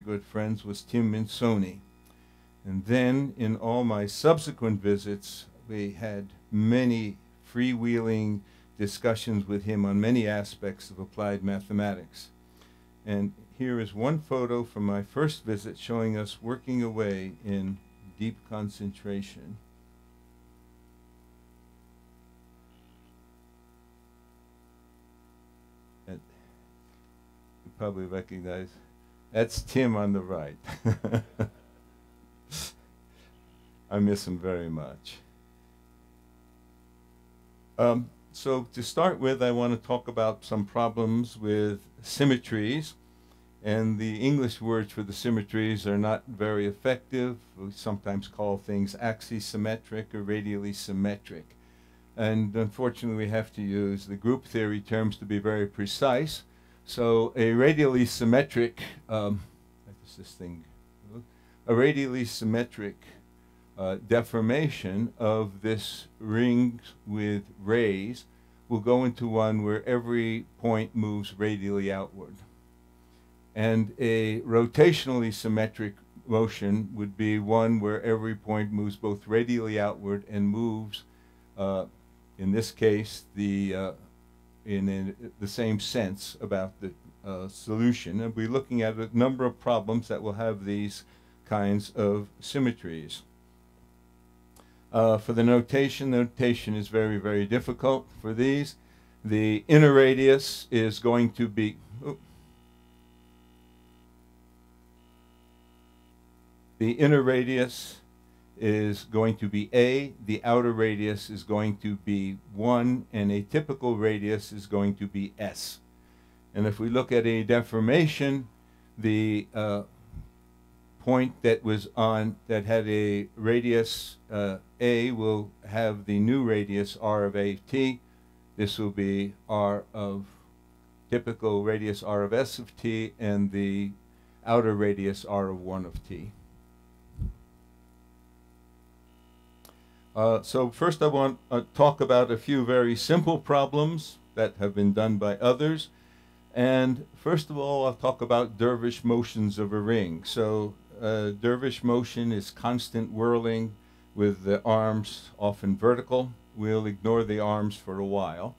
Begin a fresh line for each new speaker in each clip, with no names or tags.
good friends was Tim Minzoni. And then in all my subsequent visits, we had many freewheeling discussions with him on many aspects of applied mathematics. And here is one photo from my first visit showing us working away in deep concentration. And you probably recognize, that's Tim on the right. I miss him very much. So to start with, I want to talk about some problems with symmetries. And the English words for the symmetries are not very effective. We sometimes call things axisymmetric or radially symmetric. And unfortunately, we have to use the group theory terms to be very precise. So a radially symmetric, a radially symmetric deformation of this ring with rays will go into one where every point moves radially outward. And a rotationally symmetric motion would be one where every point moves both radially outward and moves, in this case, in the same sense about the solution. And we're looking at a number of problems that will have these kinds of symmetries. For the notation is very, very difficult for these. The inner radius is going to be, the inner radius is going to be A, the outer radius is going to be 1, and a typical radius is going to be S. And if we look at a deformation, the point that was on, that had a radius A will have the new radius R of AT. This will be R of, typical radius R of S of T, and the outer radius R of 1 of T. So first I want to talk about a few very simple problems that have been done by others. And first of all, I'll talk about dervish motions of a ring. So dervish motion is constant whirling with the arms often vertical. We'll ignore the arms for a while.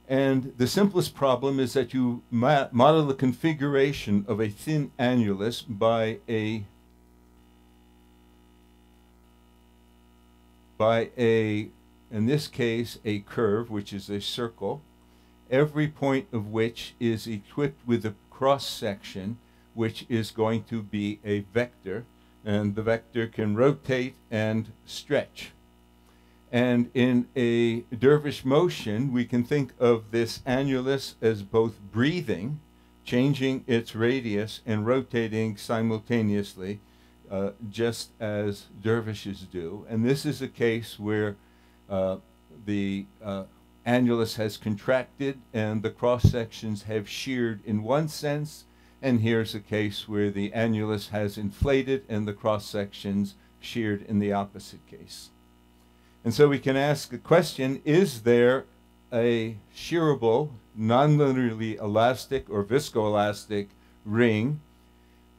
And the simplest problem is that you model the configuration of a thin annulus by in this case, a curve, which is a circle, every point of which is equipped with a cross-section, which is going to be a vector, and the vector can rotate and stretch. And in a dervish motion, we can think of this annulus as both breathing, changing its radius, and rotating simultaneously, just as dervishes do. And this is a case where the annulus has contracted and the cross-sections have sheared in one sense, and here's a case where the annulus has inflated and the cross-sections sheared in the opposite case. And so we can ask a question, is there a shearable, nonlinearly elastic or viscoelastic ring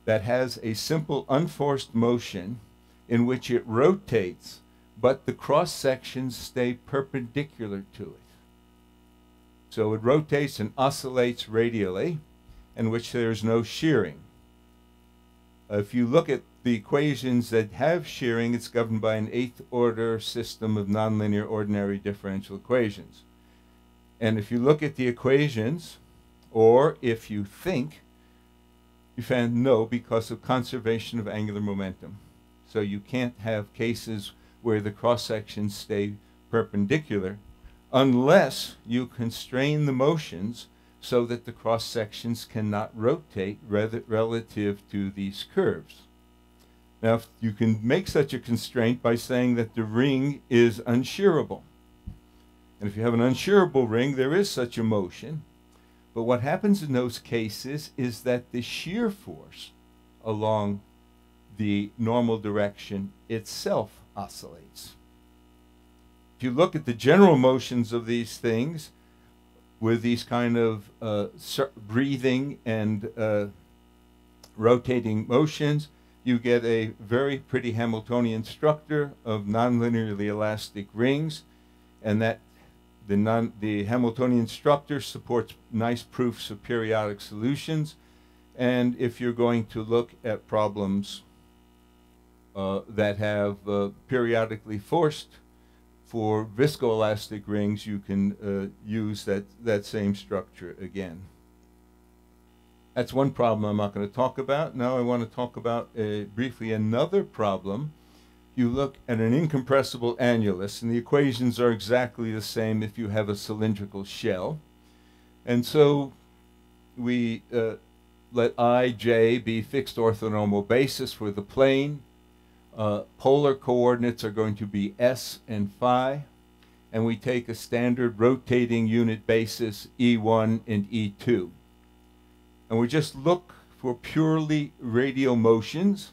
that has a simple unforced motion in which it rotates, but the cross-sections stay perpendicular to it? So it rotates and oscillates radially, in which there's no shearing. If you look at the equations that have shearing, it's governed by an 8th order system of nonlinear ordinary differential equations. And if you look at the equations, or if you think, you find no, because of conservation of angular momentum. So you can't have cases where the cross-sections stay perpendicular unless you constrain the motions so that the cross-sections cannot rotate relative to these curves. Now, you can make such a constraint by saying that the ring is unshearable. And if you have an unshearable ring, there is such a motion. But what happens in those cases is that the shear force along the normal direction itself oscillates. If you look at the general motions of these things, with these kind of breathing and rotating motions, you get a very pretty Hamiltonian structure of nonlinearly elastic rings, and that the Hamiltonian structure supports nice proofs of periodic solutions. And if you're going to look at problems that have periodically forced for viscoelastic rings, you can use that same structure again. That's one problem I'm not going to talk about. Now I want to talk about briefly another problem. You look at an incompressible annulus, and the equations are exactly the same if you have a cylindrical shell. And so we let I, J be fixed orthonormal basis for the plane. Polar coordinates are going to be S and phi. And we take a standard rotating unit basis, E1 and E2. And we just look for purely radial motions,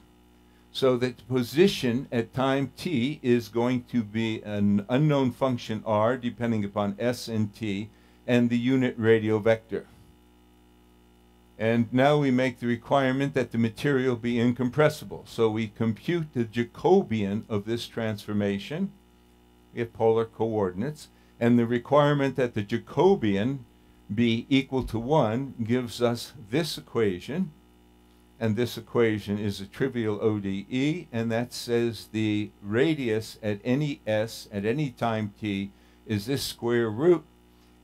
so that the position at time t is going to be an unknown function r depending upon s and t and the unit radial vector. And now we make the requirement that the material be incompressible. So we compute the Jacobian of this transformation. We have polar coordinates. And the requirement that the Jacobian be equal to 1 gives us this equation. And this equation is a trivial ODE, and that says the radius at any s at any time t is this square root,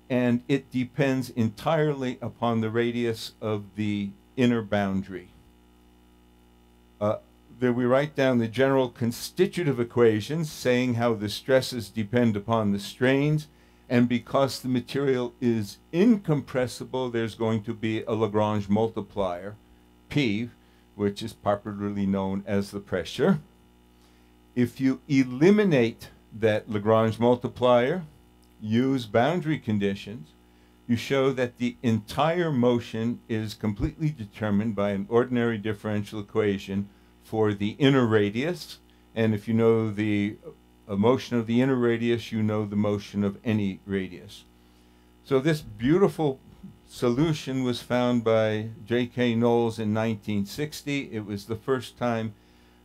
and it depends entirely upon the radius of the inner boundary. There we write down the general constitutive equations saying how the stresses depend upon the strains, and because the material is incompressible, there's going to be a Lagrange multiplier, P, which is popularly known as the pressure. If you eliminate that Lagrange multiplier, use boundary conditions, you show that the entire motion is completely determined by an ordinary differential equation for the inner radius. And if you know the motion of the inner radius, you know the motion of any radius. So this beautiful solution was found by J.K. Knowles in 1960. It was the first time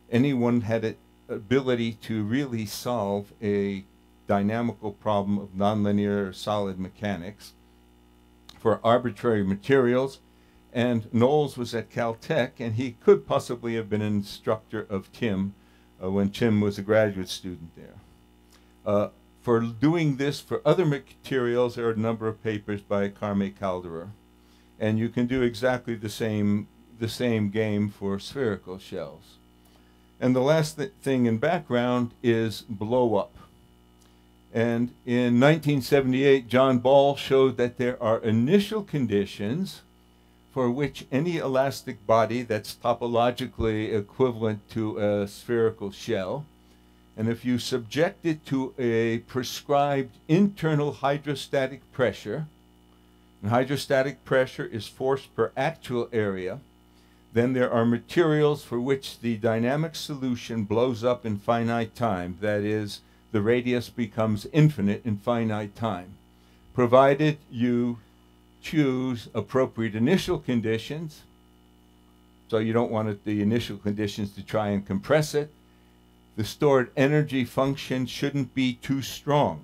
anyone had an ability to really solve a dynamical problem of nonlinear solid mechanics for arbitrary materials. And Knowles was at Caltech, and he could possibly have been an instructor of Tim when Tim was a graduate student there. For doing this for other materials, there are a number of papers by Carme Calderer. And you can do exactly the same game for spherical shells. And the last thing in background is blow up. And in 1978, John Ball showed that there are initial conditions for which any elastic body that's topologically equivalent to a spherical shell, and if you subject it to a prescribed internal hydrostatic pressure, and hydrostatic pressure is force per actual area, then there are materials for which the dynamic solution blows up in finite time. That is, the radius becomes infinite in finite time, provided you choose appropriate initial conditions. So you don't want the initial conditions to try and compress it. The stored energy function shouldn't be too strong.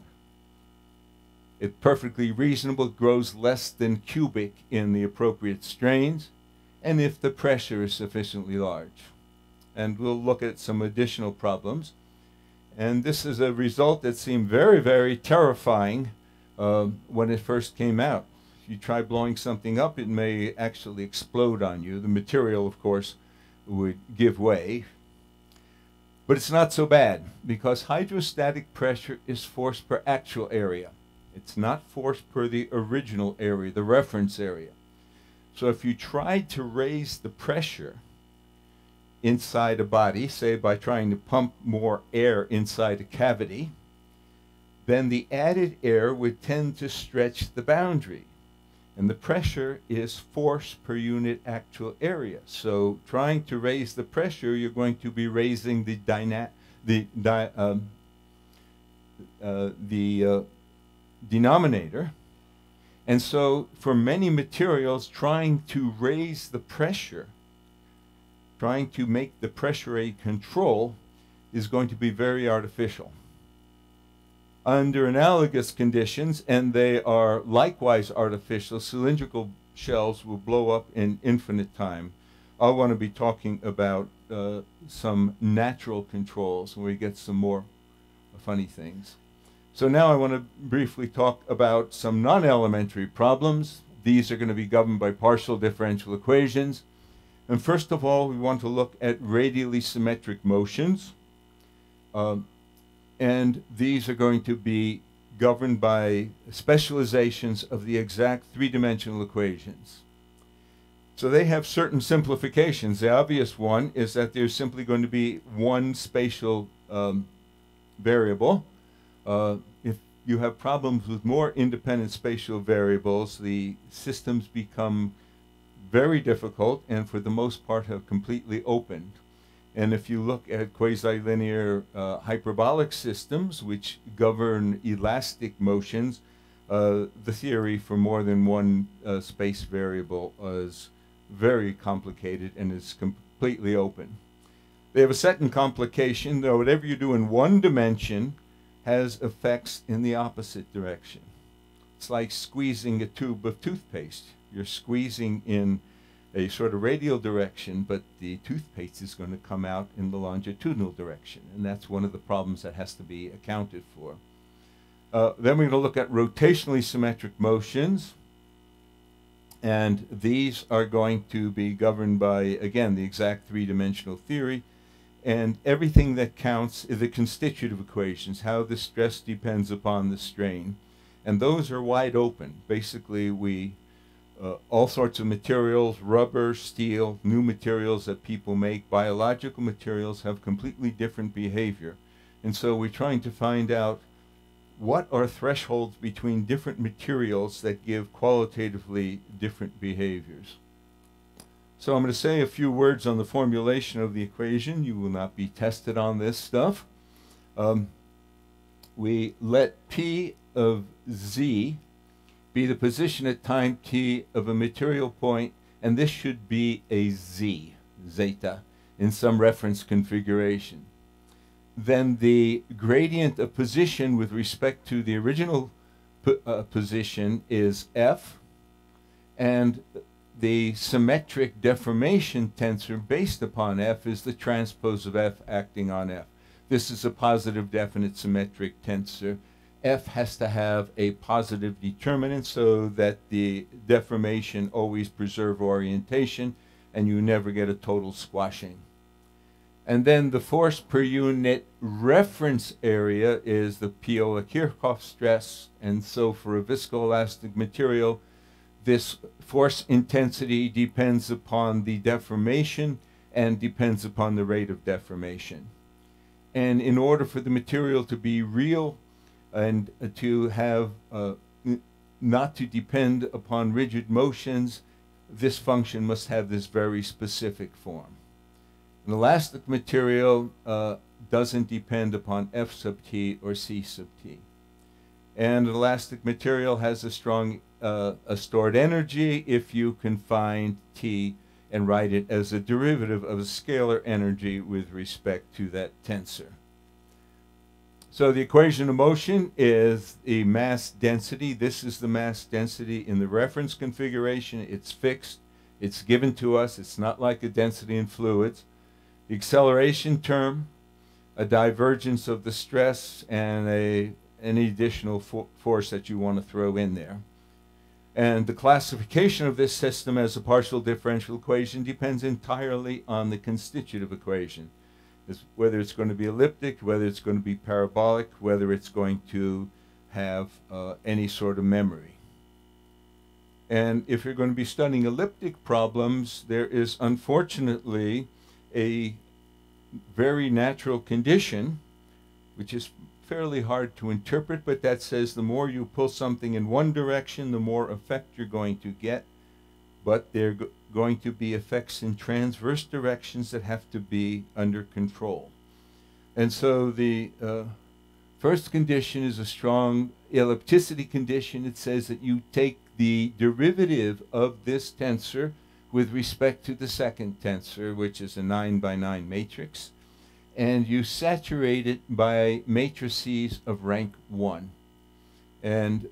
It's perfectly reasonable. It grows less than cubic in the appropriate strains, and if the pressure is sufficiently large. And we'll look at some additional problems. And this is a result that seemed very, very terrifying when it first came out. If you try blowing something up, it may actually explode on you. The material, of course, would give way. But it's not so bad, because hydrostatic pressure is force per actual area. It's not force per the original area, the reference area. So if you tried to raise the pressure inside a body, say by trying to pump more air inside a cavity, then the added air would tend to stretch the boundary. And the pressure is force per unit actual area. So trying to raise the pressure, you're going to be raising the denominator. And so for many materials, trying to raise the pressure trying to make the pressure a control is going to be very artificial. Under analogous conditions, and they are likewise artificial, cylindrical shells will blow up in infinite time. I want to be talking about some natural controls where we get some more funny things. So now I want to briefly talk about some non-elementary problems. These are going to be governed by partial differential equations. And first of all, we want to look at radially symmetric motions. And these are going to be governed by specializations of the exact three-dimensional equations. So they have certain simplifications. The obvious one is that there's simply going to be one spatial variable. If you have problems with more independent spatial variables, the systems become very difficult and for the most part have completely opened. And if you look at quasi-linear hyperbolic systems, which govern elastic motions, the theory for more than one space variable is very complicated and is completely open. They have a second complication, though whatever you do in one dimension has effects in the opposite direction. It's like squeezing a tube of toothpaste. You're squeezing in a sort of radial direction, but the toothpaste is going to come out in the longitudinal direction, and that's one of the problems that has to be accounted for. Then we're going to look at rotationally symmetric motions, and these are going to be governed by, again, the exact three-dimensional theory, and everything that counts is the constitutive equations, how the stress depends upon the strain, and those are wide open. Basically, all sorts of materials, rubber, steel, new materials that people make, biological materials have completely different behavior. And so we're trying to find out what are thresholds between different materials that give qualitatively different behaviors. So I'm going to say a few words on the formulation of the equation. You will not be tested on this stuff. We let P of Z be the position at time t of a material point, and this should be a z, zeta, in some reference configuration. Then the gradient of position with respect to the original position is f, and the symmetric deformation tensor based upon f is the transpose of f acting on f. This is a positive definite symmetric tensor. F has to have a positive determinant so that the deformation always preserve orientation and you never get a total squashing. And then the force per unit reference area is the Piola-Kirchhoff stress, and so for a viscoelastic material, this force intensity depends upon the deformation and depends upon the rate of deformation. And in order for the material to be real, and to have not to depend upon rigid motions, this function must have this very specific form. An elastic material doesn't depend upon F sub t or C sub t. And an elastic material has a strong stored energy if you can find t and write it as a derivative of a scalar energy with respect to that tensor. So the equation of motion is the mass density. This is the mass density in the reference configuration. It's fixed. It's given to us. It's not like a density in fluids. The acceleration term, a divergence of the stress, and any additional force that you want to throw in there. And the classification of this system as a partial differential equation depends entirely on the constitutive equation. Whether it's going to be elliptic, whether it's going to be parabolic, whether it's going to have any sort of memory. And if you're going to be studying elliptic problems, there is unfortunately a very natural condition, which is fairly hard to interpret, but that says the more you pull something in one direction, the more effect you're going to get. But they're going to be effects in transverse directions that have to be under control. And so the first condition is a strong ellipticity condition. It says that you take the derivative of this tensor, with respect to the second tensor, which is a 9 by 9 matrix, and you saturate it by matrices of rank 1. And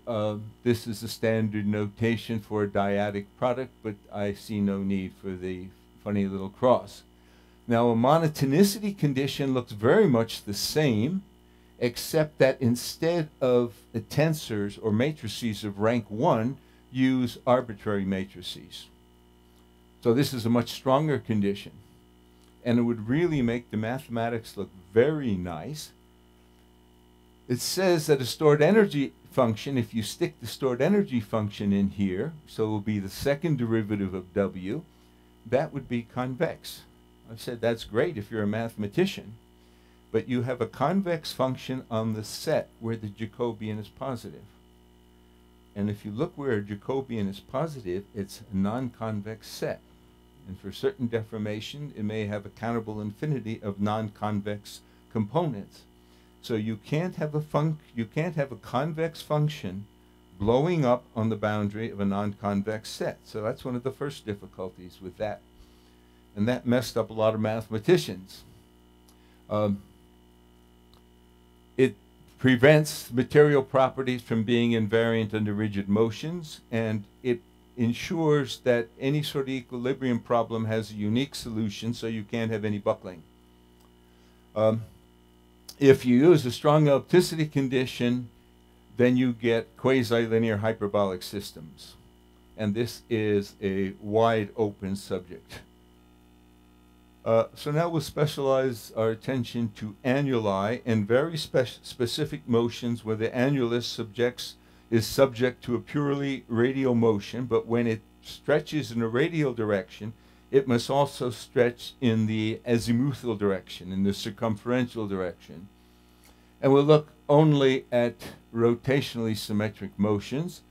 this is a standard notation for a dyadic product, but I see no need for the funny little cross. Now, a monotonicity condition looks very much the same, except that instead of the tensors or matrices of rank 1, use arbitrary matrices. So this is a much stronger condition, and it would really make the mathematics look very nice. It says that a stored energy function, if you stick the stored energy function in here, so it will be the second derivative of W, that would be convex. I said that's great if you're a mathematician, but you have a convex function on the set where the Jacobian is positive. And if you look where a Jacobian is positive, it's a non-convex set. And for certain deformation, it may have a countable infinity of non-convex components. So you can't have a convex function blowing up on the boundary of a non-convex set. So that's one of the first difficulties with that. And that messed up a lot of mathematicians. It prevents material properties from being invariant under rigid motions, and it ensures that any sort of equilibrium problem has a unique solution, so you can't have any buckling. If you use a strong ellipticity condition, then you get quasi-linear hyperbolic systems. And this is a wide open subject. So now we'll specialize our attention to annuli and very specific motions where the annulus is subject to a purely radial motion, but when it stretches in a radial direction, it must also stretch in the azimuthal direction, in the circumferential direction. And we'll look only at rotationally symmetric motions.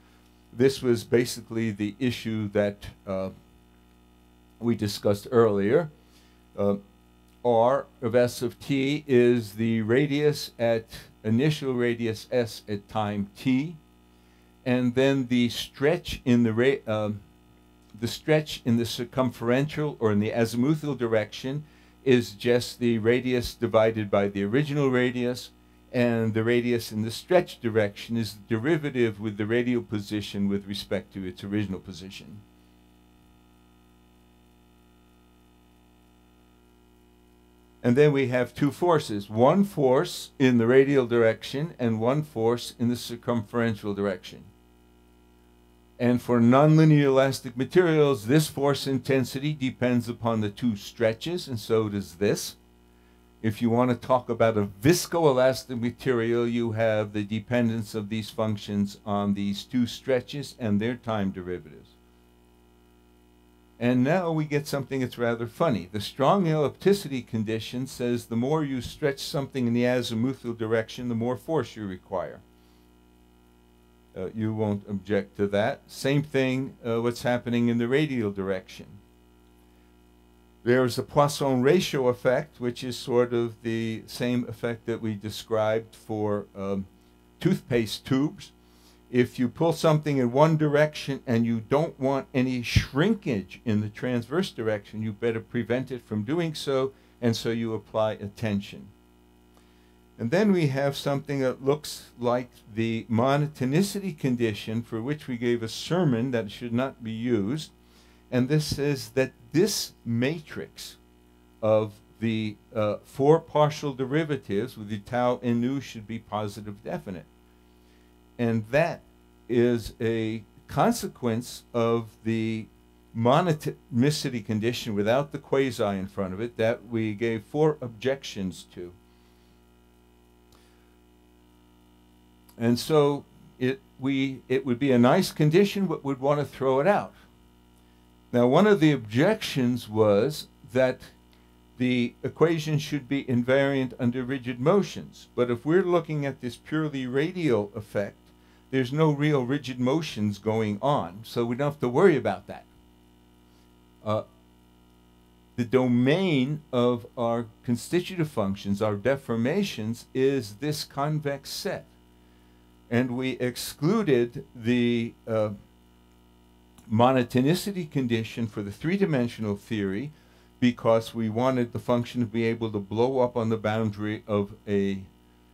This was basically the issue that we discussed earlier. R of S of t is the radius at initial radius s at time t, and then the stretch in the stretch in the circumferential or in the azimuthal direction is just the radius divided by the original radius, and the radius in the stretch direction is the derivative with the radial position with respect to its original position. And then we have two forces, one force in the radial direction and one force in the circumferential direction. And for nonlinear elastic materials, this force intensity depends upon the two stretches, and so does this. If you want to talk about a viscoelastic material, you have the dependence of these functions on these two stretches and their time derivatives. And now we get something that's rather funny. The strong ellipticity condition says the more you stretch something in the azimuthal direction, the more force you require. You won't object to that. Same thing, what's happening in the radial direction. There's a Poisson ratio effect, which is sort of the same effect that we described for toothpaste tubes. If you pull something in one direction and you don't want any shrinkage in the transverse direction, you better prevent it from doing so, and so you apply a tension. And then we have something that looks like the monotonicity condition, for which we gave a sermon that should not be used. And this says that this matrix of the four partial derivatives with the tau and nu should be positive definite. And that is a consequence of the monotonicity condition without the quasi in front of it that we gave 4 objections to. And so it would be a nice condition, but we'd want to throw it out. Now, one of the objections was that the equation should be invariant under rigid motions. But if we're looking at this purely radial effect, there's no real rigid motions going on, so we don't have to worry about that. The domain of our constitutive functions, our deformations, is this convex set. And we excluded the monotonicity condition for the three-dimensional theory because we wanted the function to be able to blow up on the boundary of a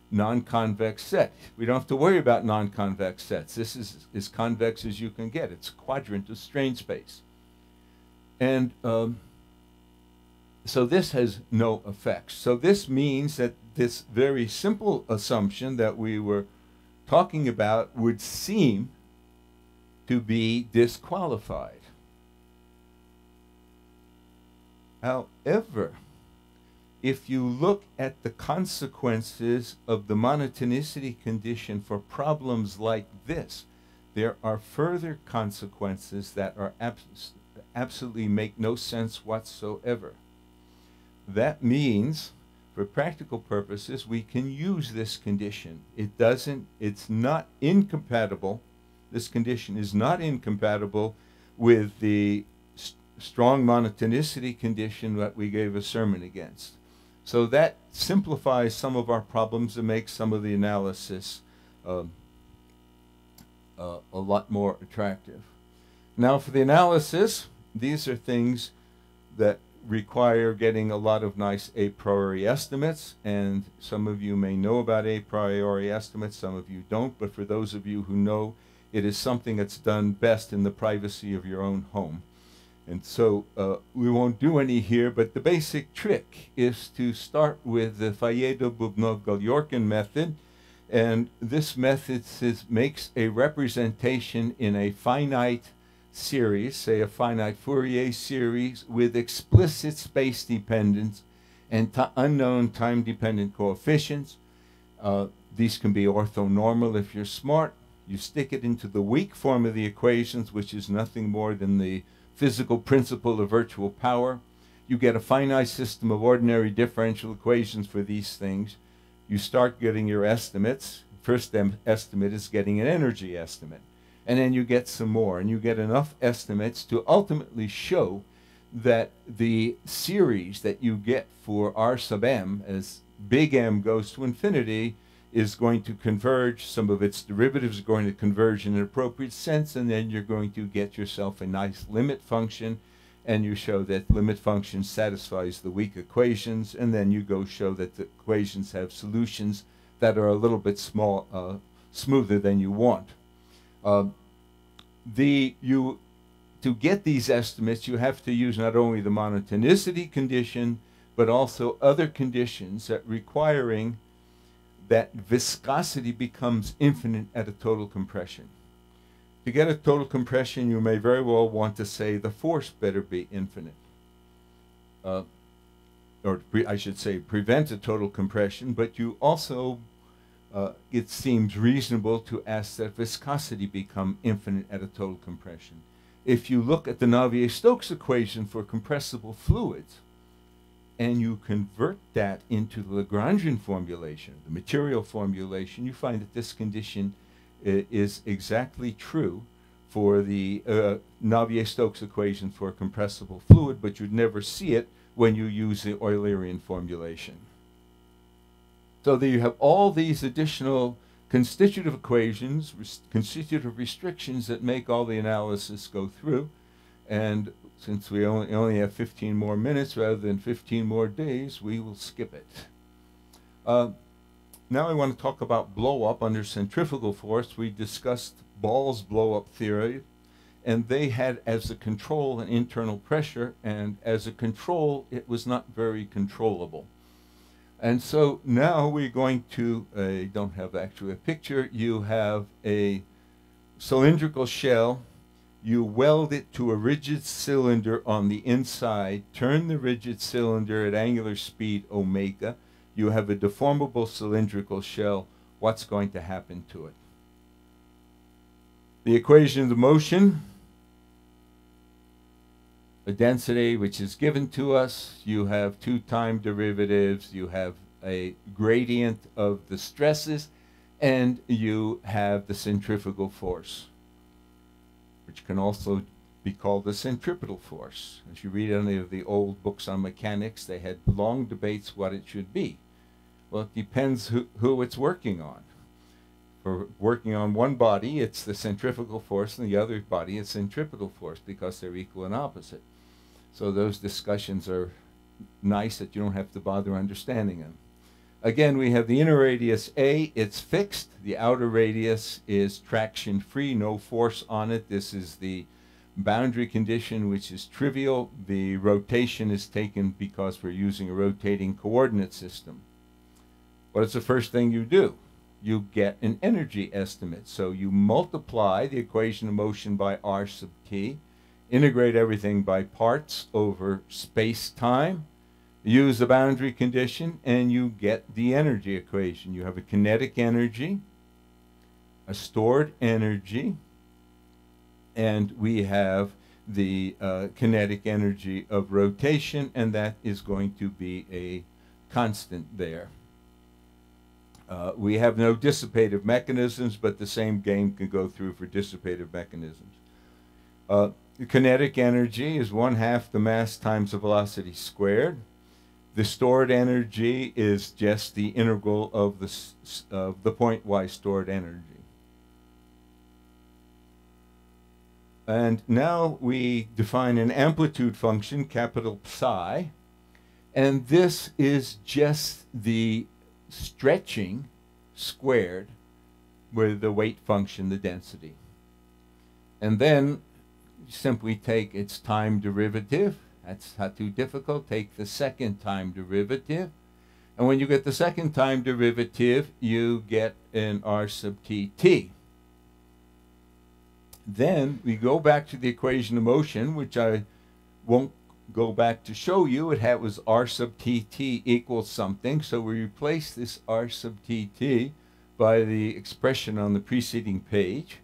non-convex set. We don't have to worry about non-convex sets. This is as convex as you can get. It's a quadrant of strain space. And so this has no effects. So this means that this very simple assumption that we were talking about would seem to be disqualified. However, if you look at the consequences of the monotonicity condition for problems like this, there are further consequences that are absolutely make no sense whatsoever. That means, for practical purposes, we can use this condition. It's not incompatible. This condition is not incompatible with the strong monotonicity condition that we gave a sermon against. So that simplifies some of our problems and makes some of the analysis a lot more attractive. Now for the analysis, these are things that require getting a lot of nice a priori estimates, and some of you may know about a priori estimates, some of you don't, but for those of you who know, it is something that's done best in the privacy of your own home. And so we won't do any here, but the basic trick is to start with the Fayedo-Bubnov-Galyorkin method. And this method makes a representation in a finite series, say a finite Fourier series, with explicit space dependence and unknown time-dependent coefficients. These can be orthonormal if you're smart. You stick it into the weak form of the equations, which is nothing more than the physical principle of virtual power. You get a finite system of ordinary differential equations for these things. You start getting your estimates. First estimate is getting an energy estimate. And then you get some more, and you get enough estimates to ultimately show that the series that you get for R sub m, as big M goes to infinity, is going to converge. Some of its derivatives are going to converge in an appropriate sense, and then you're going to get yourself a nice limit function, and you show that limit function satisfies the weak equations, and then you go show that the equations have solutions that are a little bit smoother than you want. To get these estimates, you have to use not only the monotonicity condition, but also other conditions that requiring that viscosity becomes infinite at a total compression. To get a total compression, you may very well want to say the force better be infinite. I should say prevent a total compression, but you also, it seems reasonable to ask that viscosity become infinite at a total compression. If you look at the Navier-Stokes equation for compressible fluids, and you convert that into the Lagrangian formulation, the material formulation, you find that this condition is exactly true for the Navier-Stokes equation for a compressible fluid, but you'd never see it when you use the Eulerian formulation. So there you have all these additional constitutive equations, constitutive restrictions that make all the analysis go through. And since we only have 15 more minutes rather than 15 more days, we will skip it. Now I want to talk about blow-up under centrifugal force. We discussed Ball's blow-up theory, and they had as a control an internal pressure, and as a control, it was not very controllable. And so now we're going to, don't have actually a picture, you have a cylindrical shell. You weld it to a rigid cylinder on the inside, turn the rigid cylinder at angular speed omega. You have a deformable cylindrical shell. What's going to happen to it? The equation of the motion, the density which is given to us, you have two time derivatives, you have a gradient of the stresses, and you have the centrifugal force, which can also be called the centripetal force. As you read any of the old books on mechanics, they had long debates what it should be. Well, it depends who it's working on. For working on one body, it's the centrifugal force, and the other body, it's centripetal force, because they're equal and opposite. So those discussions are nice that you don't have to bother understanding them. Again, we have the inner radius A, it's fixed. The outer radius is traction free, no force on it. This is the boundary condition, which is trivial. The rotation is taken because we're using a rotating coordinate system. What is the first thing you do? You get an energy estimate. So you multiply the equation of motion by r sub t, integrate everything by parts over space-time, use the boundary condition, and you get the energy equation. You have a kinetic energy, a stored energy, and we have the kinetic energy of rotation, and that is going to be a constant there. We have no dissipative mechanisms, but the same game can go through for dissipative mechanisms. The kinetic energy is 1/2 the mass times the velocity squared. The stored energy is just the integral of the pointwise stored energy. And now we define an amplitude function, capital psi, and this is just the stretching squared with the weight function, the density. And then simply take its time derivative. That's not too difficult. Take the second time derivative. And when you get the second time derivative, you get an r sub t. Then we go back to the equation of motion, which I won't go back to show you. It was r sub tt equals something. So we replace this r sub tt by the expression on the preceding page.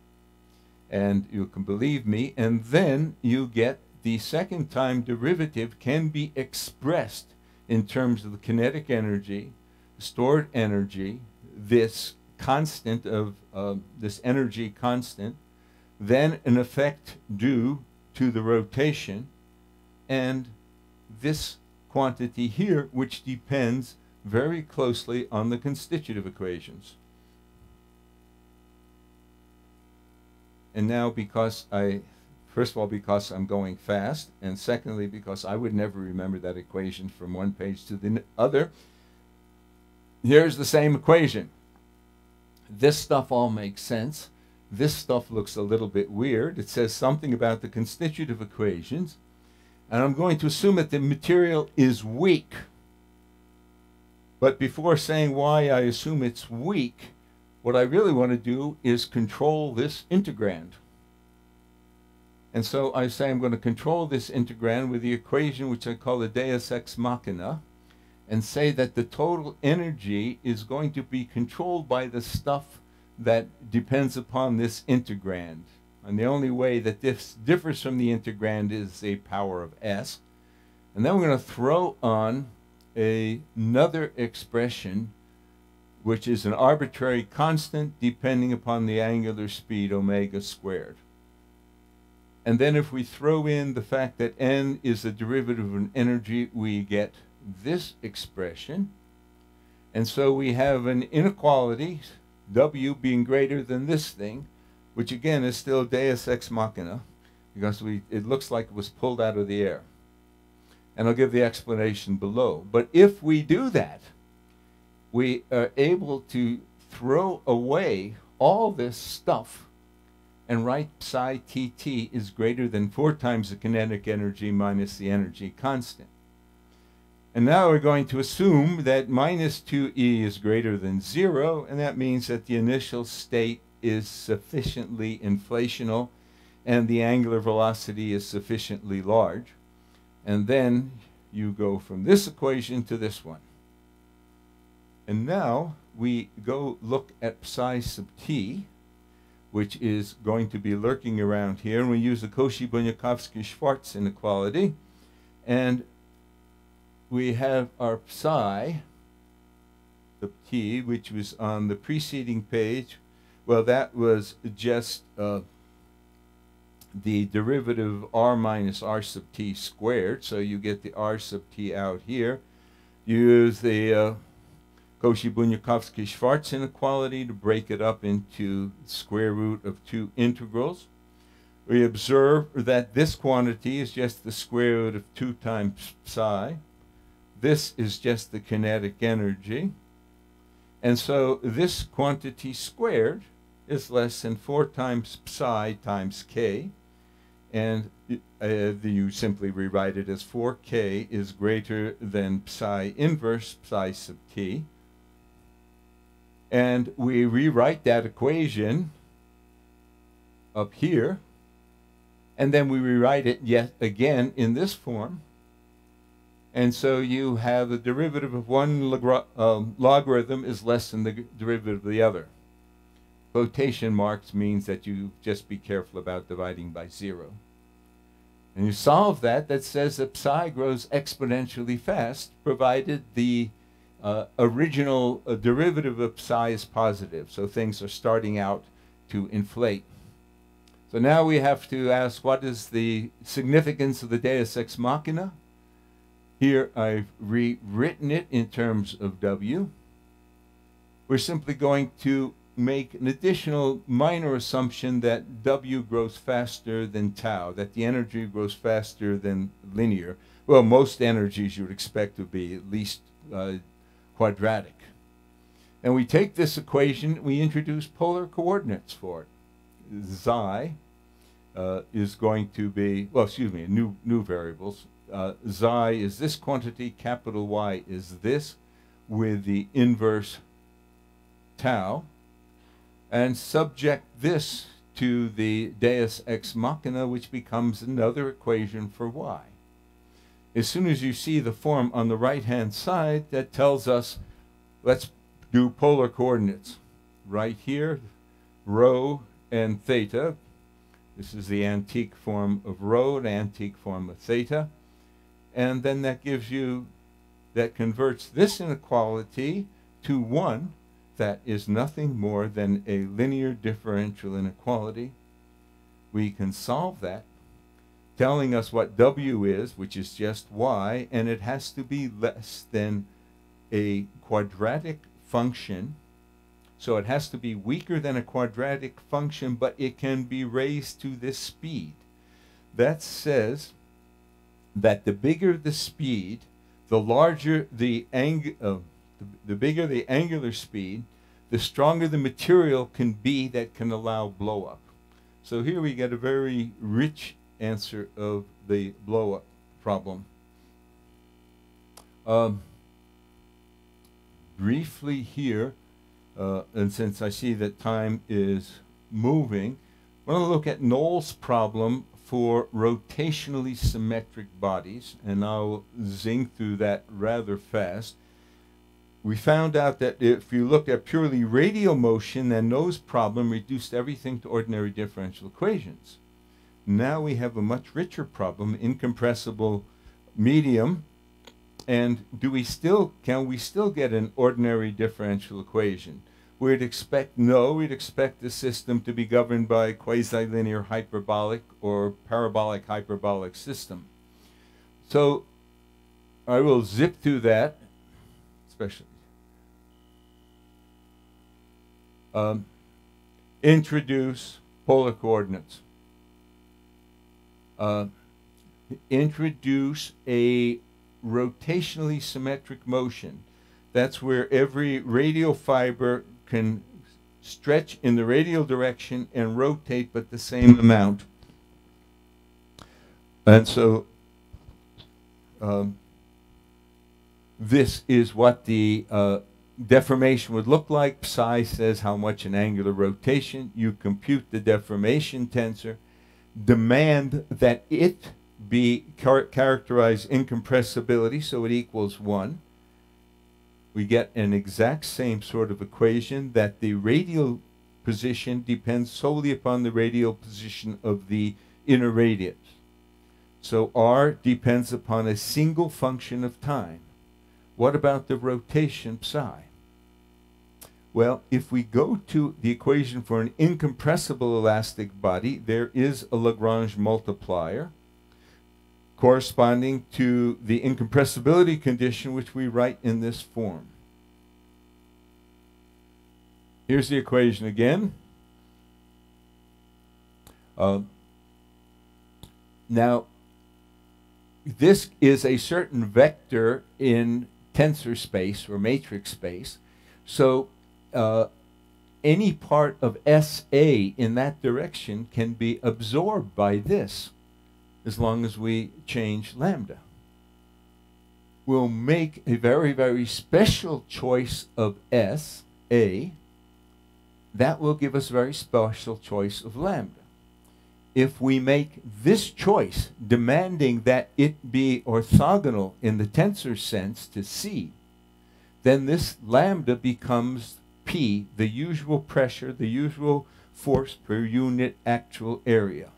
And you can believe me. And then you get the second time derivative can be expressed in terms of the kinetic energy, stored energy, this constant of this energy constant, then an effect due to the rotation, and this quantity here, which depends very closely on the constitutive equations. And now, because first of all, because I'm going fast, and secondly, because I would never remember that equation from one page to the other, here's the same equation. This stuff all makes sense. This stuff looks a little bit weird. It says something about the constitutive equations, and I'm going to assume that the material is weak. But before saying why I assume it's weak, what I really want to do is control this integrand. And so I say I'm going to control this integrand with the equation which I call the deus ex machina, and say that the total energy is going to be controlled by the stuff that depends upon this integrand. And the only way that this differs from the integrand is a power of s. And then we're going to throw on another expression, which is an arbitrary constant depending upon the angular speed omega squared. And then if we throw in the fact that n is the derivative of an energy, we get this expression. And so we have an inequality, W being greater than this thing, which again is still deus ex machina, because it looks like it was pulled out of the air. And I'll give the explanation below. But if we do that, we are able to throw away all this stuff and write psi tt is greater than 4 times the kinetic energy minus the energy constant. And now we're going to assume that minus 2e is greater than 0, and that means that the initial state is sufficiently inflational and the angular velocity is sufficiently large. And then you go from this equation to this one. And now we go look at psi sub t, which is going to be lurking around here, and we use the Cauchy-Bunyakovsky-Schwarz inequality, and we have our psi sub t, which was on the preceding page. Well, that was just the derivative of r minus r sub t squared, so you get the r sub t out here. You use the Cauchy-Bunyakovsky-Schwarz inequality to break it up into square root of two integrals. We observe that this quantity is just the square root of 2 times psi. This is just the kinetic energy. And so this quantity squared is less than 4 times psi times k. And you simply rewrite it as 4k is greater than psi inverse psi sub t. And we rewrite that equation up here. And then we rewrite it yet again in this form. And so you have the derivative of one logarithm is less than the derivative of the other. Quotation marks means that you just be careful about dividing by 0. And you solve that, that says that psi grows exponentially fast, provided the original derivative of psi is positive. So things are starting out to inflate. So now we have to ask, what is the significance of the deus ex machina? Here I've rewritten it in terms of W. We're simply going to make an additional minor assumption that W grows faster than tau, that the energy grows faster than linear. Well, most energies you would expect to be at least quadratic. And we take this equation, we introduce polar coordinates for it. Xi is going to be, well, excuse me, new variables. Xi is this quantity, capital Y is this, with the inverse tau, and subject this to the deus ex machina, which becomes another equation for Y. As soon as you see the form on the right-hand side, that tells us, let's do polar coordinates. Right here, rho and theta. This is the antique form of rho, the antique form of theta. And then that gives you, that converts this inequality to 1 that is nothing more than a linear differential inequality. We can solve that, telling us what W is, which is just Y, and it has to be less than a quadratic function. So it has to be weaker than a quadratic function, but it can be raised to this speed. That says that the bigger the speed, the larger the the bigger the angular speed, the stronger the material can be that can allow blow-up. So here we get a very rich answer of the blow-up problem. Briefly here, and since I see that time is moving, I want to look at Knoll's problem for rotationally symmetric bodies, and I'll zing through that rather fast. We found out that if you look at purely radial motion, then Knoll's problem reduced everything to ordinary differential equations. Now we have a much richer problem, incompressible medium, and can we still get an ordinary differential equation? We'd expect we'd expect the system to be governed by a quasi-linear hyperbolic or parabolic hyperbolic system. So I will zip through that, especially. Introduce polar coordinates. Introduce a rotationally symmetric motion. That's where every radial fiber can stretch in the radial direction and rotate but the same amount. And so this is what the deformation would look like. Psi says how much an angular rotation. You compute the deformation tensor, demand that it be characterized incompressibility, so it equals 1. We get an exact same sort of equation that the radial position depends solely upon the radial position of the inner radius. So R depends upon a single function of time. What about the rotation psi? Well, if we go to the equation for an incompressible elastic body, there is a Lagrange multiplier corresponding to the incompressibility condition, which we write in this form. Here's the equation again. Now, this is a certain vector in tensor space or matrix space. So any part of SA in that direction can be absorbed by this as long as we change lambda. We'll make a very, very special choice of SA. That will give us a very special choice of lambda. If we make this choice demanding that it be orthogonal in the tensor sense to C, then this lambda becomes P, the usual pressure, the usual force per unit actual area.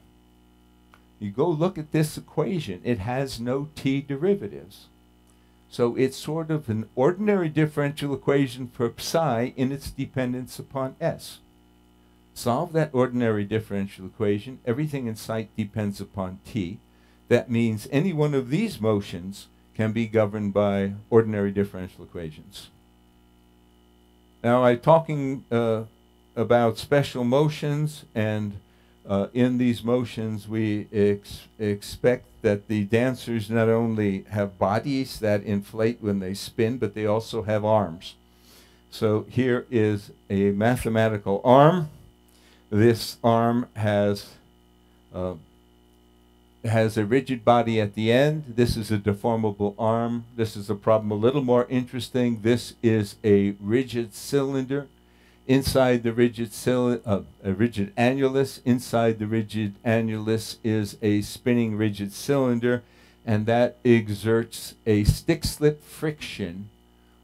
You go look at this equation, it has no T derivatives. So it's sort of an ordinary differential equation for psi in its dependence upon S. Solve that ordinary differential equation. Everything in sight depends upon T. That means any one of these motions can be governed by ordinary differential equations. Now, I'm talking about special motions, and in these motions we expect that the dancers not only have bodies that inflate when they spin, but they also have arms. So here is a mathematical arm. This arm has a rigid body at the end. This is a deformable arm. This is a problem a little more interesting. This is a rigid cylinder. Inside the rigid annulus, inside the rigid annulus is a spinning rigid cylinder, and that exerts a stick-slip friction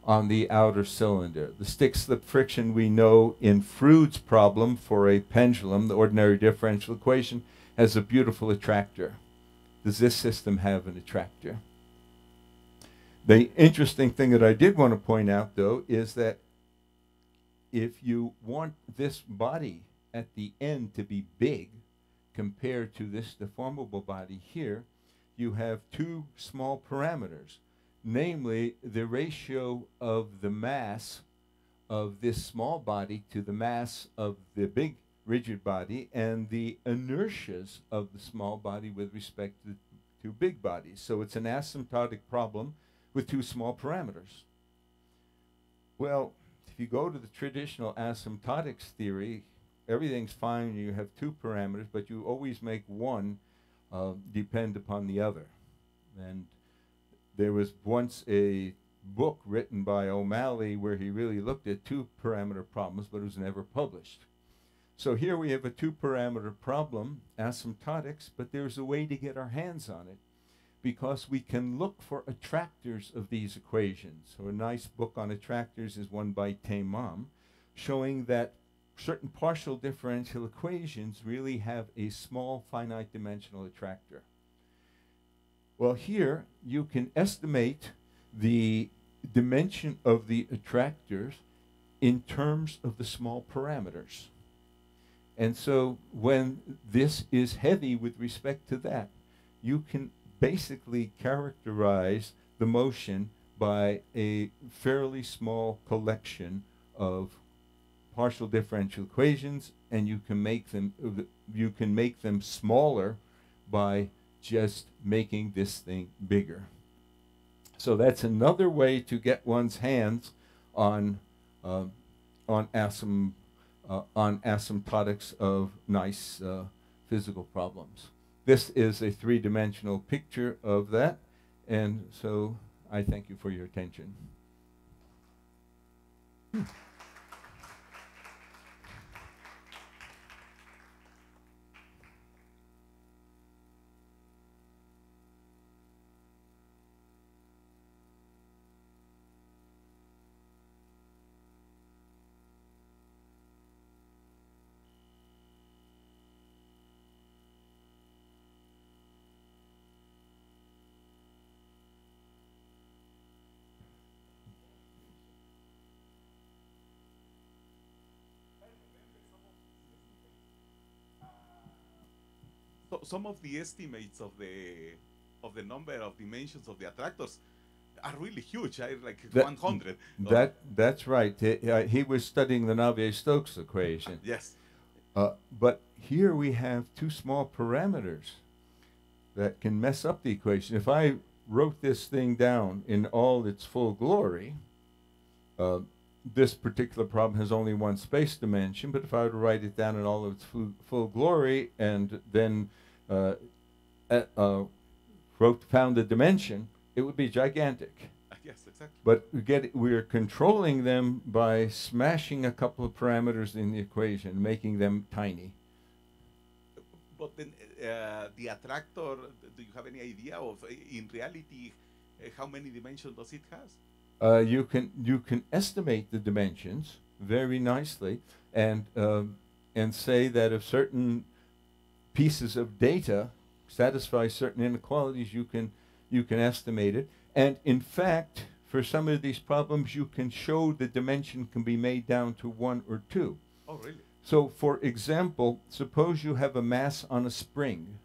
on the outer cylinder. The stick-slip friction we know in Froude's problem for a pendulum, the ordinary differential equation, has a beautiful attractor. Does this system have an attractor? The interesting thing that I did want to point out, though, is that if you want this body at the end to be big compared to this deformable body here, you have two small parameters. Namely, the ratio of the mass of this small body to the mass of the big rigid body, and the inertias of the small body with respect to big bodies. So it's an asymptotic problem with two small parameters. Well, if you go to the traditional asymptotics theory, everything's fine, you have two parameters, but you always make one depend upon the other. And there was once a book written by O'Malley where he really looked at two-parameter problems, but it was never published. So here we have a two-parameter problem, asymptotics, but there's a way to get our hands on it because we can look for attractors of these equations. So a nice book on attractors is one by Taimam, showing that certain partial differential equations really have a small finite dimensional attractor. Well, here you can estimate the dimension of the attractors in terms of the small parameters. And so when this is heavy with respect to that, you can basically characterize the motion by a fairly small collection of partial differential equations, and you can make them smaller by just making this thing bigger. So that's another way to get one's hands on asymptotics of nice physical problems. This is a three-dimensional picture of that, and so I thank you for your attention.
So some of the estimates of the number of dimensions of the attractors are really huge. Like
That,
100.
that's right. He was studying the Navier-Stokes equation.
Yes.
But here we have two small parameters that can mess up the equation. If I wrote this thing down in all its full glory, this particular problem has only one space dimension, but if I were to write it down in all of its full glory and then found the dimension, it would be gigantic.
Yes, exactly.
But we're controlling them by smashing a couple of parameters in the equation, making them tiny.
But then the attractor, do you have any idea of, in reality, how many dimensions does it has?
You can estimate the dimensions very nicely, and say that if certain pieces of data satisfy certain inequalities, you can estimate it. And in fact, for some of these problems, you can show the dimension can be made down to 1 or 2.
Oh, really?
So, for example, suppose you have a mass on a spring.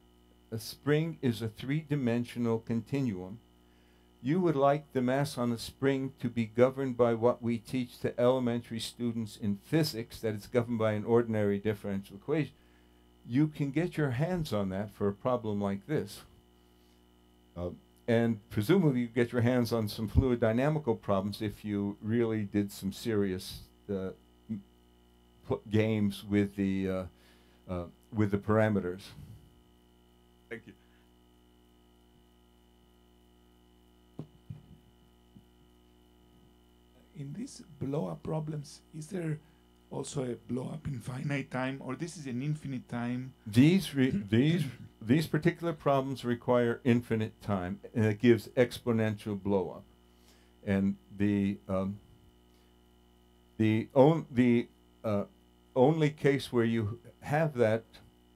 A spring is a three-dimensional continuum. You would like the mass on a spring to be governed by what we teach to elementary students in physics, that it's governed by an ordinary differential equation. You can get your hands on that for a problem like this. And presumably you get your hands on some fluid dynamical problems if you really did some serious games with the parameters.
Thank you.
In these blow-up problems, is there also a blow-up in finite time, or this is an infinite time?
These particular problems require infinite time, and it gives exponential blow-up. And the only case where you have that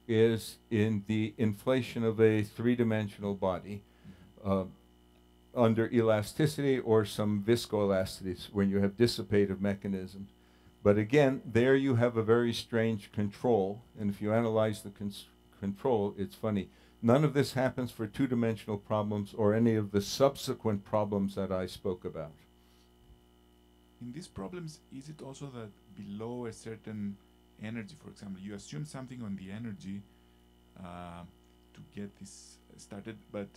is in the inflation of a three-dimensional body under elasticity or some viscoelasticities when you have dissipative mechanisms. But again, there you have a very strange control, and if you analyze the control, it's funny. None of this happens for two-dimensional problems or any of the subsequent problems that I spoke about.
In these problems, is it also that below a certain energy, for example, you assume something on the energy to get this started, but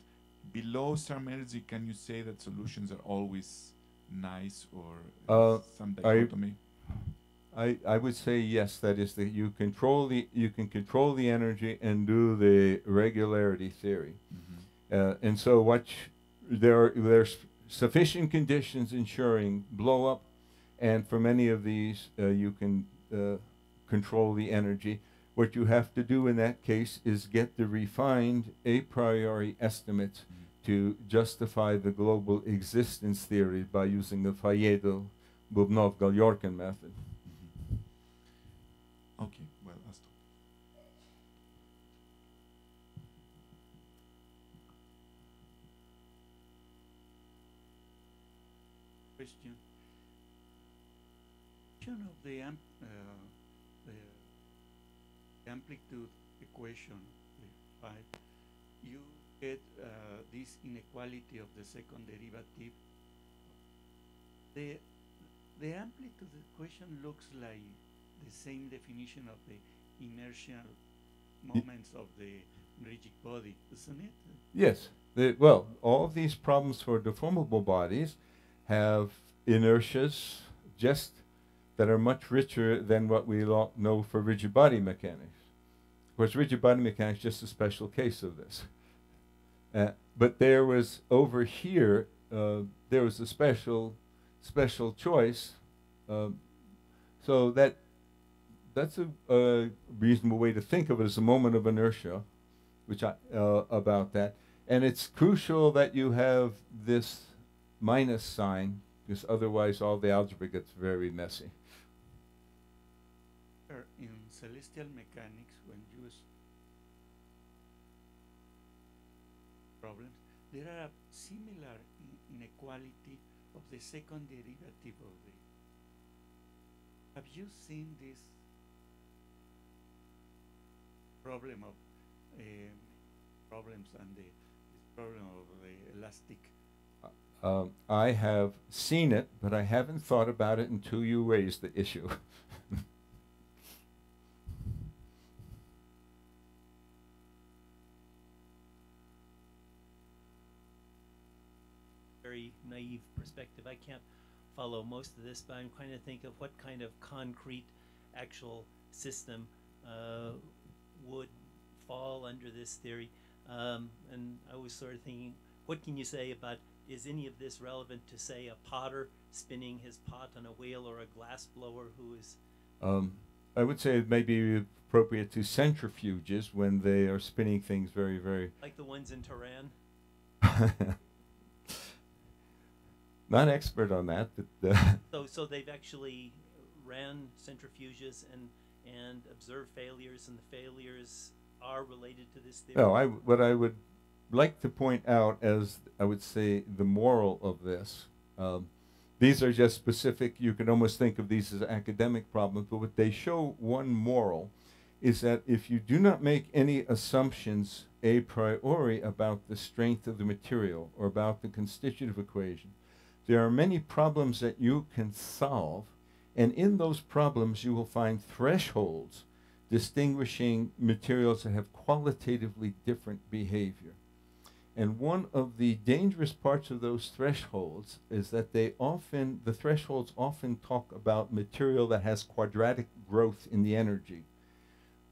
below some energy, can you say that solutions are always nice, or some dichotomy?
I would say yes. That is that you can control the energy and do the regularity theory, and so there's sufficient conditions ensuring blow up, and for many of these you can control the energy. What you have to do in that case is get the refined a priori estimates to justify the global existence theory by using the Fayet-Bubnov-Galjorkin method.
Okay, well, I'll stop.
Question. Of the amplitude equation, the 5, you get this inequality of the second derivative. The amplitude equation looks like the same definition of the inertial moments of the rigid body, isn't it?
Yes. Well, all of these problems for deformable bodies have inertias just that are much richer than what we know for rigid body mechanics. Of course, rigid body mechanics is just a special case of this. But there was over here, there was a special choice. So that's a reasonable way to think of it as a moment of inertia, which about that. And it's crucial that you have this minus sign, because otherwise all the algebra gets very messy.
In celestial mechanics, when you use problems, there are similar inequality of the second derivative of the. Have you seen this problem of problems and this problem of the elastic?
I have seen it, but I haven't thought about it until you raised the issue.
Very naive perspective. I can't follow most of this, but I'm trying to think of what kind of concrete actual system would fall under this theory. And I was sort of thinking, what can you say about, is any of this relevant to, say, a potter spinning his pot on a wheel, or a glass blower who is...
I would say it may be appropriate to centrifuges when they are spinning things very, very...
Like the ones in Tehran?
Not expert on that, but...
So they've actually ran centrifuges and observed failures, and the failures are related to this theory?
No, what I would like to point out as, I would say, the moral of this, these are just specific, you can almost think of these as academic problems, but what they show, one moral, is that if you do not make any assumptions a priori about the strength of the material or about the constitutive equation, there are many problems that you can solve, and in those problems you will find thresholds distinguishing materials that have qualitatively different behavior. And one of the dangerous parts of those thresholds is that the thresholds often talk about material that has quadratic growth in the energy.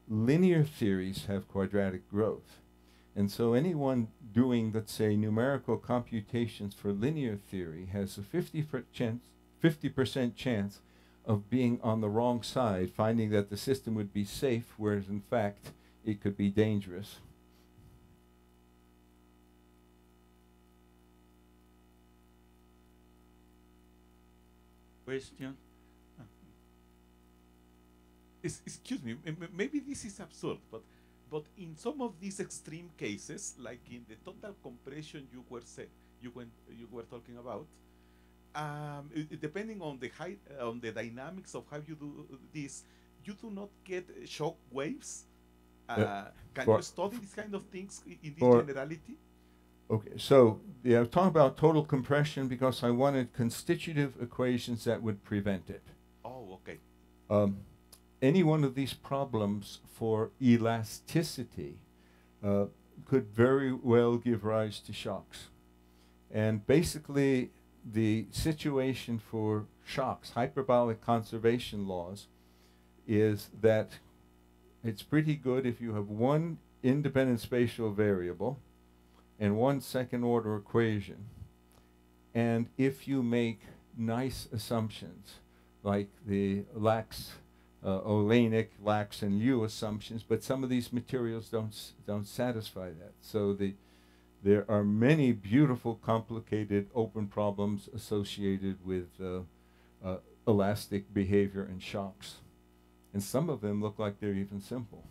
Linear theories have quadratic growth. And so anyone doing, let's say, numerical computations for linear theory has a 50% chance of being on the wrong side, finding that the system would be safe, whereas in fact it could be dangerous.
Question?
Excuse me, maybe this is absurd, but in some of these extreme cases, like in the total compression you were talking about, depending on the dynamics of how you do this, you do not get shock waves. Can you study these kind of things in this generality?
Okay, so yeah, I'm talking about total compression because I wanted constitutive equations that would prevent it.
Oh, okay.
Any one of these problems for elasticity could very well give rise to shocks. And basically, the situation for shocks, hyperbolic conservation laws, is that it's pretty good if you have one independent spatial variable and one second order equation. And if you make nice assumptions, like the Olenek, Lax, and Liu assumptions, but some of these materials don't satisfy that. So there are many beautiful, complicated, open problems associated with elastic behavior and shocks. And some of them look like they're even simple.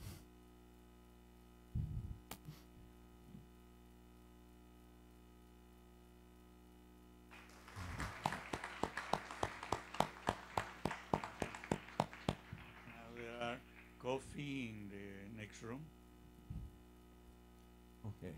Now there are coffee in the next room.
Okay.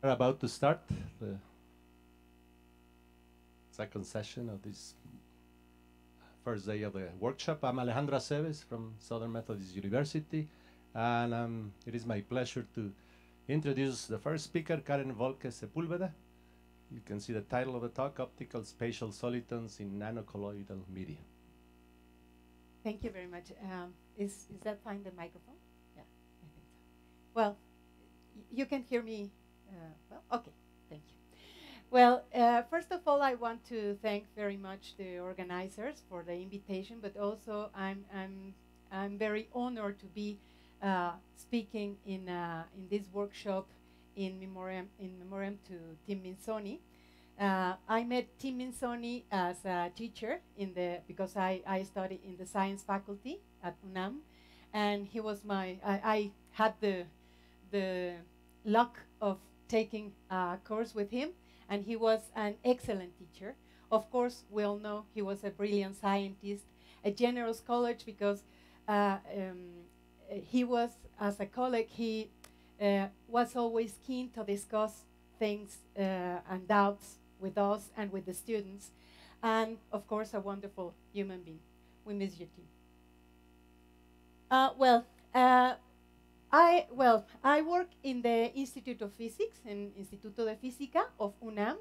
We're about to start the second session of this first day of the workshop. I'm Alejandro Aceves from Southern Methodist University, and it is my pleasure to introduce the first speaker, Karen Volke Sepulveda. You can see the title of the talk, Optical Spatial Solitons in Nanocolloidal Media.
Thank you very much. Is that fine, the microphone? Yeah, I think so. Well, you can hear me well? Okay, thank you. Well, first of all, I want to thank very much the organizers for the invitation, but also I'm very honored to be speaking in this workshop in memoriam to Tim Minzoni. I met Tim Minzoni as a teacher because I studied in the science faculty at UNAM, and he was I had the luck of taking a course with him, and he was an excellent teacher. Of course, we all know he was a brilliant scientist, a generous colleague, because he was, as a colleague, he was always keen to discuss things and doubts with us and with the students, and of course, a wonderful human being. We miss you, Tim. I work in the Institute of Physics, in Instituto de Física of UNAM,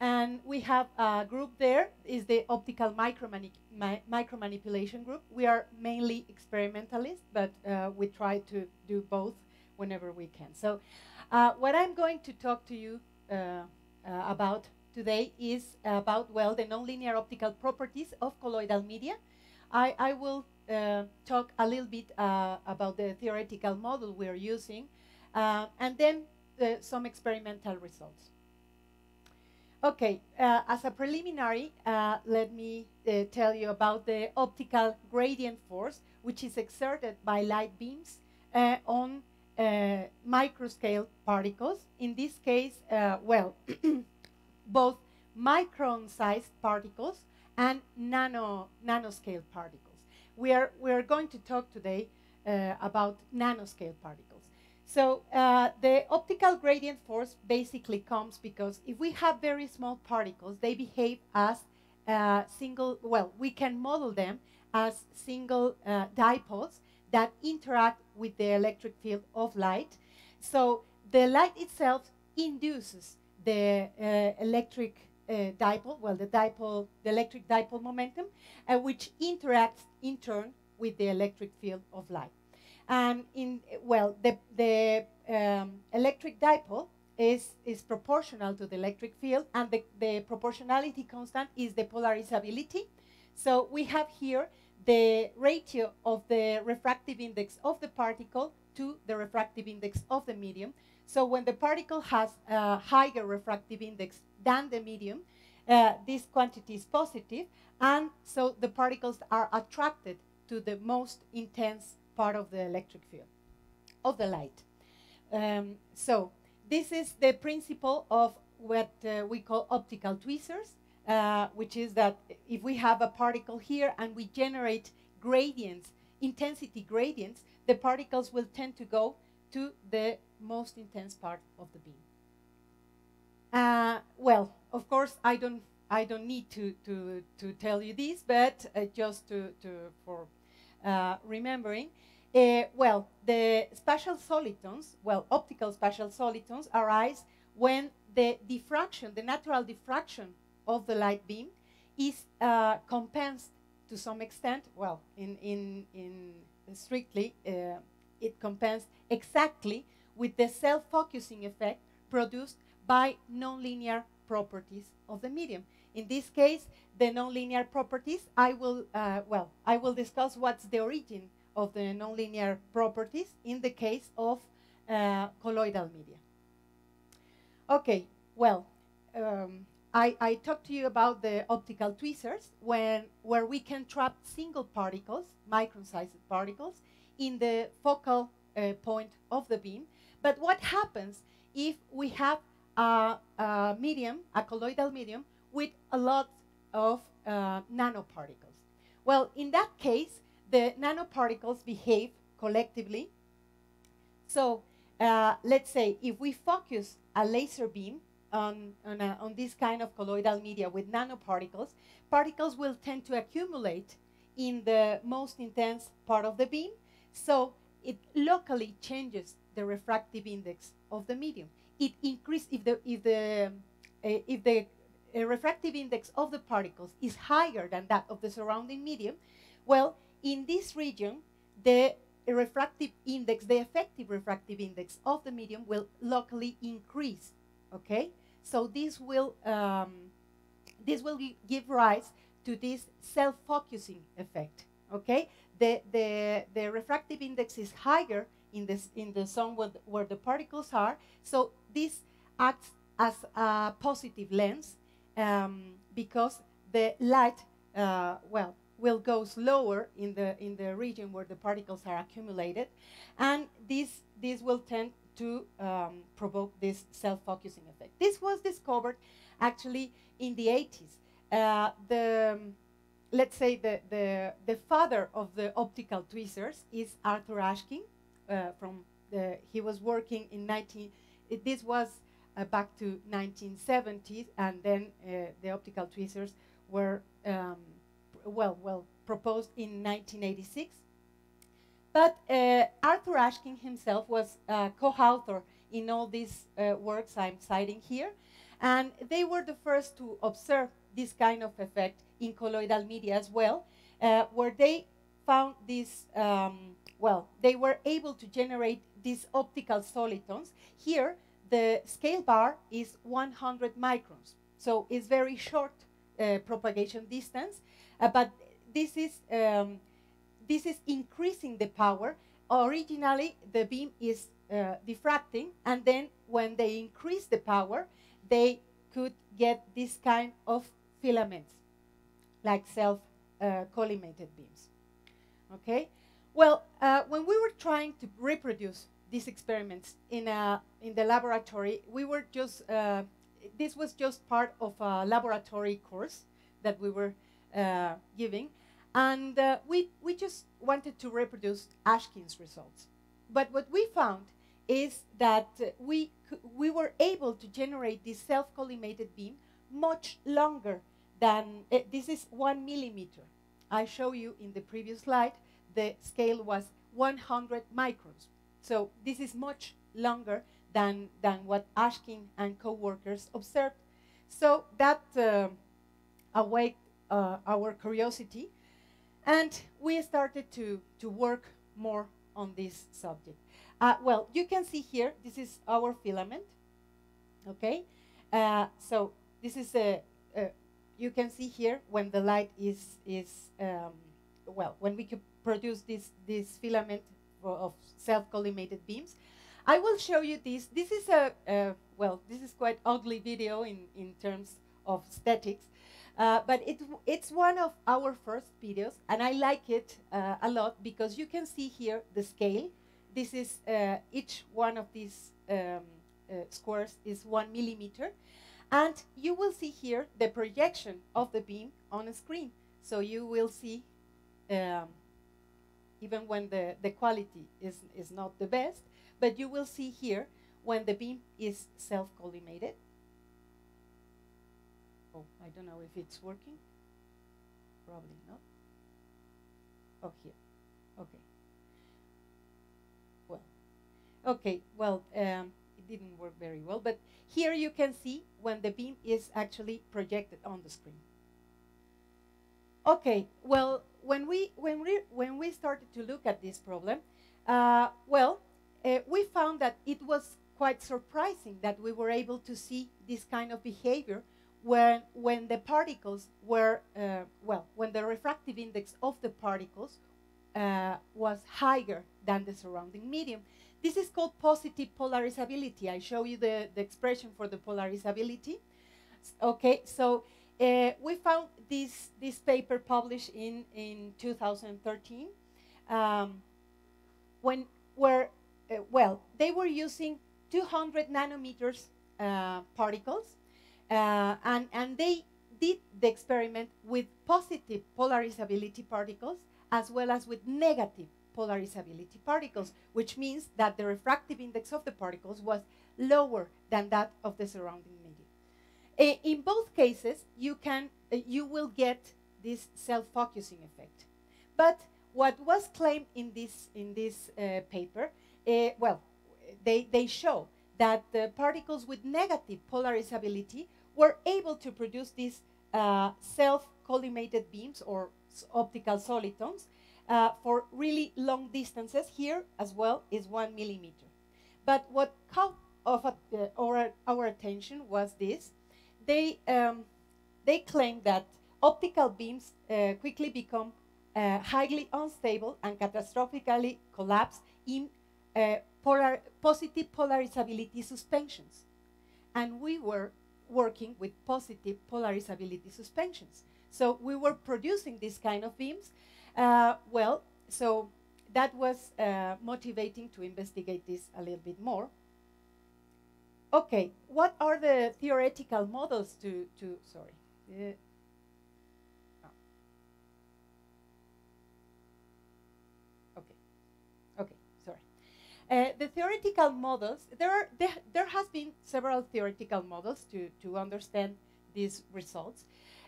and we have a group there, is the Optical Micromanipulation Group. We are mainly experimentalists, but we try to do both whenever we can. So what I'm going to talk to you about today is about, well, the nonlinear optical properties of colloidal media. I will talk a little bit about the theoretical model we're using, and then some experimental results. Okay, as a preliminary, let me tell you about the optical gradient force, which is exerted by light beams on microscale particles. In this case, both micron-sized particles and nanoscale particles. We are going to talk today about nanoscale particles. So the optical gradient force basically comes because if we have very small particles, they behave as we can model them as single dipoles that interact with the electric field of light. So the light itself induces the electric dipole, the electric dipole momentum, which interacts in turn with the electric field of light. And the electric dipole is proportional to the electric field, and the proportionality constant is the polarizability. So we have here the ratio of the refractive index of the particle to the refractive index of the medium. So when the particle has a higher refractive index than the medium, this quantity is positive, and so the particles are attracted to the most intense part of the electric field of the light. So this is the principle of what we call optical tweezers, which is that if we have a particle here and we generate gradients, intensity gradients, the particles will tend to go to the most intense part of the beam. Of course, I don't need to tell you this, but just for remembering, the spatial solitons, optical spatial solitons arise when the diffraction, the natural diffraction of the light beam is compensed to some extent. Well, in strictly, it compensates exactly with the self-focusing effect produced by nonlinear properties of the medium. In this case, the nonlinear properties, I will discuss what's the origin of the nonlinear properties in the case of colloidal media. Okay, I talked to you about the optical tweezers where we can trap single particles, micron-sized particles, in the focal point of the beam. But what happens if we have a medium, a colloidal medium, with a lot of nanoparticles? Well, in that case, the nanoparticles behave collectively. So let's say if we focus a laser beam on this kind of colloidal media with nanoparticles, particles will tend to accumulate in the most intense part of the beam, so it locally changes the refractive index of the medium. It increases if the refractive index of the particles is higher than that of the surrounding medium. Well, in this region, the refractive index, the effective refractive index of the medium will locally increase. Okay, so this will give rise to this self-focusing effect. Okay, the refractive index is higher in the zone where the particles are, so this acts as a positive lens because the light will go slower in the region where the particles are accumulated, and this will tend to provoke this self-focusing effect. This was discovered actually in the 80s. Let's say the father of the optical tweezers is Arthur Ashkin. He was working in this was back to 1970s, and then the optical tweezers were proposed in 1986. But Arthur Ashkin himself was co-author in all these works I'm citing here, and they were the first to observe this kind of effect in colloidal media as well, where they found this, they were able to generate these optical solitons. Here, the scale bar is 100 microns, so it's very short propagation distance, but this is increasing the power. Originally, the beam is diffracting, and then when they increase the power, they could get this kind of filaments, like self-collimated beams. Okay? Well, when we were trying to reproduce these experiments in the laboratory, we were just, this was just part of a laboratory course that we were giving, and we just wanted to reproduce Ashkin's results. But what we found is that we were able to generate this self-collimated beam much longer than, this is 1 millimeter. I show you in the previous slide, the scale was 100 microns. So this is much longer than what Ashkin and co-workers observed. So that awaked our curiosity, and we started to work more on this subject. Well, you can see here, this is our filament, okay? So this is you can see here when the light is when we could produce this filament of self-collimated beams. I will show you this. This is this is quite ugly video in terms of aesthetics, but it's one of our first videos, and I like it a lot because you can see here the scale. This is each one of these squares is 1 millimeter, and you will see here the projection of the beam on a screen. So you will see, even when the quality is not the best, but you will see here when the beam is self-collimated. Oh, I don't know if it's working. Probably not. Oh, here. Okay. Well, okay. Well, it didn't work very well, but here you can see when the beam is actually projected on the screen. Okay. Well, when we started to look at this problem, we found that it was quite surprising that we were able to see this kind of behavior when the particles were, when the refractive index of the particles was higher than the surrounding medium. This is called positive polarizability. I show you the expression for the polarizability. Okay, so we found this paper published in 2013, they were using 200 nanometers particles, and they did the experiment with positive polarizability particles as well as with negative polarizability particles, which means that the refractive index of the particles was lower than that of the surrounding medium. In both cases, you will get this self-focusing effect. But what was claimed in this paper, well, they show that the particles with negative polarizability were able to produce these self-collimated beams or optical solitons for really long distances. Here as well is 1 millimeter. But what caught our attention was this. They claim that optical beams quickly become highly unstable and catastrophically collapse in positive polarizability suspensions. And we were working with positive polarizability suspensions. So we were producing this kind of beams. Well, so that was motivating to investigate this a little bit more. Okay, what are the theoretical models sorry. Okay, sorry. The theoretical models, there has been several theoretical models to understand these results.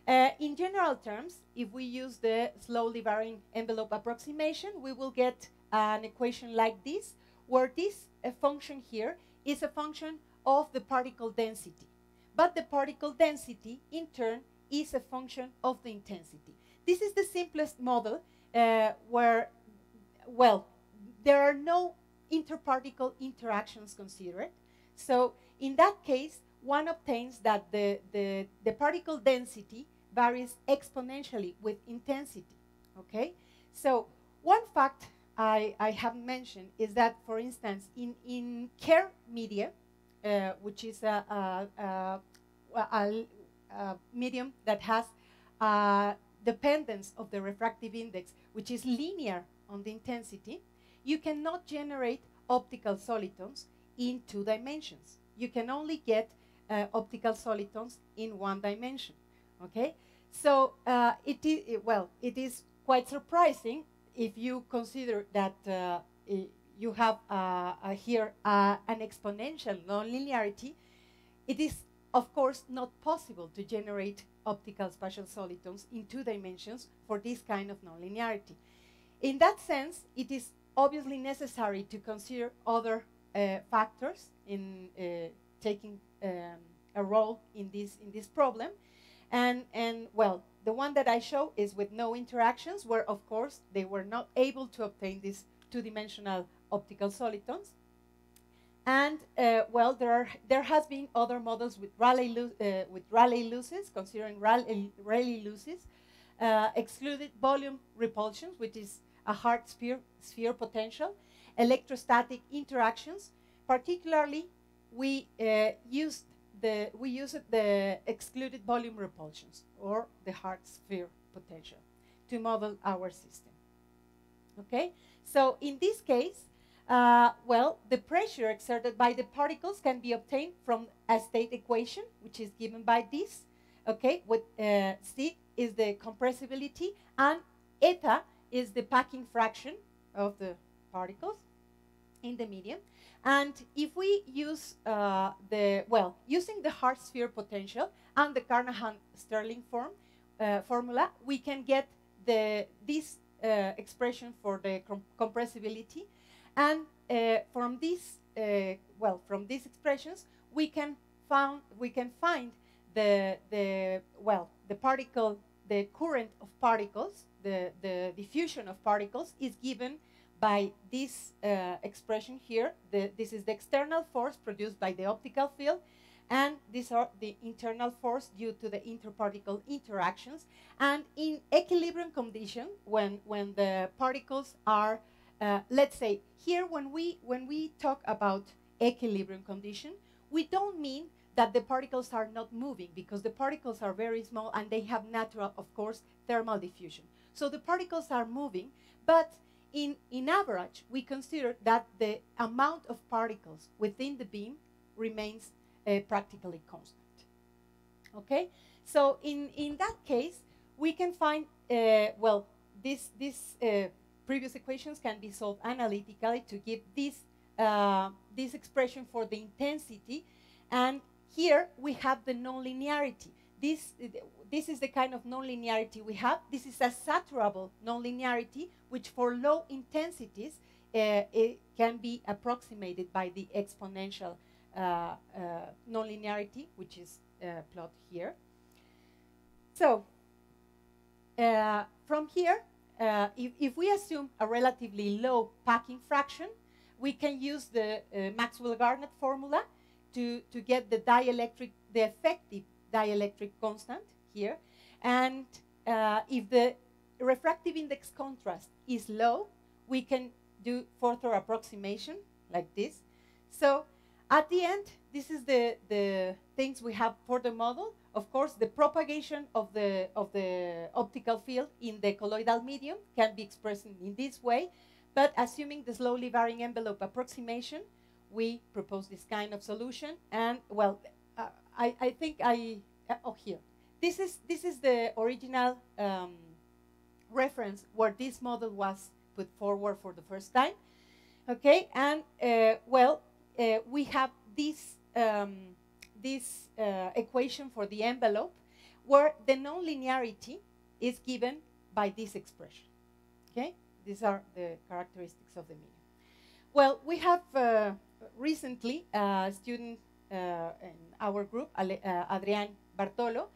In general terms, if we use the slowly varying envelope approximation, we will get an equation like this, where this function here is a function of the particle density. But the particle density, in turn, is a function of the intensity. This is the simplest model where, well, there are no interparticle interactions considered. So in that case, one obtains that the particle density varies exponentially with intensity, okay? So one fact I haven't mentioned is that, for instance, in Kerr media, which is a medium that has dependence of the refractive index, which is linear on the intensity, you cannot generate optical solitons in 2 dimensions. You can only get optical solitons in 1 dimension, okay? So it is quite surprising if you consider that you have here an exponential nonlinearity. It is, of course, not possible to generate optical spatial solitons in 2 dimensions for this kind of nonlinearity. In that sense, it is obviously necessary to consider other factors in taking a role in this problem. And well, the one that I show is with no interactions, where, of course, they were not able to obtain these 2-dimensional optical solitons. And well, there has been other models with Rayleigh losses, considering Rayleigh losses, excluded volume repulsions, which is a hard sphere potential, electrostatic interactions. Particularly, we used the excluded volume repulsions, or the hard sphere potential, to model our system. Okay, so in this case, well, the pressure exerted by the particles can be obtained from a state equation, which is given by this. Okay, with C is the compressibility, and eta is the packing fraction of the particles in the medium. And if we use using the hard sphere potential and the Carnahan-Sterling formula, we can get this expression for the compressibility. And from these expressions, we can find the current of particles, the diffusion of particles is given by this expression here. This is the external force produced by the optical field, and these are the internal force due to the interparticle interactions. And in equilibrium condition, when the particles are, let's say here, when we talk about equilibrium condition, we don't mean that the particles are not moving, because the particles are very small and they have natural, of course, thermal diffusion. So the particles are moving, but in average, we consider that the amount of particles within the beam remains practically constant. Okay, so in that case, we can find these previous equations can be solved analytically to give this this expression for the intensity, and here we have the nonlinearity. This is the kind of nonlinearity we have. This is a saturable nonlinearity, which for low intensities it can be approximated by the exponential nonlinearity, which is plotted here. So from here, if we assume a relatively low packing fraction, we can use the Maxwell-Garnett formula to get the effective dielectric constant here. And if the refractive index contrast is low, we can do further approximation like this. So at the end, this is the things we have for the model. Of course, the propagation of the optical field in the colloidal medium can be expressed in this way. But assuming the slowly varying envelope approximation, we propose this kind of solution. And well, I think here. This is the original reference where this model was put forward for the first time. Okay, and we have this equation for the envelope, where the nonlinearity is given by this expression. Okay, these are the characteristics of the medium. Well, we have recently a student in our group, Adrián Bartolo,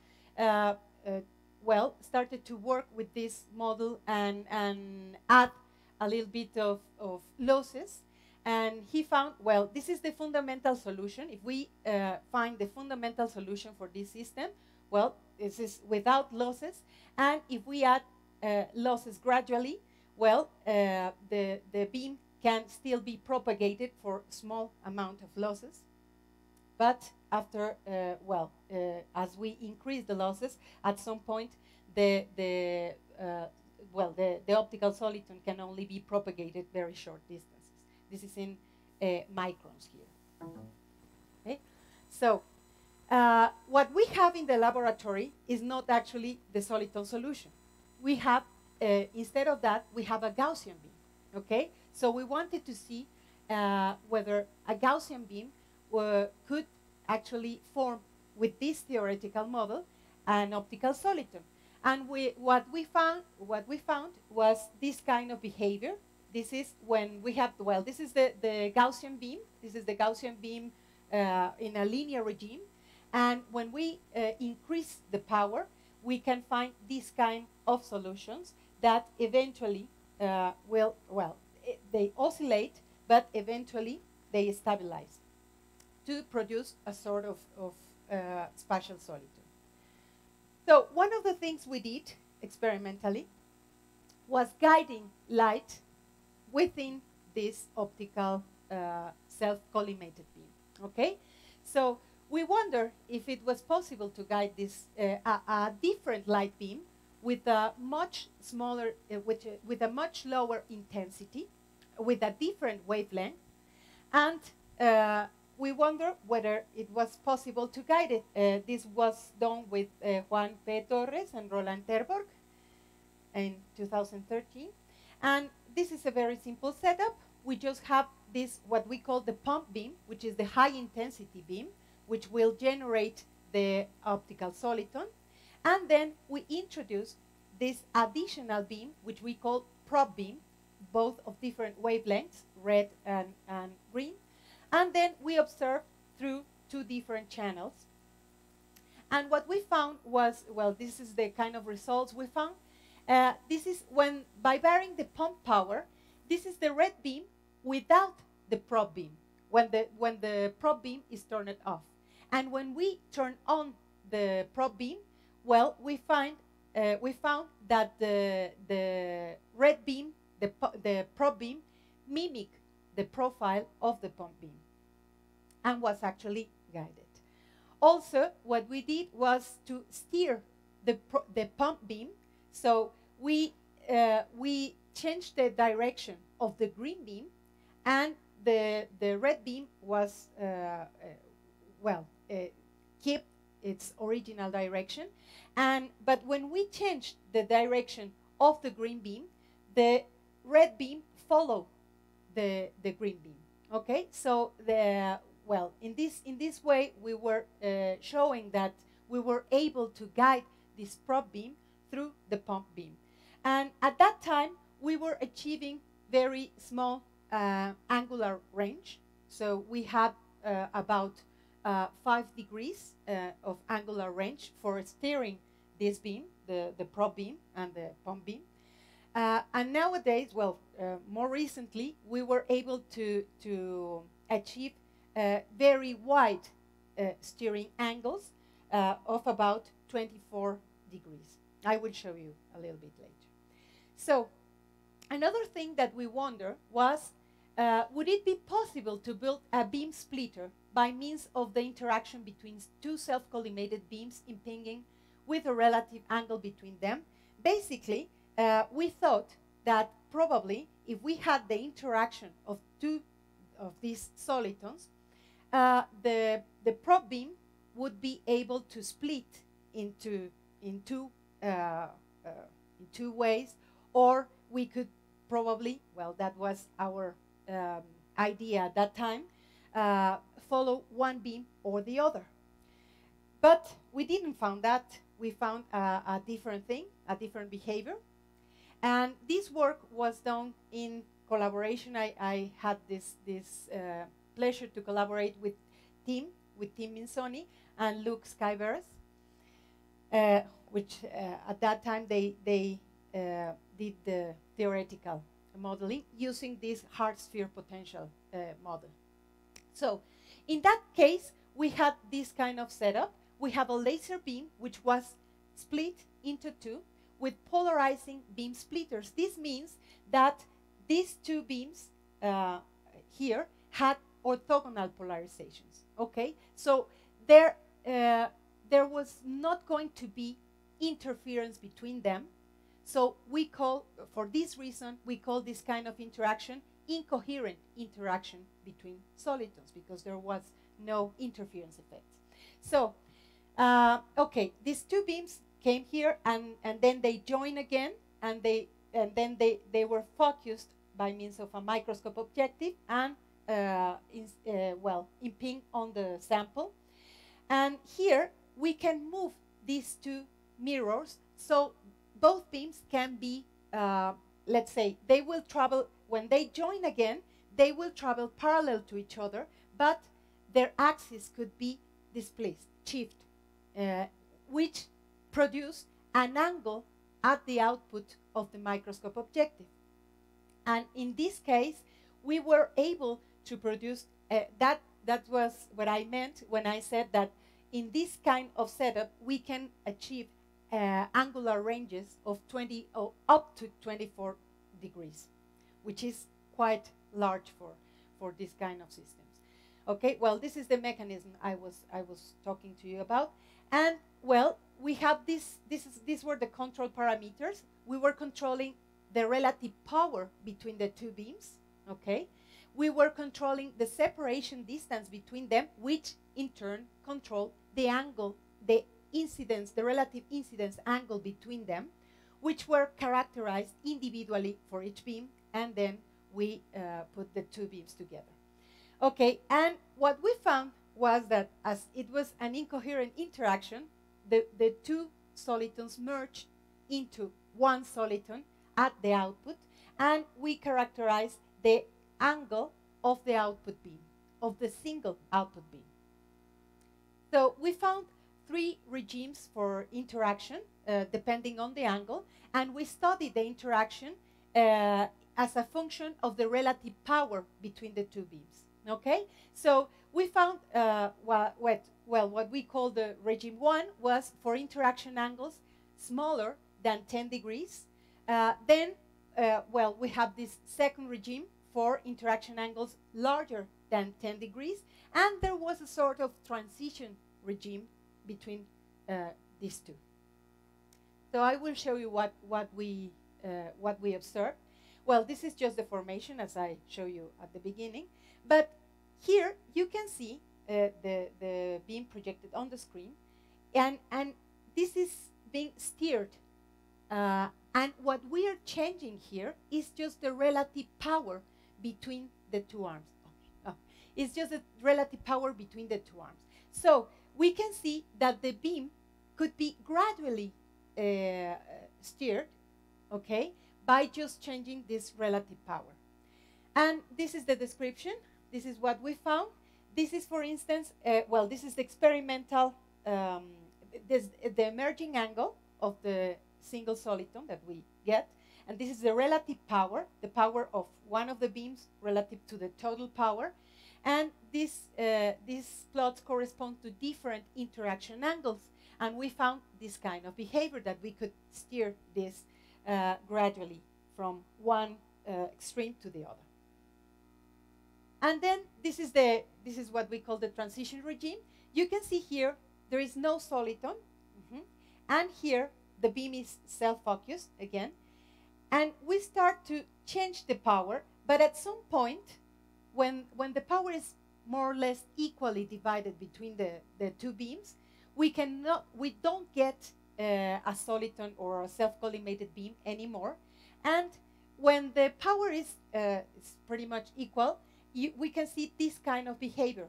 started to work with this model and add a little bit of losses. And he found, well, this is the fundamental solution. If we find the fundamental solution for this system, well, this is without losses. And if we add losses gradually, well, the beam can still be propagated for small amount of losses. But after, as we increase the losses, at some point, the optical soliton can only be propagated very short distances. This is in microns here. Okay? So what we have in the laboratory is not actually the soliton solution. We have, instead of that, we have a Gaussian beam. Okay? So we wanted to see whether a Gaussian beam could actually form with this theoretical model an optical soliton. And what we found was this kind of behavior. This is when we have, well, this is the Gaussian beam. This is the Gaussian beam in a linear regime. And when we increase the power, we can find this kind of solutions that eventually they oscillate, but eventually they stabilize to produce a sort of spatial soliton. So one of the things we did experimentally was guiding light within this optical self-collimated beam. Okay, so we wonder if it was possible to guide this a different light beam with a much smaller, with a much lower intensity, with a different wavelength, and we wonder whether it was possible to guide it. This was done with Juan P. Torres and Roland Terborg in 2013. And this is a very simple setup. We just have this, what we call the pump beam, which is the high intensity beam, which will generate the optical soliton. And then we introduce this additional beam, which we call probe beam, both of different wavelengths, red and green. And then we observe through two different channels. And what we found was, well, this is the kind of results we found. This is when, by varying the pump power, this is the red beam without the probe beam, when the probe beam is turned off. And when we turn on the probe beam, well, we found that the red beam, the probe beam, mimic the profile of the pump beam and was actually guided. Also, what we did was to steer the pump beam. So we changed the direction of the green beam, and the red beam was, kept its original direction. But when we changed the direction of the green beam, the red beam followed the green beam. Okay, so in this way, we were showing that we were able to guide this probe beam through the pump beam, and at that time we were achieving very small angular range. So we had about 5 degrees of angular range for steering this beam, the probe beam and the pump beam. And nowadays, more recently, we were able to achieve very wide steering angles of about 24 degrees. I will show you a little bit later. So another thing that we wonder was, would it be possible to build a beam splitter by means of the interaction between two self-collimated beams impinging with a relative angle between them? Basically, we thought that probably if we had the interaction of two of these solitons, the probe beam would be able to split in two ways, or we could probably, that was our idea at that time, follow one beam or the other. But we didn't find that. We found a different thing, a different behavior. And this work was done in collaboration. I had this pleasure to collaborate with Tim Minzoni and Luke Skyveres, which at that time they did the theoretical modeling using this hard sphere potential model. So in that case, we had this kind of setup. We have a laser beam which was split into two with polarizing beam splitters. This means that these two beams here had orthogonal polarizations. Okay, so there was not going to be interference between them. So we call, for this reason, we call this kind of interaction incoherent interaction between solitons, because there was no interference effect. So, okay, these two beams came here, and then they join again, and then they were focused by means of a microscope objective and imping on the sample. And here we can move these two mirrors, so both beams can be, let's say, they will travel, when they join again, they will travel parallel to each other, but their axis could be displaced, shift, which produce an angle at the output of the microscope objective. And in this case, we were able to produce, that was what I meant when I said that in this kind of setup, we can achieve angular ranges of 20 or up to 24 degrees, which is quite large for this kind of systems. Okay, well, this is the mechanism I was talking to you about. And well, we have these were the control parameters. We were controlling the relative power between the two beams, okay? We were controlling the separation distance between them, which in turn control the angle, the incidence, the relative incidence angle between them, which were characterized individually for each beam, and then we put the two beams together. Okay, and what we found was that as it was an incoherent interaction, the two solitons merged into one soliton at the output, and we characterized the angle of the output beam, of the single output beam. So we found 3 regimes for interaction, depending on the angle, and we studied the interaction as a function of the relative power between the two beams. Okay, so we found what we call the regime 1 was for interaction angles smaller than 10 degrees. Then we have this second regime for interaction angles larger than 10 degrees, and there was a sort of transition regime between these two. So I will show you what we observed. Well, this is just the formation as I show you at the beginning, but here you can see the beam projected on the screen, and this is being steered. And what we are changing here is just the relative power between the two arms. It's just the relative power between the two arms. So we can see that the beam could be gradually steered, okay, by just changing this relative power. And this is the description. This is what we found. This is, for instance, well, this is the experimental, the emerging angle of the single soliton that we get. And this is the relative power, the power of one of the beams relative to the total power. And these plots correspond to different interaction angles. And we found this kind of behavior, that we could steer this gradually from one extreme to the other. And then this is what we call the transition regime. You can see here there is no soliton, and here the beam is self-focused again. And we start to change the power, but at some point, when the power is more or less equally divided between the two beams, we don't get a soliton or a self-collimated beam anymore. And when the power is pretty much equal, we can see this kind of behavior.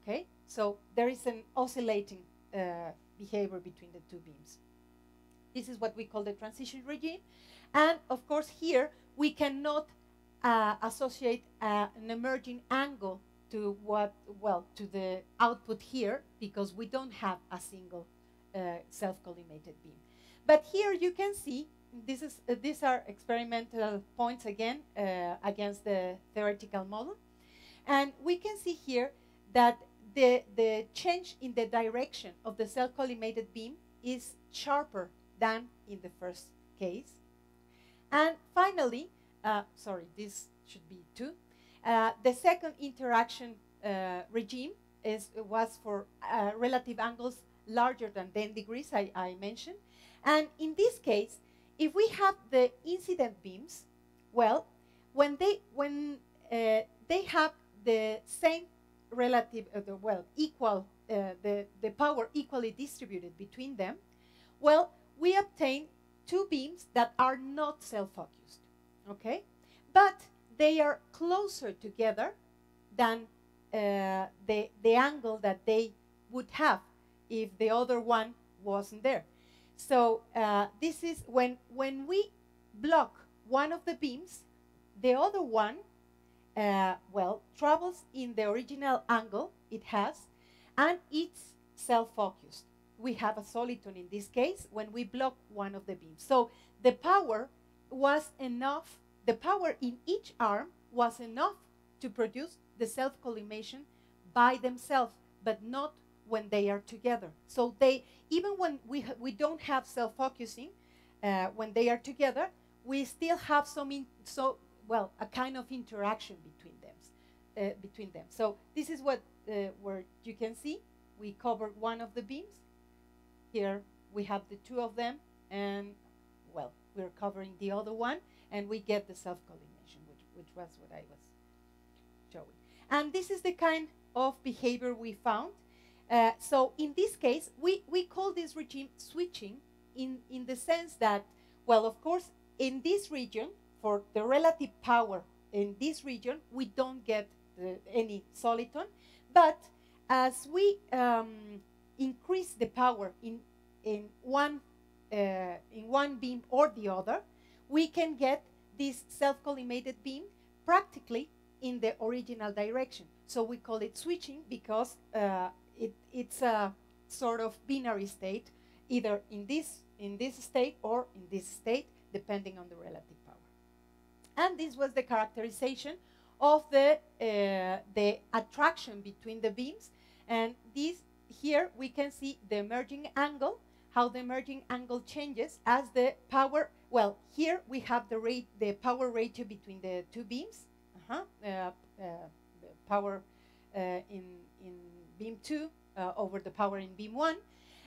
Okay, so there is an oscillating behavior between the two beams. This is what we call the transition regime. And of course here we cannot associate an emerging angle to to the output here, because we don't have a single self-collimated beam. But here you can see these are experimental points again against the theoretical model, and we can see here that the change in the direction of the self-collimated beam is sharper than in the first case. And finally, sorry, this should be 2. The second interaction regime was for relative angles larger than 10 degrees, I mentioned. And in this case, if we have the incident beams, well, when they have the same relative, equal, the power equally distributed between them, well, we obtain two beams that are not self-focused, okay? But they are closer together than the angle that they would have if the other one wasn't there. So this is when we block one of the beams, the other one, travels in the original angle it has, and it's self-focused. We have a soliton in this case when we block one of the beams. So the power was enough, the power in each arm was enough to produce the self-collimation by themselves, but not when they are together. So they, even when we don't have self-focusing, when they are together, we still have a kind of interaction between them. So this is what where you can see we covered one of the beams. Here we have the two of them, and we're covering the other one, and we get the self-collimation, which was what I was showing. And this is the kind of behavior we found. So in this case, we call this regime switching in the sense that, of course, in this region, for the relative power in this region, we don't get any soliton. But as we increase the power in one beam or the other, we can get this self-collimated beam practically in the original direction. So we call it switching because it's a sort of binary state, either in this state or in this state, depending on the relative power. And this was the characterization of the attraction between the beams. And this here we can see the emerging angle, how the emerging angle changes as the power. Well, here we have the power ratio between the two beams. The power in beam 2 over the power in beam 1.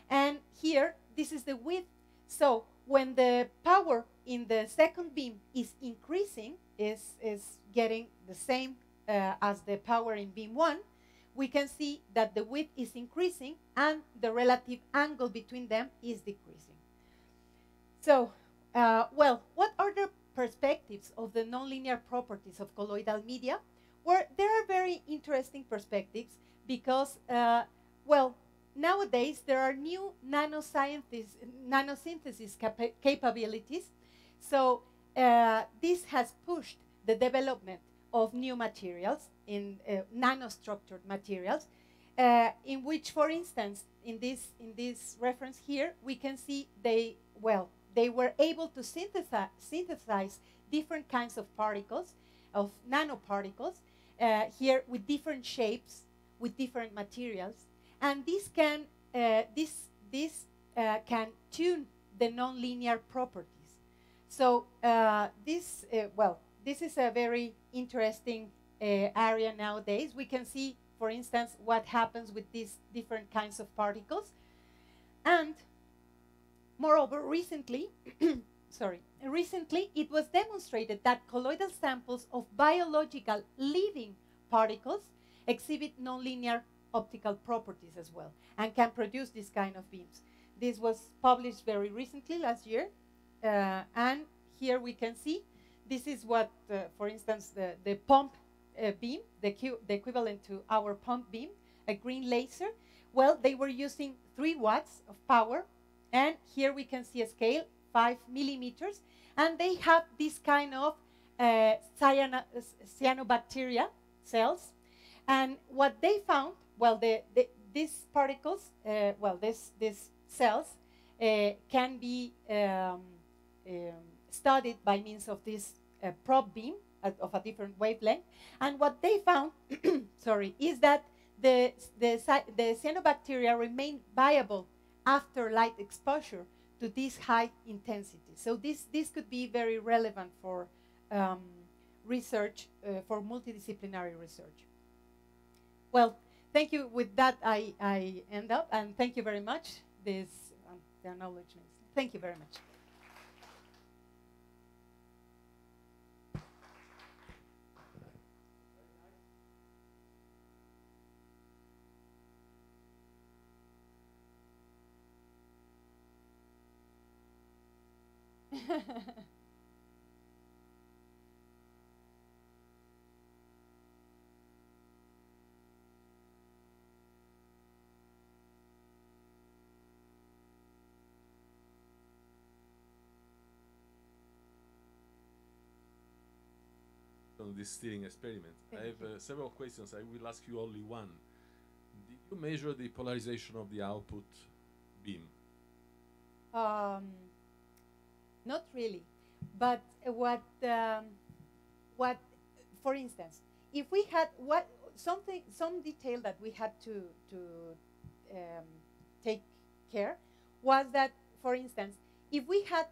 And here, this is the width. So when the power in the second beam is increasing, is getting the same as the power in beam 1, we can see that the width is increasing and the relative angle between them is decreasing. So, what are the perspectives of the nonlinear properties of colloidal media? there are very interesting perspectives because, well, nowadays there are new nanosynthesis capabilities. So this has pushed the development of new materials, in nanostructured materials, in which, for instance, in this reference here, we can see they were able to synthesize different kinds of particles, of nanoparticles, here with different shapes, with different materials, and this can tune the nonlinear properties. So this is a very interesting area nowadays. We can see, for instance, what happens with these different kinds of particles, and moreover, recently, recently it was demonstrated that colloidal samples of biological living particles exhibit nonlinear optical properties as well, and can produce this kind of beams. This was published very recently, last year, and here we can see, this is what, for instance, the pump beam, the equivalent to our pump beam, a green laser. Well, they were using 3 watts of power, and here we can see a scale, 5 millimeters, and they have this kind of cyanobacteria cells. And what they found, well, these particles, these cells can be studied by means of this probe beam of a different wavelength. And what they found, is that the cyanobacteria remain viable after light exposure to this high intensity. So this could be very relevant for research, for multidisciplinary research. Well, thank you. With that, I end up, and thank you very much. The acknowledgements. Thank you very much.
On this steering experiment, I have several questions. I will ask you only one. Did you measure the polarization of the output beam?
Not really, but what, for instance, if we had some detail that we had to take care was that, for instance, if we had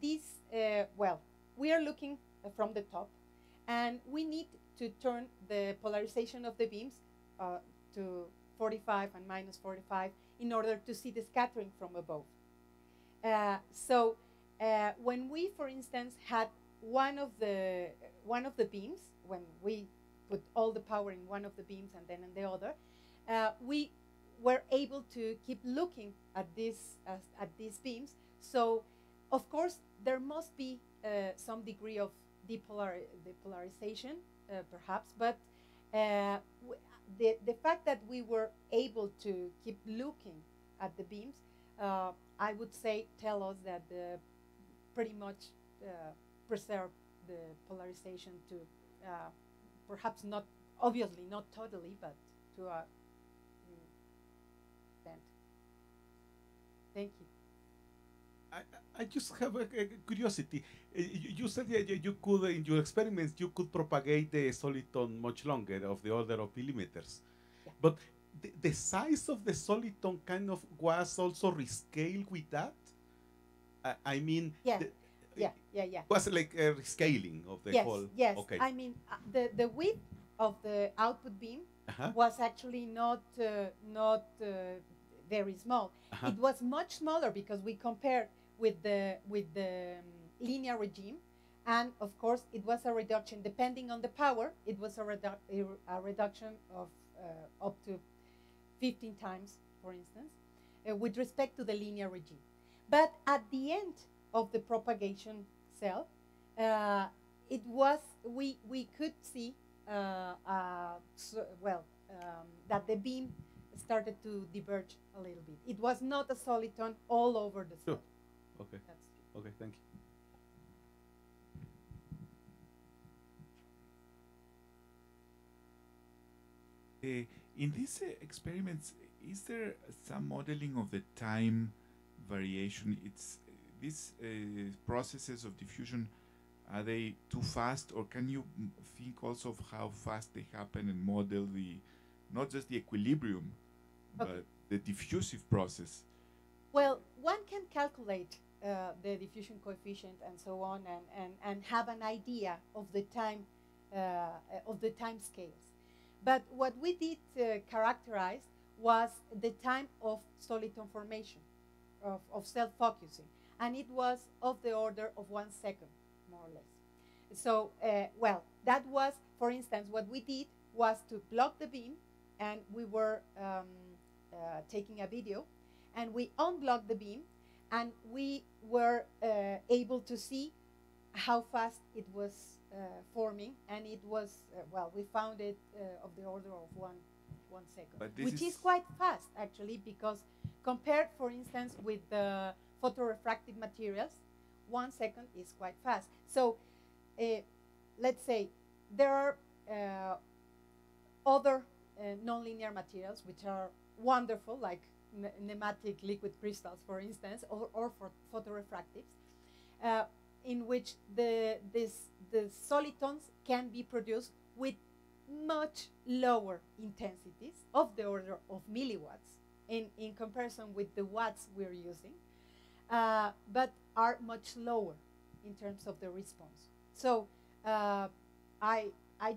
this, we are looking from the top, and we need to turn the polarization of the beams to 45 and minus 45 in order to see the scattering from above. When we, for instance, had one of the beams, when we put all the power in one of the beams and then in the other, we were able to keep looking at these beams. So, of course, there must be some degree of depolarization, perhaps, but the fact that we were able to keep looking at the beams, I would say, tell us that pretty much preserve the polarization to perhaps not, obviously not totally, but to a extent. Thank you.
I just have a curiosity. You said that you could, in your experiments, you could propagate the soliton much longer, of the order of millimeters. Yeah. But the size of the soliton kind of was also rescaled with that? I mean,
yeah.
Was like a rescaling of the whole?
Yes,
okay.
I mean, the width of the output beam was actually not very small. It was much smaller because we compared with the linear regime, and of course it was a reduction depending on the power. It was a reduction of up to 15 times, for instance, with respect to the linear regime. But at the end of the propagation cell, we could see that the beam started to diverge a little bit. It was not a soliton all over the cell.
Sure. Okay.
That's
Okay, thank you.
In these experiments, is there some modeling of the time variation? It's these processes of diffusion, are they too fast, or can you think also of how fast they happen and model the, not just the equilibrium,
Okay.
but the diffusive process?
Well, one can calculate the diffusion coefficient and so on, and have an idea of the time scales. But what we did characterize was the time of soliton formation, of self-focusing, and it was of the order of 1 second, more or less. So, well, that was, for instance, what we did was to block the beam, and we were taking a video, and we unblocked the beam, and we were able to see how fast it was forming, and it was, well, we found it of the order of one second,
But this
which is
is-
quite fast, actually, because compared, for instance, with the photorefractive materials, 1 second is quite fast. So let's say there are other nonlinear materials which are wonderful, like pneumatic liquid crystals, for instance, or for photorefractives, in which the solitons can be produced with much lower intensities of the order of milliwatts in comparison with the watts we're using, but are much lower in terms of the response. So I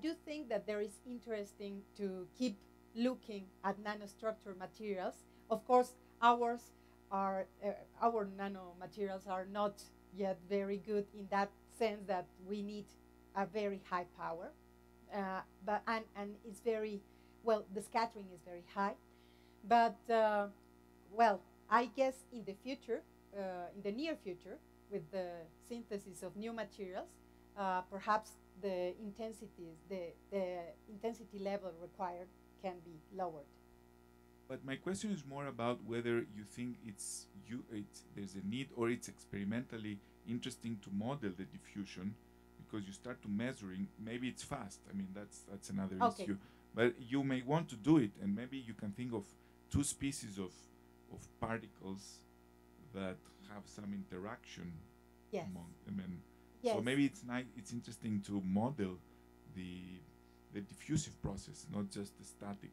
do think that there is interesting to keep looking at nanostructure materials. Of course, our nanomaterials are not yet very good in that sense that we need a very high power, but it's very, well, the scattering is very high. But well, I guess in the future, in the near future, with the synthesis of new materials, perhaps the intensity level required can be lowered.
But my question is more about whether you think there's a need, or it's experimentally interesting to model the diffusion, because you start to measuring. Maybe it's fast. I mean, that's another
Okay.
issue. But you may want to do it, and maybe you can think of two species of particles that have some interaction
Yes.
among them. And
Yes.
so maybe it's interesting to model the diffusive process, not just the static.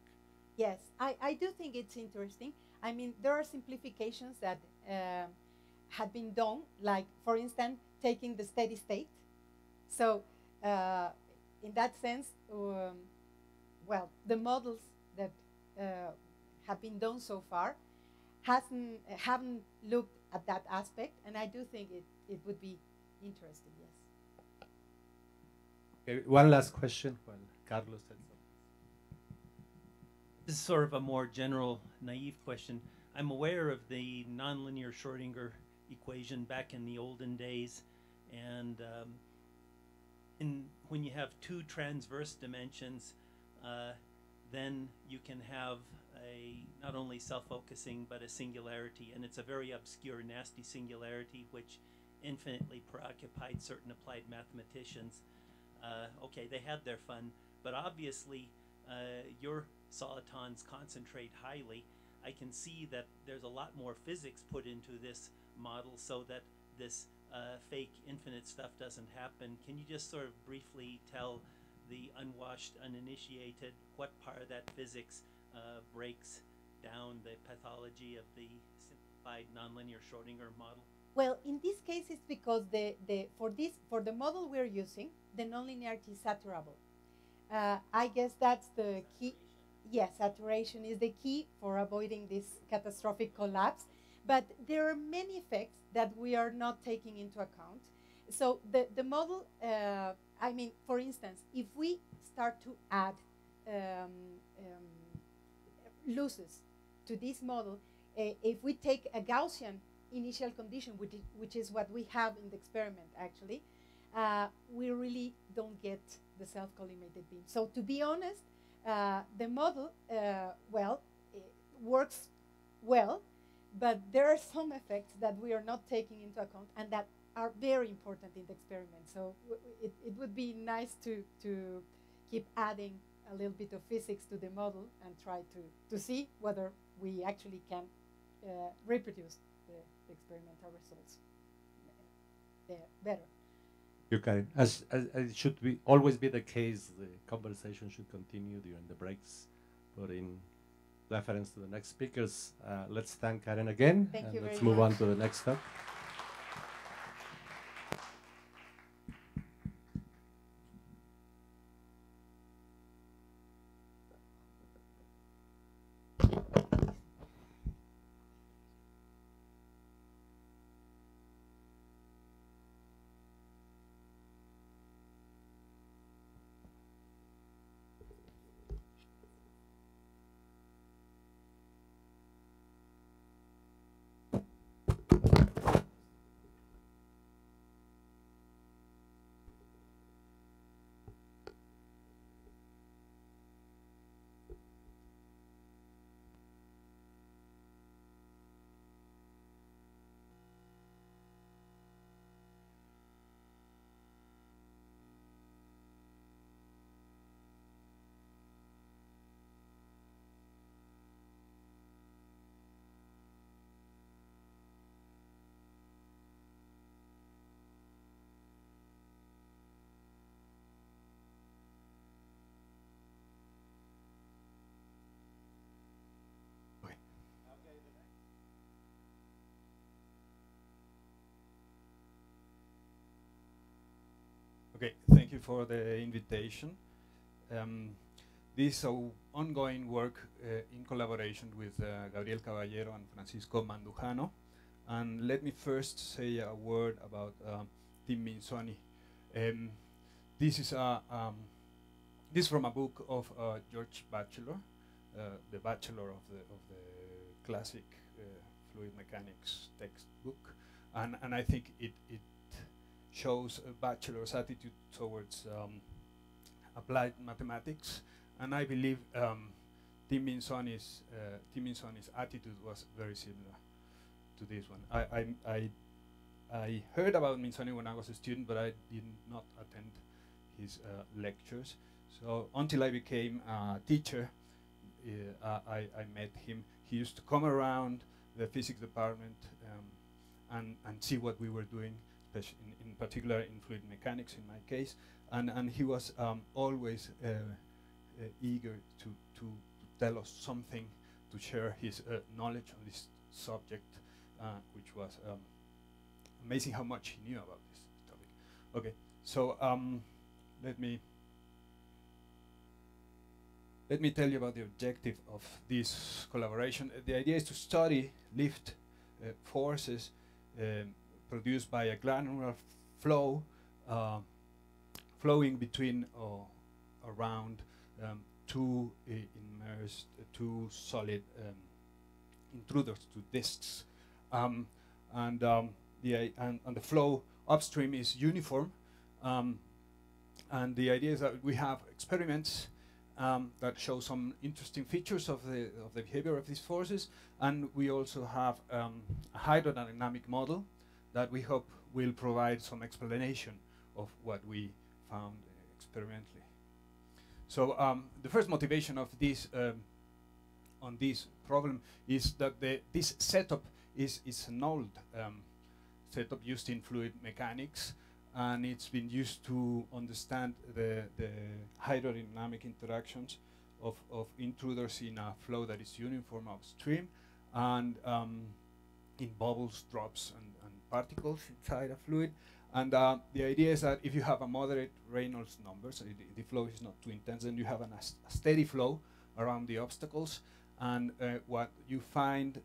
Yes, I do think it's interesting. I mean, there are simplifications that had been done, like, for instance, taking the steady state. So, in that sense, well, the models that have been done so far haven't looked at that aspect, and I do think it would be interesting, yes.
Okay, one last question while Carlos said something.
This is sort of a more general, naive question. I'm aware of the nonlinear Schrodinger equation back in the olden days, and when you have two transverse dimensions, then you can have not only self-focusing but a singularity, and it's a very obscure, nasty singularity which infinitely preoccupied certain applied mathematicians. Okay, they had their fun, but obviously your solitons concentrate highly. I can see that there's a lot more physics put into this model so that this fake infinite stuff doesn't happen. Can you just sort of briefly tell the unwashed, uninitiated what part of that physics breaks down the pathology of the simplified nonlinear Schrodinger model?
Well, in this case, it's because for the model we're using, the nonlinearity is saturable. I guess that's the key. Yes, saturation is the key for avoiding this catastrophic collapse. But there are many effects that we are not taking into account. So the model, I mean, for instance, if we start to add losses to this model, if we take a Gaussian initial condition, which is what we have in the experiment, actually, we really don't get the self-collimated beam. So to be honest, the model, well, it works well, but there are some effects that we are not taking into account and that are very important in the experiment. So it would be nice to keep adding a little bit of physics to the model and try to see whether we actually can reproduce the experimental results better.
You can, as it should be always be the case, the conversation should continue during the breaks. But in reference to the next speakers, let's thank Karen again.
Thank
and
you
let's
very
move
much.
on to the next talk.
Okay, thank you for the invitation. This ongoing work in collaboration with Gabriel Caballero and Francisco Mandujano. And let me first say a word about Team Minzoni. This is this is from a book of George Batchelor, the Bachelor of the classic fluid mechanics textbook, and I think it shows a bachelor's attitude towards applied mathematics, and I believe Tim Minzoni's attitude was very similar to this one. I heard about Minzoni when I was a student, but I did not attend his lectures. So until I became a teacher, I met him. He used to come around the physics department and see what we were doing, in particular in fluid mechanics in my case, and he was always eager to tell us something, to share his knowledge on this subject, which was amazing how much he knew about this topic. Okay, so let me tell you about the objective of this collaboration. The idea is to study lift forces produced by a granular flow flowing between or around two solid intruders, two disks, and the flow upstream is uniform, and the idea is that we have experiments that show some interesting features of the behavior of these forces, and we also have a hydrodynamic model that we hope will provide some explanation of what we found experimentally. So the first motivation of this on this problem is that this setup is an old setup used in fluid mechanics, and it's been used to understand the hydrodynamic interactions of intruders in a flow that is uniform upstream, and in bubbles, drops, and particles inside a fluid. And the idea is that if you have a moderate Reynolds number, so the flow is not too intense, then you have a steady flow around the obstacles. And what you find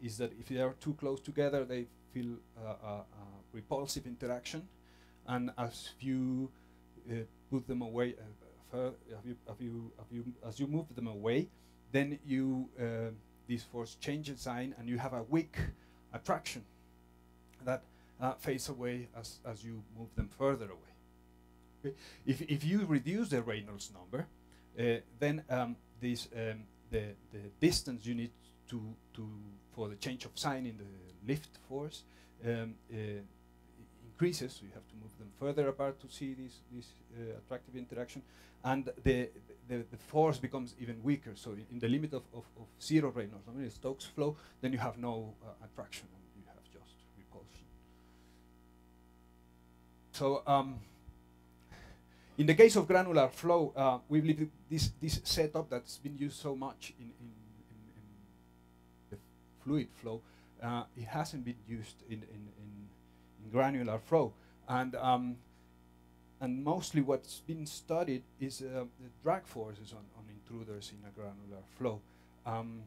is that if they are too close together, they feel a repulsive interaction. And as you put them away, as you move them away, then you this force changes sign, and you have a weak attraction that fades away as you move them further away. Okay? If you reduce the Reynolds number, then the distance you need to for the change of sign in the lift force increases. So you have to move them further apart to see this attractive interaction, and the force becomes even weaker. So in the limit of zero Reynolds number, Stokes flow, then you have no attraction and you have just repulsion. So in the case of granular flow, we believe this setup that's been used so much in the fluid flow, it hasn't been used in granular flow, and mostly what's been studied is the drag forces on intruders in a granular flow. And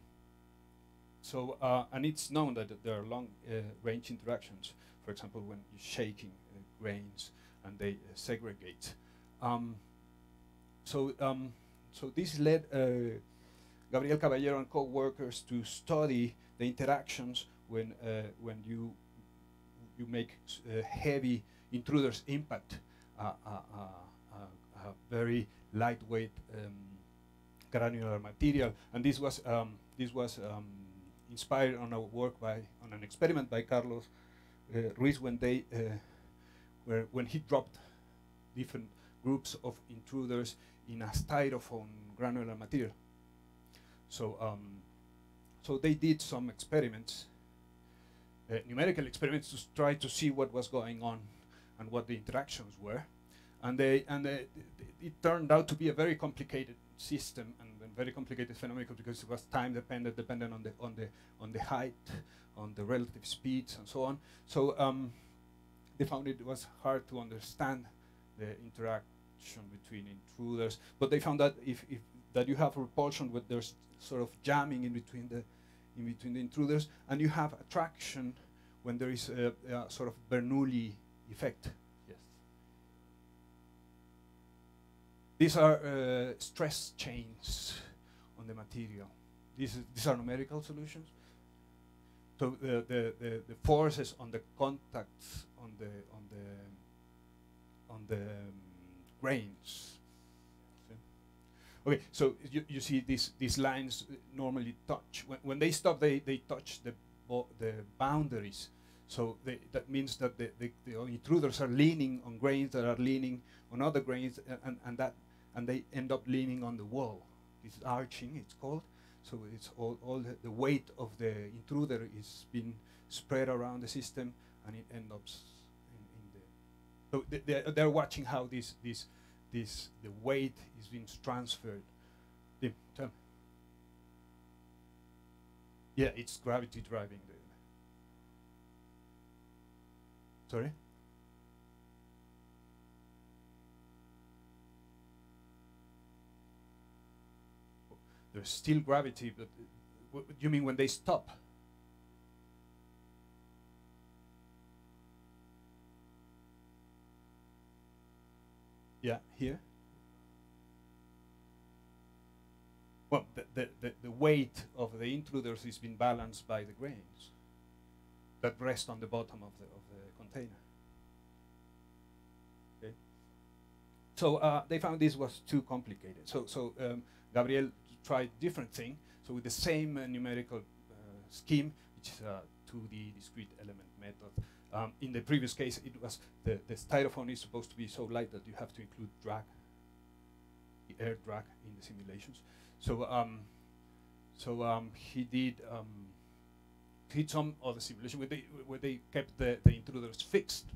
it's known that there are long range interactions. For example, when you're shaking grains and they segregate. So this led Gabriel Caballero and co-workers to study the interactions when you make heavy intruders impact a very lightweight granular material, and this was inspired on an experiment by Carlos Ruiz when he dropped different groups of intruders in a styrofoam granular material. So they did some experiments, numerical experiments, to try to see what was going on and what the interactions were, and it turned out to be a very complicated system and very complicated phenomenon because it was time dependent on the height, on the relative speeds, and so on. So they found it was hard to understand the interaction between intruders, but they found that if that you have repulsion, where there's sort of jamming in between the intruders, and you have attraction when there is a sort of Bernoulli effect. Yes. These are stress chains on the material. These are numerical solutions. So the forces on the contacts on the grains. Okay, so you see these lines normally touch. When they stop, they touch the boundaries. So that means that the intruders are leaning on grains that are leaning on other grains, and they end up leaning on the wall. This arching, it's called. So it's all the weight of the intruder is being spread around the system, and it ends up in the. So they're watching how the weight is being transferred. Tell me. Yeah, it's gravity driving the. Sorry? There's still gravity, but what you mean when they stop? Yeah, here. Well, the weight of the intruders is being balanced by the grains that rest on the bottom of the container. Okay. So they found this was too complicated. So Gabriel tried different thing. So with the same numerical scheme, which is a 2D discrete element method. In the previous case, it was the styrofoam is supposed to be so light that you have to include drag, the air drag in the simulations. So he did some other simulation where they kept the intruders fixed,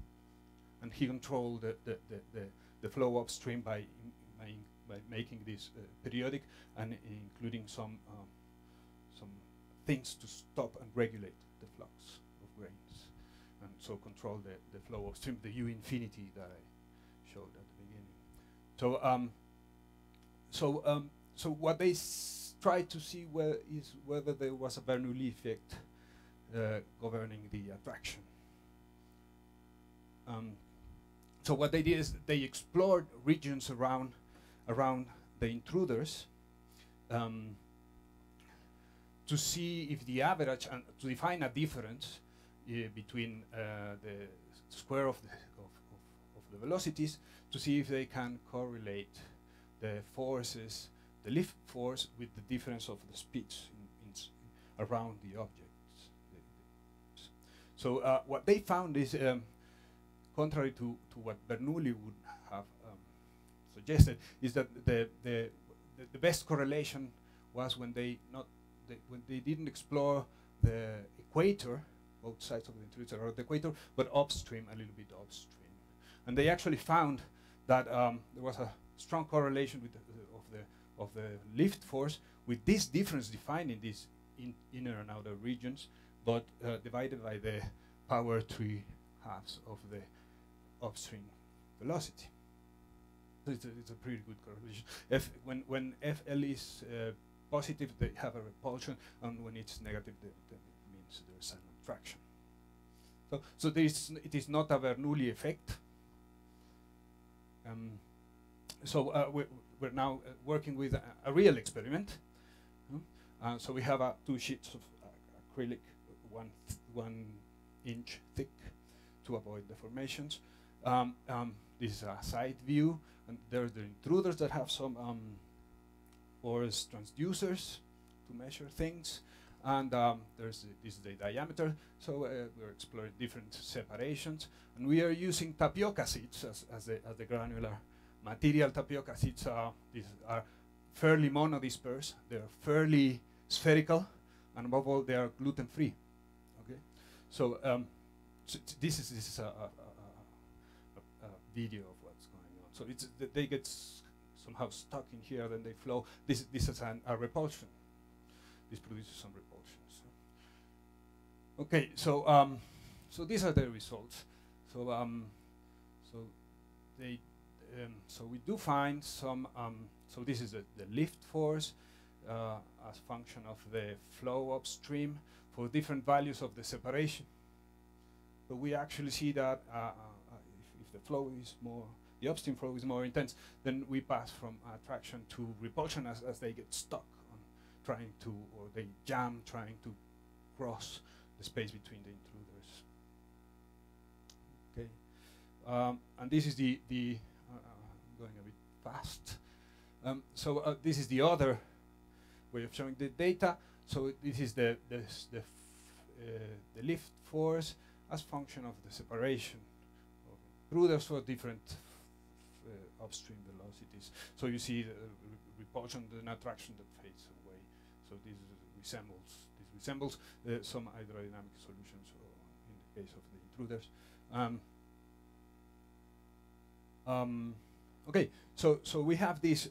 and he controlled the flow upstream by making this periodic and including some things to stop and regulate the flux of grains, and so control the flow upstream, the U infinity that I showed at the beginning. So what they tried to see is whether there was a Bernoulli effect governing the attraction. So what they did is they explored regions around the intruders to see if the average, and to define a difference between the square of the velocities to see if they can correlate the forces, the lift force, with the difference of the speeds around the objects. So what they found is, contrary to what Bernoulli would have suggested, is that the best correlation was when they didn't explore the equator, both sides of the intruder or the equator, but upstream, a little bit upstream. And they actually found that there was a strong correlation with of the lift force with this difference defined in these inner and outer regions, but divided by the power 3 halves of the upstream velocity. So it's a pretty good correlation. When FL is positive, they have a repulsion, and when it's negative, that means there's an attraction. So it is not a Bernoulli effect. So we're now working with a real experiment. So we have 2 sheets of acrylic, 1 inch thick, to avoid deformations. This is a side view, and there are the intruders that have some porous transducers to measure things, and this is the diameter. So we're exploring different separations, and we are using tapioca seeds as the granular material. Tapioca seeds these are fairly monodisperse. They're fairly spherical, and above all, they are gluten-free. Okay, so, this is a video of what's going on. So they get somehow stuck in here, then they flow. This is a repulsion. This produces some repulsions. Okay, so so these are the results. So so we do find some. So this is the lift force as function of the flow upstream for different values of the separation. But we actually see that if the flow is more, the upstream flow is more intense, then we pass from attraction to repulsion as they get stuck on trying to, or they jam trying to cross the space between the intruders. Okay, and this is the I'm going a bit fast. So this is the other way of showing the data. So this is the lift force as function of the separation of intruders for different upstream velocities. So you see the repulsion, the attraction that fades away. So this resembles some hydrodynamic solutions in the case of the intruders. Okay, so we have this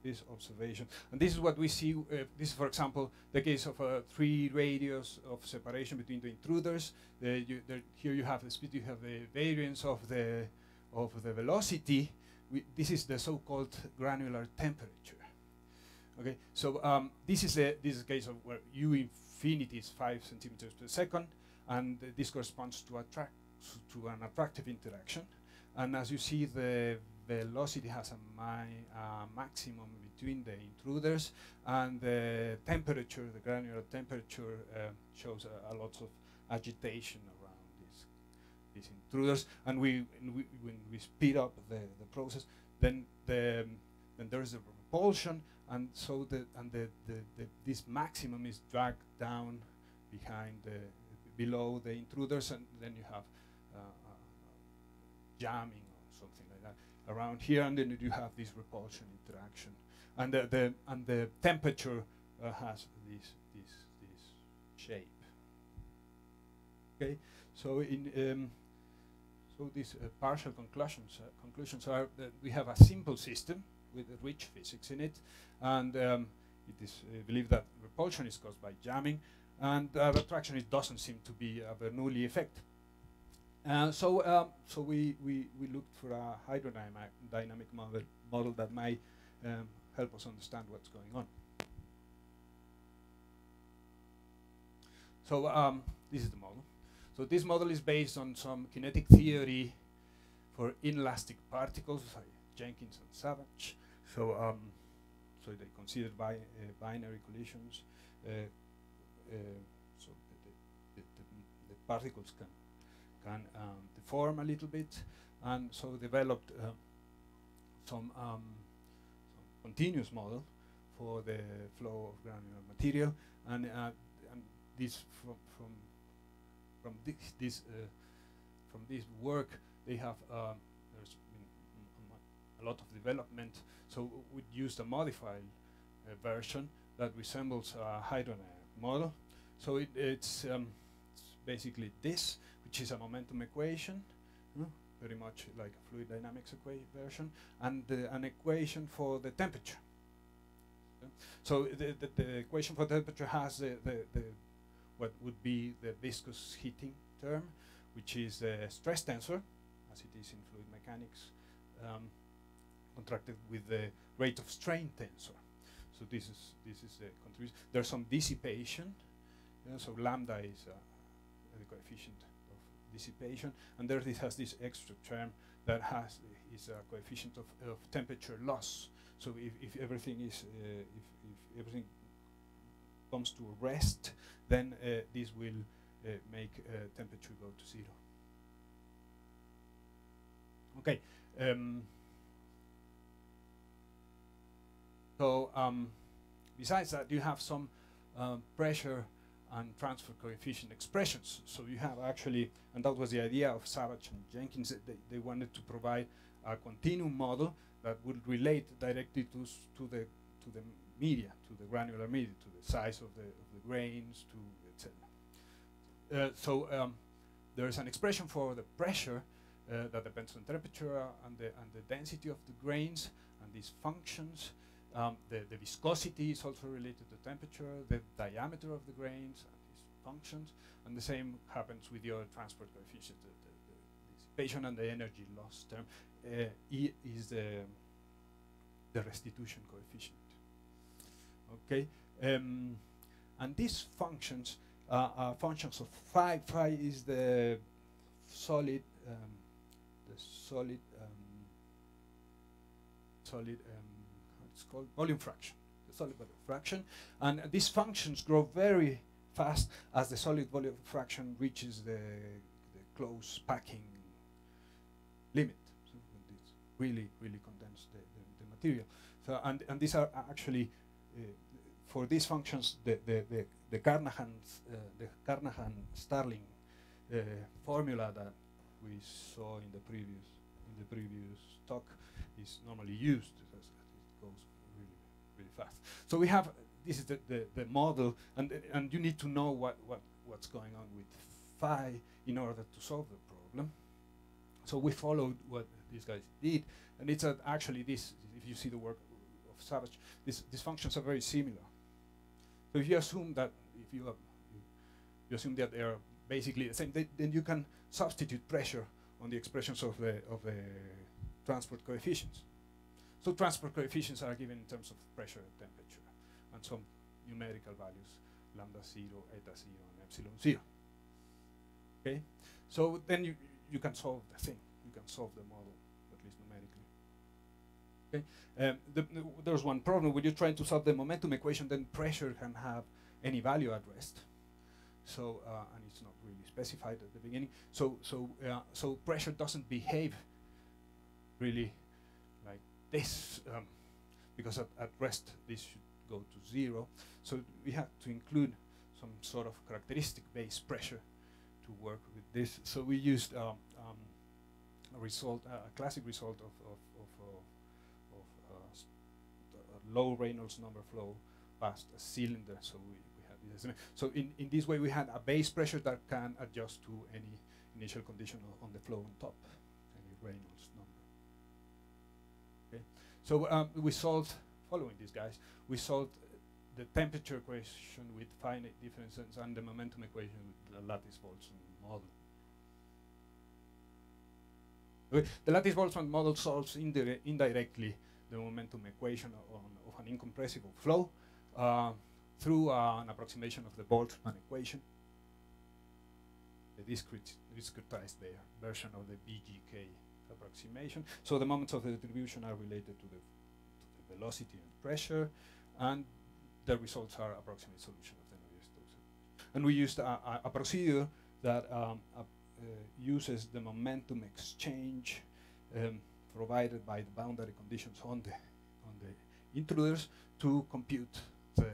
this observation, and this is what we see. This is, for example, the case of 3 radius of separation between the intruders. Here you have the speed, you have the variance of the velocity. This is the so-called granular temperature. Okay, so this is a case of where U infinity is 5 centimeters per second, and this corresponds to an attractive interaction. And as you see, the velocity has a maximum between the intruders, and the temperature, the granular temperature, shows a lot of agitation around these intruders. And when we speed up the process, then there is a repulsion, and so this maximum is dragged down below the intruders, and then you have jamming or something like that around here, and then you have this repulsion interaction, and the temperature has this shape. Okay, so so these partial conclusions are that we have a simple system with rich physics in it, and it is believed that repulsion is caused by jamming, and attraction doesn't seem to be a Bernoulli effect. So we looked for a hydrodynamic model that might help us understand what's going on. So this is the model. So this model is based on some kinetic theory for inelastic particles by Jenkins and Savage. So so they considered binary collisions. So particles can deform a little bit, and so developed some continuous model for the flow of granular material, and this from this work they have there's been a lot of development. So we used a modified version that resembles a hydrodynamic model. So it's basically this, which is a momentum equation, very much like a fluid dynamics version, and an equation for the temperature. So the equation for temperature has the what would be the viscous heating term, which is the stress tensor, as it is in fluid mechanics, contracted with the rate of strain tensor. So this is the contribution. There's some dissipation. So lambda is the coefficient of dissipation, and there it has this extra term that is a coefficient of temperature loss. So if everything is if everything comes to rest, then this will make temperature go to 0. Okay. So besides that, you have some pressure and transfer coefficient expressions. So you have actually, and that was the idea of Savage and Jenkins, they wanted to provide a continuum model that would relate directly to the media, to the granular media, to the size of the grains, to etc. So there is an expression for the pressure that depends on temperature and the density of the grains, and these functions. The viscosity is also related to temperature, the diameter of the grains, and these functions, and the same happens with your transport coefficient, the dissipation and the energy loss term. E is the restitution coefficient. Okay, and these functions are functions of phi. Phi is the solid, it's called volume fraction, the solid volume fraction, and these functions grow very fast as the solid volume fraction reaches the close packing limit. So it's really condense the material. So and these are actually for these functions the Carnahan-Starling formula that we saw in the previous talk is normally used. Goes really fast. So we have this is the model, and you need to know what's going on with phi in order to solve the problem. So we followed what these guys did, and it's actually this. If you see the work of Savage, these functions are very similar. So if you assume that you assume that they are basically the same, then you can substitute pressure on the expressions of the transport coefficients. So transport coefficients are given in terms of pressure and temperature, and some numerical values, lambda 0, eta 0, and epsilon 0. Okay, so then you can solve the thing. You can solve the model, at least numerically. Okay, there's one problem. When you're trying to solve the momentum equation, then pressure can have any value at rest. So and it's not really specified at the beginning. So pressure doesn't behave really like this, because at rest this should go to 0. So we have to include some sort of characteristic-based pressure to work with this. So we used a classic result of low Reynolds number flow past a cylinder. So we had this. So in this way we had a base pressure that can adjust to any initial condition on the flow on top, any Reynolds number. Okay. So we solved, following these guys, we solved the temperature equation with finite differences and the momentum equation with the lattice-Boltzmann model. Okay. The lattice-Boltzmann model solves indirectly the momentum equation of an incompressible flow through an approximation of the Boltzmann equation, the discretized version of the BGK approximation. So the moments of the distribution are related to the velocity and pressure, and the results are approximate solution of the Navier-Stokes. And we used a procedure that uses the momentum exchange provided by the boundary conditions on the intruders to compute the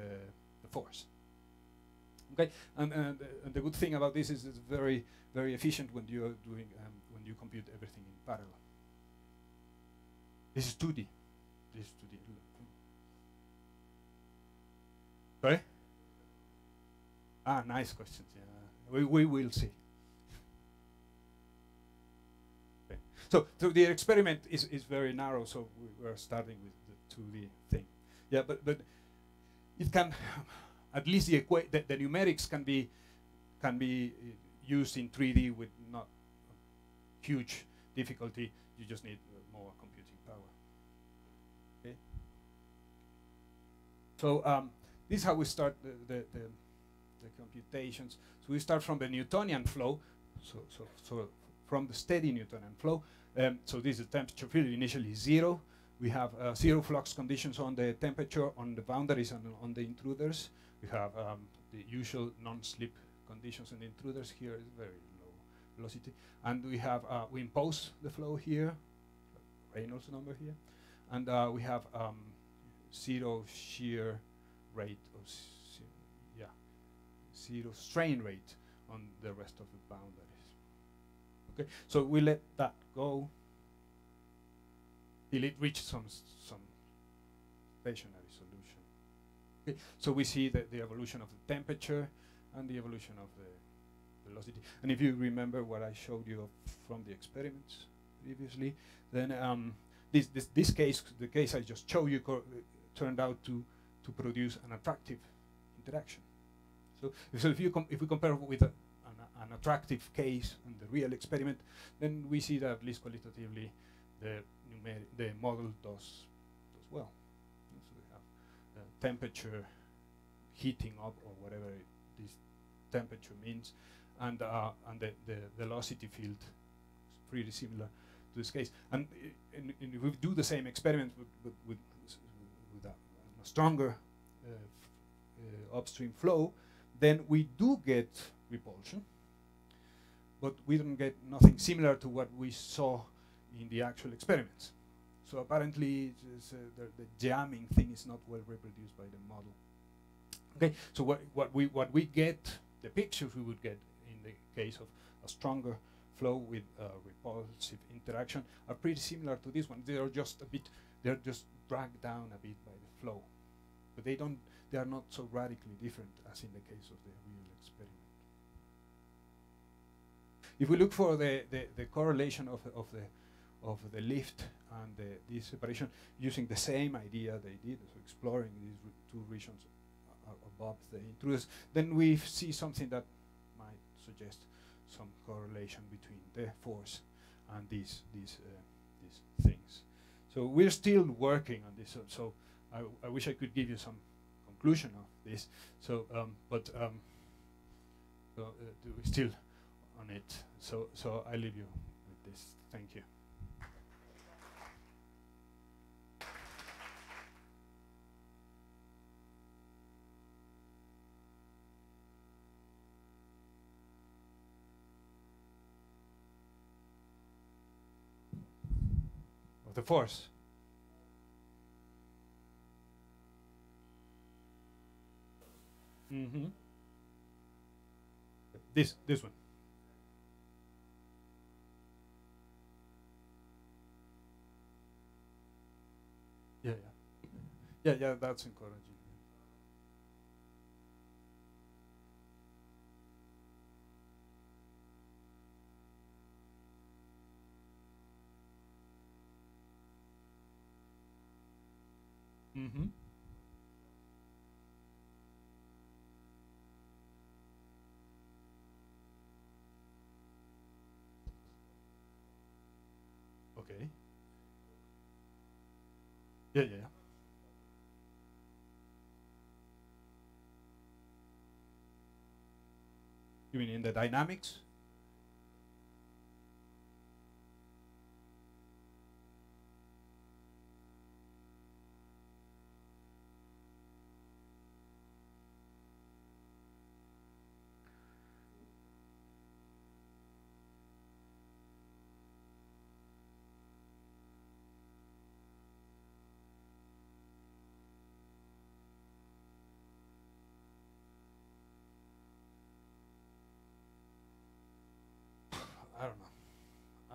force. Okay, and the good thing about this is it's very efficient when you are doing when you compute everything in parallel. This is 2D. This is 2D. Sorry? Ah, nice questions. Yeah, we will see. Okay. So the experiment is very narrow. So we're starting with the 2D thing. Yeah, but it can at least the numerics can be used in 3D with not huge difficulty. You just need more computing power. Okay. So this is how we start the computations. So we start from the Newtonian flow. So from the steady Newtonian flow. So this is the temperature field initially 0. We have 0 flux conditions on the temperature, on the boundaries, and on the intruders. We have the usual non-slip conditions on the intruders. Here is very low velocity, and we have we impose the flow here, Reynolds number here, and we have 0 shear rate of 0 strain rate on the rest of the boundaries. Okay, so we let that go till it reaches some stationary solution. Okay, so we see the evolution of the temperature and the evolution of the velocity. And if you remember what I showed you from the experiments previously, then this case, the case I just showed you, turned out to produce an attractive interaction. So if we compare with an attractive case and the real experiment, then we see that at least qualitatively the model does well. So we have temperature heating up, or whatever this temperature means, and the velocity field is pretty similar to this case. And if we do the same experiment with a stronger upstream flow, then we do get repulsion, but we don't get nothing similar to what we saw in the actual experiments. So apparently the jamming thing is not well reproduced by the model. Okay, so what we get, the pictures we would get in the case of a stronger flow with repulsive interaction are pretty similar to this one. They're just dragged down a bit by the flow, but they are not so radically different as in the case of the real experiment. If we look for the correlation of the lift and this separation using the same idea they did, so exploring these two regions above the intruders, then we see something that might suggest some correlation between the force and these things. So we're still working on this. So I wish I could give you some conclusion of this. So we're still on it. So I leave you with this. Thank you. Of the force. Mm-hmm. This one. Yeah, that's encouraging. Mm-hmm. Okay. Yeah. You mean in the dynamics?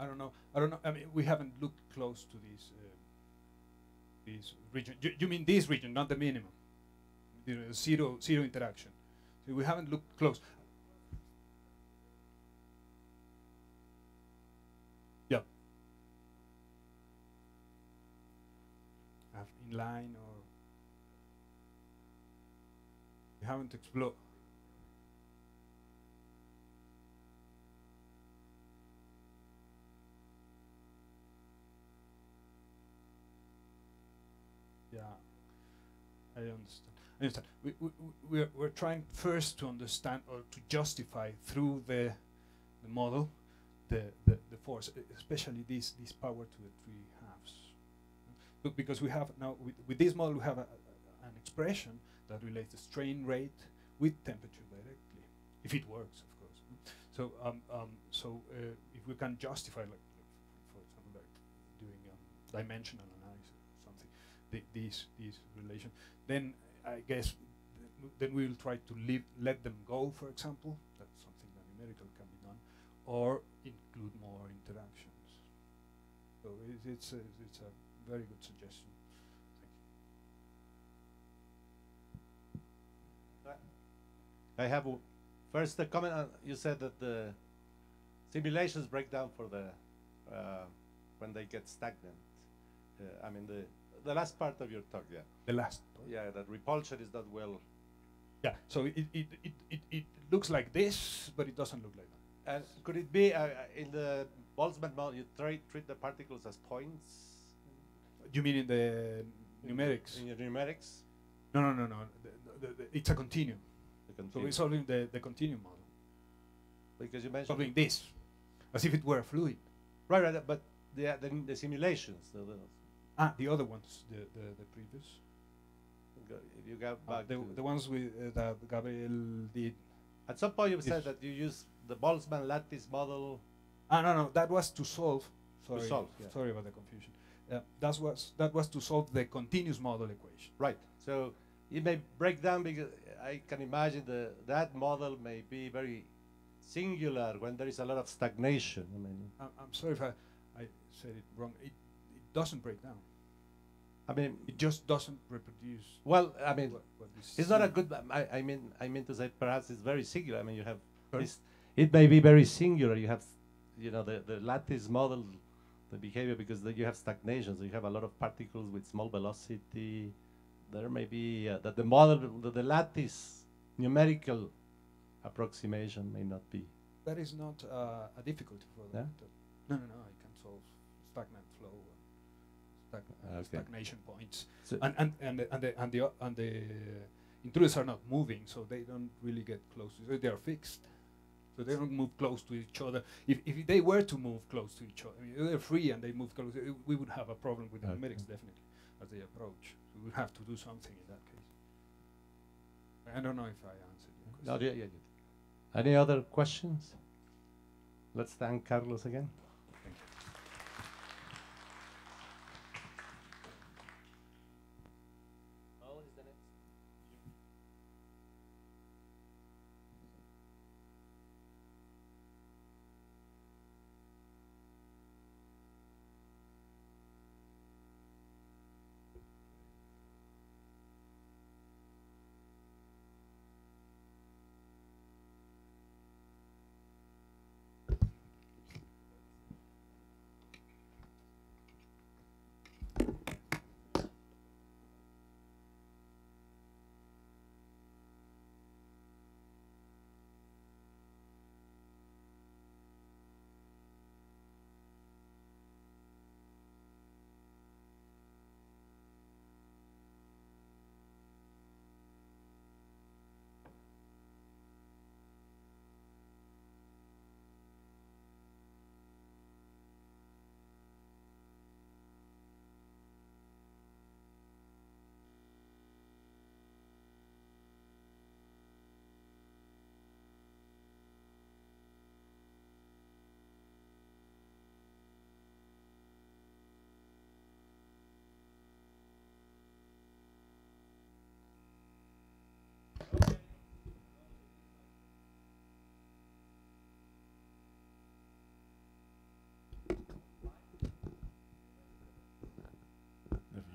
I don't know. I don't know. I mean, we haven't looked close to this region. You mean this region, not the minimum? You know, zero interaction. So we haven't looked close. Yeah. Have inline or we haven't explored. Yeah, I understand. We're trying first to understand or to justify through the model the force, especially this power to the 3 halves. But because we have now with this model we have an expression that relates the strain rate with temperature directly, if it works, of course. So if we can justify, like for example, like doing dimensional analysis or something, these relation, then I guess then we will try to let them go, for example. That's something that numerical can be done, or include more interactions. So it's a very good suggestion. Thank you.
I have first a comment on, you said that the simulations break down for the when they get stagnant. I mean the last part of your talk, yeah.
The last part?
Yeah, that repulsion is not well.
Yeah, so it looks like this, but it doesn't look like that.
And could it be in the Boltzmann model you treat the particles as points?
You mean in the numerics?
In your numerics?
No. It's a continuum. So we're solving the continuum model.
Because you mentioned
solving this, as if it were a fluid.
Right. But the simulations.
The other ones, the previous.
You got back
the ones that Gabriel did.
At some point you said that you use the Boltzmann lattice model.
No, that was to solve. Sorry,
to solve,
sorry about the confusion. That was to solve the continuous model equation.
Right. So it may break down because I can imagine that model may be very singular when there is a lot of stagnation. I mean,
I'm sorry if I said it wrong. It doesn't break down.
I mean,
it just doesn't reproduce.
Well, I mean,
what
it's not a good. I mean to say perhaps it's very singular. I mean, you have this. It may be very singular. You have, the lattice model, the behavior, because you have stagnation. So you have a lot of particles with small velocity. There may be that the model, the lattice numerical approximation may not be.
That is not a difficulty for them. No. I can solve stagnant flow. Stagnation points, so and the intruders are not moving, so they don't really get close to. They are fixed, so they don't move close to each other. If they were to move close to each other, I mean, they're free and they move close. We would have a problem with the numerics definitely as they approach. We would have to do something in that case. I don't know if I answered your question.
No, yeah. Any other questions? Let's thank Carlos again.
Thank you.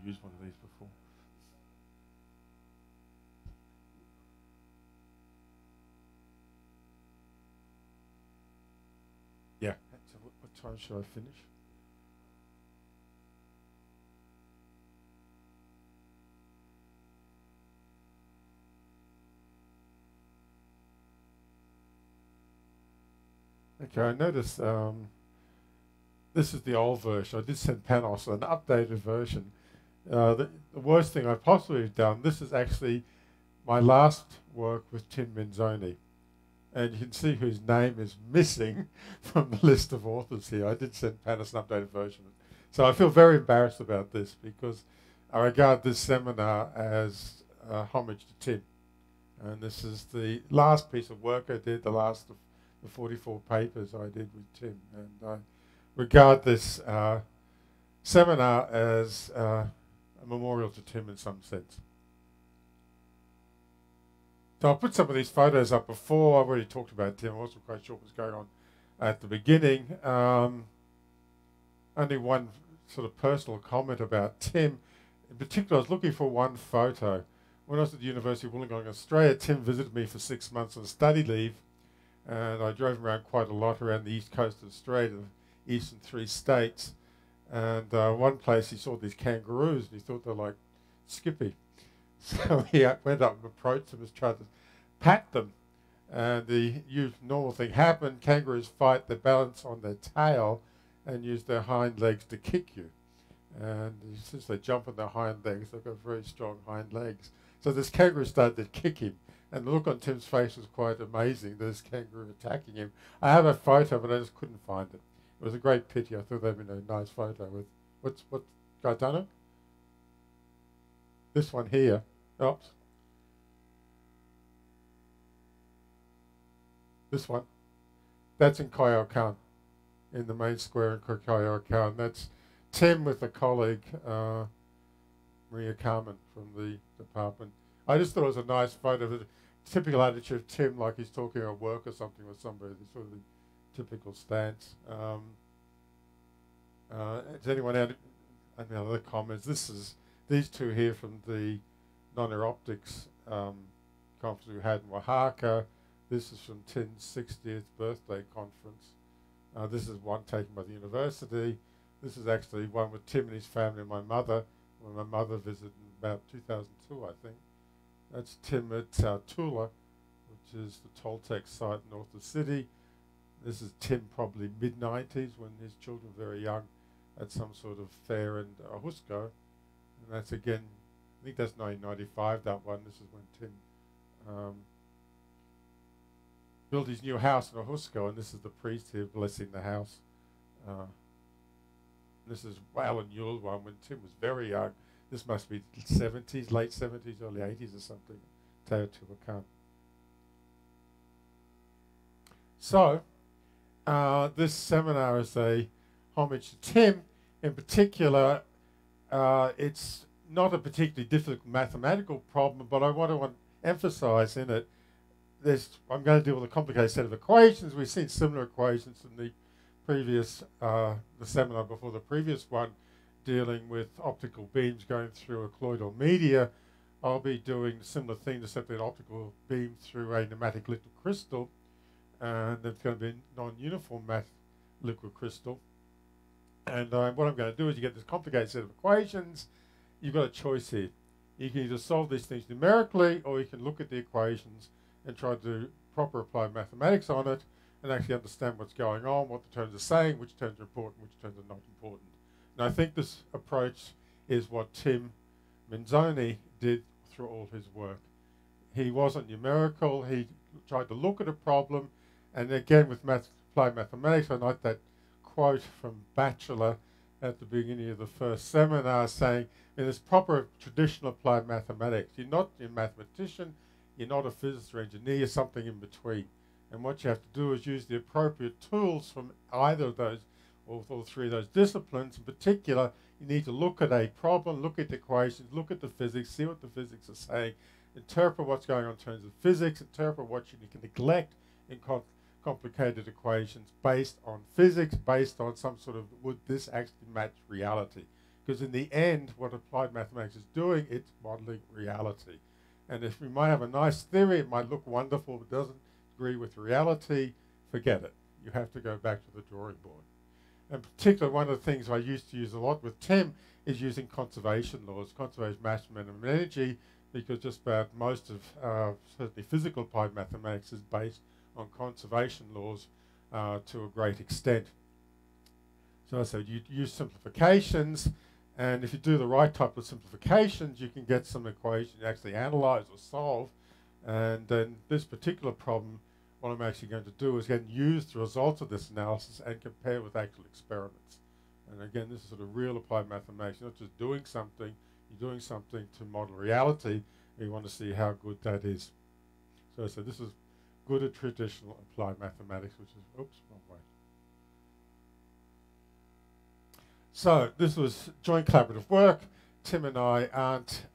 used one of these before. Yeah. So what time should I finish? Okay, I noticed this is the old version. I did send Panos an updated version. The worst thing I've possibly done, this is actually my last work with Tim Minzoni. And you can see whose name is missing from the list of authors here. I did send Panos an updated version. So I feel very embarrassed about this because I regard this seminar as homage to Tim. And this is the last piece of work I did, the last of the 44 papers I did with Tim. And I regard this seminar as a memorial to Tim in some sense. So I'll put some of these photos up before. I've already talked about Tim. I wasn't quite sure what was going on at the beginning. Only one sort of personal comment about Tim. In particular, I was looking for one photo. When I was at the University of Wollongong, Australia, Tim visited me for 6 months on study leave. And I drove him around quite a lot around the east coast of Australia, the eastern 3 states. And one place he saw these kangaroos and he thought they were like Skippy. So he went up and approached them and tried to pat them. And the normal thing happened. Kangaroos fight, they balance on their tail and use their hind legs to kick you. And since they jump on their hind legs, they've got very strong hind legs. So this kangaroo started to kick him. And the look on Tim's face was quite amazing, this kangaroo attacking him. I have a photo, but I just couldn't find it. It was a great pity. I thought that'd been a nice photo with, what, Gaetano? This one here. Oops. This one. That's in Coyoacán, in the main square in Coyoacán. That's Tim with a colleague, Maria Carmen from the department. I just thought it was a nice photo of the typical attitude of Tim, like he's talking at work or something with somebody, sort of the typical stance. Does anyone have any other comments? These two here from the Nonlinear Optics conference we had in Oaxaca. This is from Tim's 60th birthday conference. This is one taken by the university. This is actually one with Tim and his family and my mother, when my mother visited in about 2002, I think. That's Tim at Tula, which is the Toltec site north of the city. This is Tim probably mid-90s when his children were very young at some sort of fair in Ajusco. And that's again, I think that's 1995, that one. This is when Tim built his new house in Ajusco, and this is the priest here blessing the house. This is Alan Yule's one when Tim was very young. This must be 70s, late 70s, early 80s or something. Teotihuacan. So, this seminar is a homage to Tim. In particular, it's not a particularly difficult mathematical problem, but I want to emphasize in it, I'm going to deal with a complicated set of equations. We've seen similar equations in the previous, the seminar before the previous one, dealing with optical beams going through a colloidal media. I'll be doing a similar thing, except an optical beam through a pneumatic liquid crystal, and it's going to be a non-uniform liquid crystal. And what I'm going to do is you get this complicated set of equations. You've got a choice here. You can either solve these things numerically, or you can look at the equations and try to do proper applied mathematics on it and actually understand what's going on, what the terms are saying, which terms are important, which terms are not important. And I think this approach is what Tim Minzoni did through all his work. He wasn't numerical. He tried to look at a problem. And again, with applied mathematics, I like that quote from Batchelor at the beginning of the first seminar saying, in this proper traditional applied mathematics, you're not a mathematician, you're not a physicist or engineer, you're something in between. And what you have to do is use the appropriate tools from either of those, or all three of those disciplines. In particular, you need to look at a problem, look at the equations, look at the physics, see what the physics are saying, interpret what's going on in terms of physics, interpret what you can neglect in complicated equations based on physics, based on some sort of, would this actually match reality? because in the end, what applied mathematics is doing, it's modeling reality. And if we might have a nice theory, it might look wonderful, but doesn't agree with reality, forget it. You have to go back to the drawing board. In particular, one of the things I used to use a lot with Tim is using conservation laws, conservation, mass, minimum energy, because just about most of certainly physical applied mathematics is based on conservation laws to a great extent. So I said you use simplifications, and if you do the right type of simplifications, you can get some equations you actually analyze or solve. And then this particular problem, what I'm actually going to do is again use the results of this analysis and compare with actual experiments. And again, this is sort of real applied mathematics. You're not just doing something, you're doing something to model reality, and you want to see how good that is. So this is good at traditional applied mathematics, which is, oops, wrong way. So this was joint collaborative work. Tim and I aren't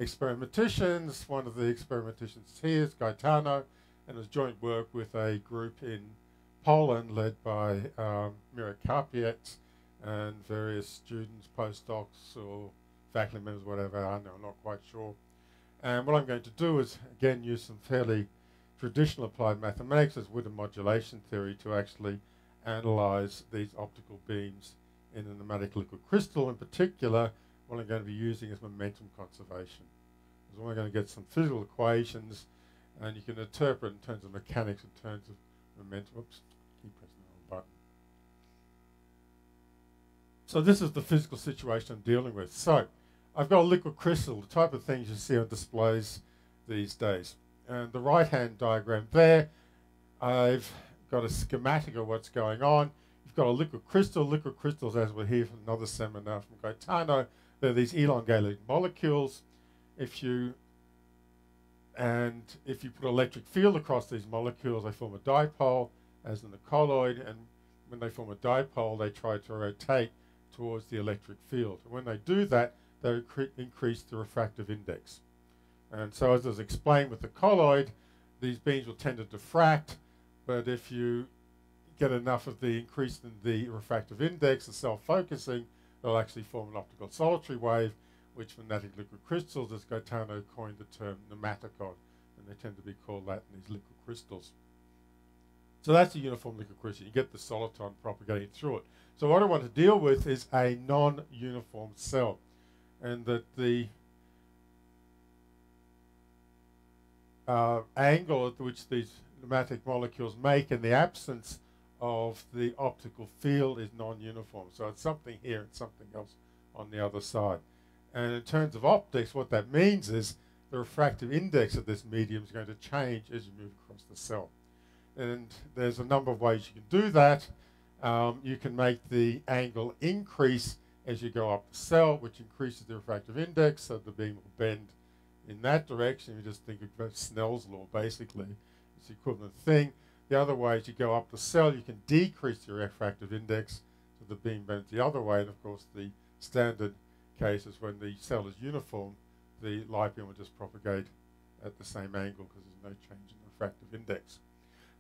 experimenticians. One of the experimenticians here is Gaetano, and it was joint work with a group in Poland led by Mirek Karpiec and various students, postdocs, or faculty members, whatever, I'm not quite sure. And what I'm going to do is, again, use some fairly traditional applied mathematics as with a modulation theory to actually analyze these optical beams in a pneumatic liquid crystal. In particular, what I'm going to be using is momentum conservation. So we're going to get some physical equations, and you can interpret in terms of mechanics, in terms of momentum. Oops, keep pressing the wrong button. So this is the physical situation I'm dealing with. So I've got a liquid crystal, the type of things you see on displays these days. And the right-hand diagram there, I've got a schematic of what's going on. You've got a liquid crystal. Liquid crystals, as we'll hear from another seminar from Gaetano, they're these elongated molecules. If you put electric field across these molecules, they form a dipole, as in the colloid, and when they form a dipole, they try to rotate towards the electric field. And when they do that, they increase the refractive index. And so as I was explained with the colloid, these beams will tend to diffract, but if you get enough of the increase in the refractive index, the self-focusing, they'll actually form an optical solitary wave, which for pneumatic liquid crystals, as Gaetano coined the term pneumaticon, and they tend to be called that in these liquid crystals. So that's a uniform liquid crystal. You get the soliton propagating through it. So what I want to deal with is a non-uniform cell, and that the angle at which these pneumatic molecules make in the absence of the optical field is non-uniform. So it's something here and something else on the other side. And in terms of optics, what that means is the refractive index of this medium is going to change as you move across the cell. And there's a number of ways you can do that. You can make the angle increase as you go up the cell, which increases the refractive index, so the beam will bend in that direction. You just think of Snell's law, basically. It's the equivalent thing. The other way is you go up the cell, you can decrease the refractive index, so the beam bends the other way. And of course, the standard case is when the cell is uniform, the light beam will just propagate at the same angle because there's no change in the refractive index.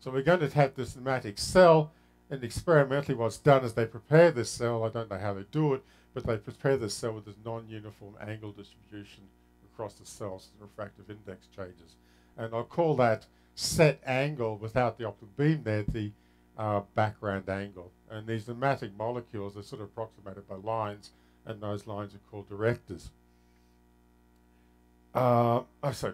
So we're going to have this pneumatic cell, and experimentally what's done is they prepare this cell, I don't know how they do it, but they prepare this cell with this non-uniform angle distribution across the cell, so the refractive index changes. And I'll call that set angle without the optical beam there, the background angle. And these pneumatic molecules are sort of approximated by lines, and those lines are called directors. Yeah, okay,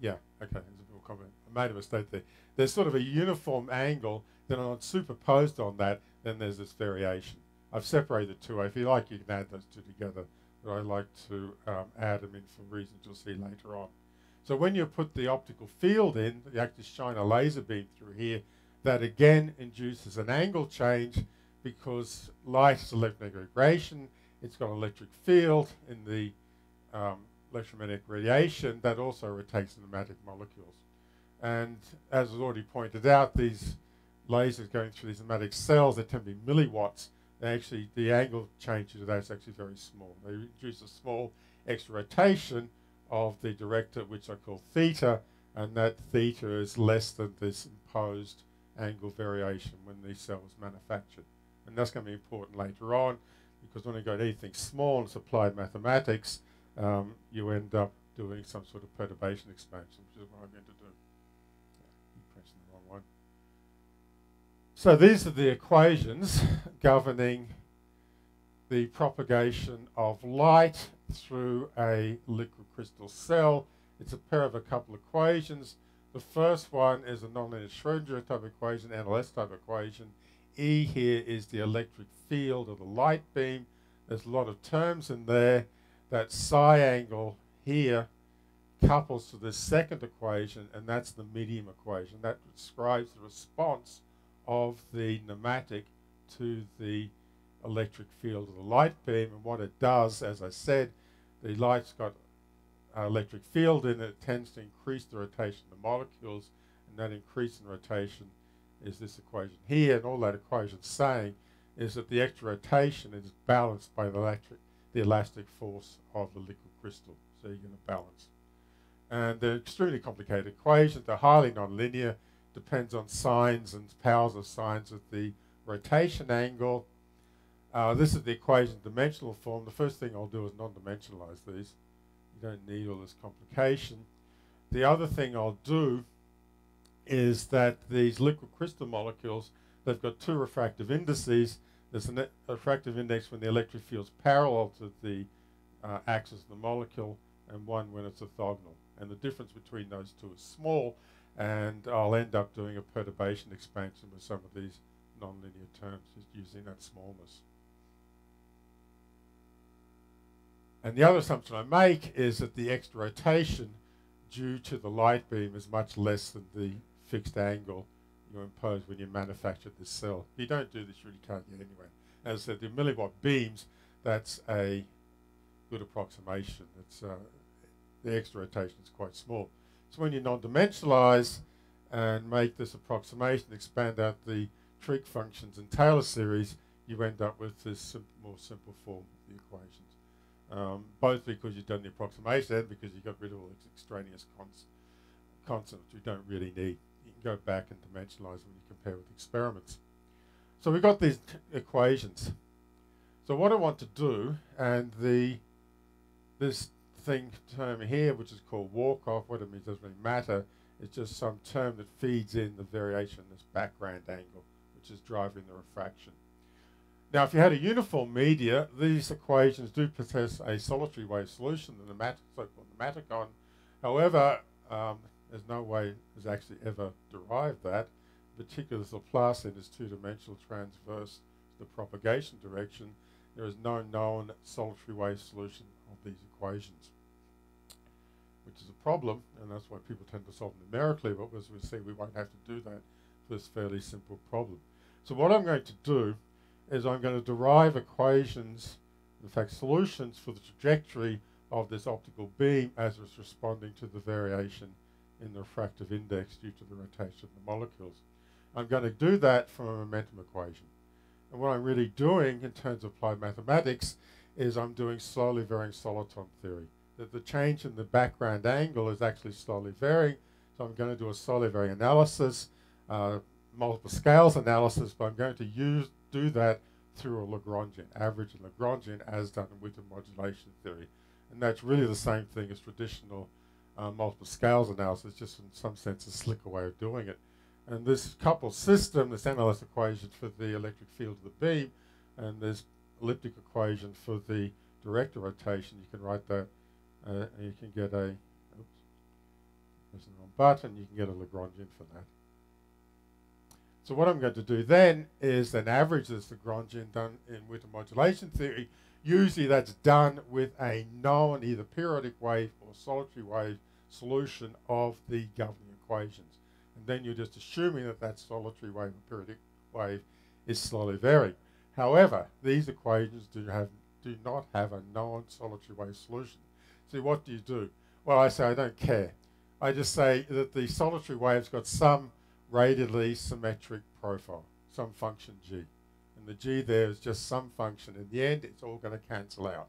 there's a little comment. I made a mistake there. There's sort of a uniform angle, then on superposed on that, then there's this variation. I've separated the two. If you like, you can add those two together, but I like to add them in for reasons you'll see later on. So when you put the optical field in, you actually shine a laser beam through here. That again induces an angle change because light is electromagnetic radiation. It's got an electric field in the electromagnetic radiation that also rotates the pneumatic molecules. And as was already pointed out, these lasers going through these pneumatic cells, they tend to be milliwatts. Actually, the angle change to that is actually very small. They induce a small extra rotation of the director, which I call theta, and that theta is less than this imposed angle variation when the cell is manufactured. And that's going to be important later on. because when you got anything small and it's applied mathematics, you end up doing some sort of perturbation expansion, which is what I'm going to do. Keep pressing the wrong one. So these are the equations governing the propagation of light through a liquid crystal cell. It's a pair of a couple equations. The first one is a nonlinear Schrödinger type equation, NLS type equation. E here is the electric field of the light beam. There's a lot of terms in there. That psi angle here couples to this second equation, and that's the medium equation. That describes the response of the pneumatic to the electric field of the light beam. And what it does, as I said, the light's got an electric field in it. It tends to increase the rotation of the molecules, and that increase in rotation is this equation here. And all that equation's saying is that the extra rotation is balanced by the elastic force of the liquid crystal. So you're going to balance. And they're extremely complicated equations. They're highly nonlinear. Depends on signs and powers of signs of the rotation angle. This is the equation in dimensional form. The first thing I'll do is non-dimensionalize these. You don't need all this complication. The other thing I'll do is that these liquid crystal molecules, they've got two refractive indices. There's a refractive index when the electric field's parallel to the axis of the molecule, and one when it's orthogonal. And the difference between those two is small, and I'll end up doing a perturbation expansion with some of these nonlinear terms, just using that smallness. And the other assumption I make is that the extra rotation due to the light beam is much less than the fixed angle you impose when you manufacture this cell. If you don't do this, you really can't get anywhere. As I said, the milliwatt beams, that's a good approximation. It's the extra rotation is quite small. So when you non-dimensionalize and make this approximation, expand out the trig functions in Taylor series, you end up with this more simple form of the equations. Both because you've done the approximation and because you've got rid of all these extraneous constants you don't really need. You can go back and dimensionalize when you compare with experiments. So we've got these equations. So what I want to do, and this term here, which is called Wokshop, what it means doesn't really matter. It's just some term that feeds in the variation in this background angle, which is driving the refraction. Now, if you had a uniform media, these equations do possess a solitary wave solution, the so-called pneumaticon. However, there's no way it's actually ever derived that. In particular, the Laplacian is two-dimensional transverse to the propagation direction. There is no known solitary wave solution of these equations, which is a problem, and that's why people tend to solve them numerically, but as we see, we won't have to do that for this fairly simple problem. So what I'm going to do is I'm going to derive equations, in fact solutions for the trajectory of this optical beam as it's responding to the variation in the refractive index due to the rotation of the molecules. I'm going to do that from a momentum equation. And what I'm really doing in terms of applied mathematics is I'm doing slowly varying soliton theory. That the change in the background angle is actually slowly varying. So I'm going to do a slowly varying analysis, multiple scales analysis, but I'm going to do that through a Lagrangian, average and Lagrangian, as done in Witten modulation theory. And that's really the same thing as traditional multiple scales analysis, just in some sense a slicker way of doing it. And this coupled system, this NLS equation for the electric field of the beam, and this elliptic equation for the director rotation, you can write that, and you can get a, oops, press the wrong button, you can get a Lagrangian for that. So what I'm going to do then is then average this Lagrangian done in Witten modulation theory. Usually that's done with a known either periodic wave or solitary wave solution of the governing equations. And then you're just assuming that that solitary wave or periodic wave is slowly varying. However, these equations do not have a known solitary wave solution. So what do you do? Well, I say I don't care. I just say that the solitary wave's got some radially symmetric profile, some function g. And the g there is just some function. In the end, it's all going to cancel out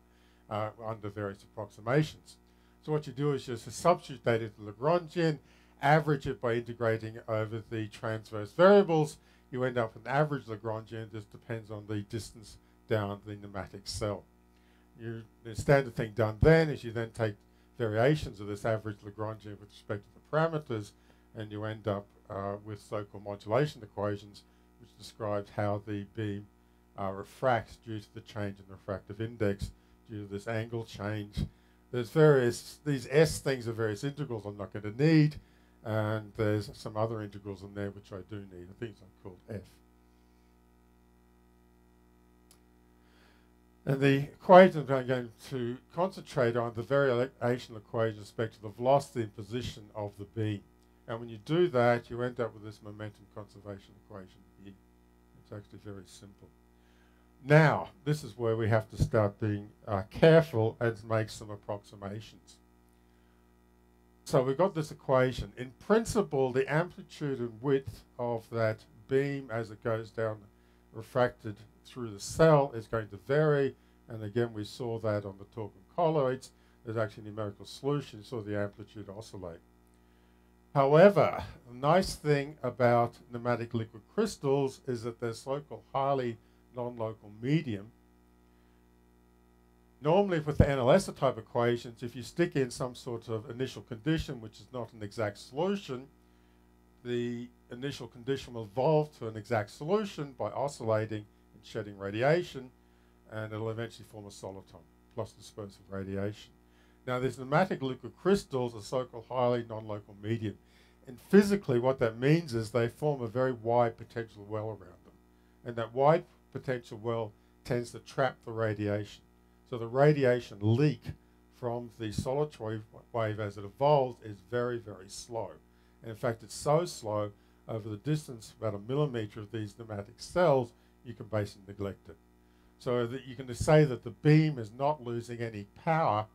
under various approximations. So what you do is just substitute that into Lagrangian, average it by integrating over the transverse variables. You end up with an average Lagrangian. This depends on the distance down the nematic cell. The standard thing done then is you then take variations of this average Lagrangian with respect to the parameters, and you end up with so-called modulation equations, which describes how the beam refracts due to the change in the refractive index due to this angle change. There's these S things are various integrals I'm not going to need, and there's some other integrals in there which I do need. I think it's called F. And the equations I'm going to concentrate on the variational equation with respect to the velocity and position of the beam. And when you do that, you end up with this momentum conservation equation here. It's actually very simple. Now, this is where we have to start being careful and make some approximations. So we've got this equation. In principle, the amplitude and width of that beam as it goes down refracted through the cell is going to vary. And again, we saw that on the talk of colloids. There's actually a numerical solution. You saw the amplitude oscillate. However, the nice thing about nematic liquid crystals is that they're so-called highly non-local medium. Normally with the NLS type equations, if you stick in some sort of initial condition which is not an exact solution, the initial condition will evolve to an exact solution by oscillating and shedding radiation, and it'll eventually form a soliton plus dispersive radiation. Now these nematic liquid crystals are so-called highly non-local medium, and physically what that means is they form a very wide potential well around them, and that wide potential well tends to trap the radiation. So the radiation leak from the solitary wave as it evolves is very, very slow. And in fact, it's so slow, over the distance of about 1 millimeter of these nematic cells, you can basically neglect it. So that you can say that the beam is not losing any power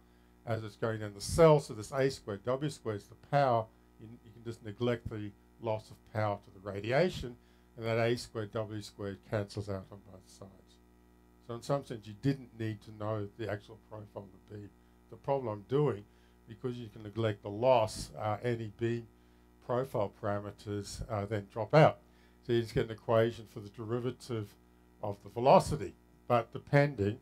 as it's going down the cell, so this A squared W squared is the power. You can just neglect the loss of power to the radiation, and that A squared W squared cancels out on both sides. So in some sense, you didn't need to know the actual profile of the beam. The problem I'm doing, because you can neglect the loss, any beam profile parameters then drop out. So you just get an equation for the derivative of the velocity, but depending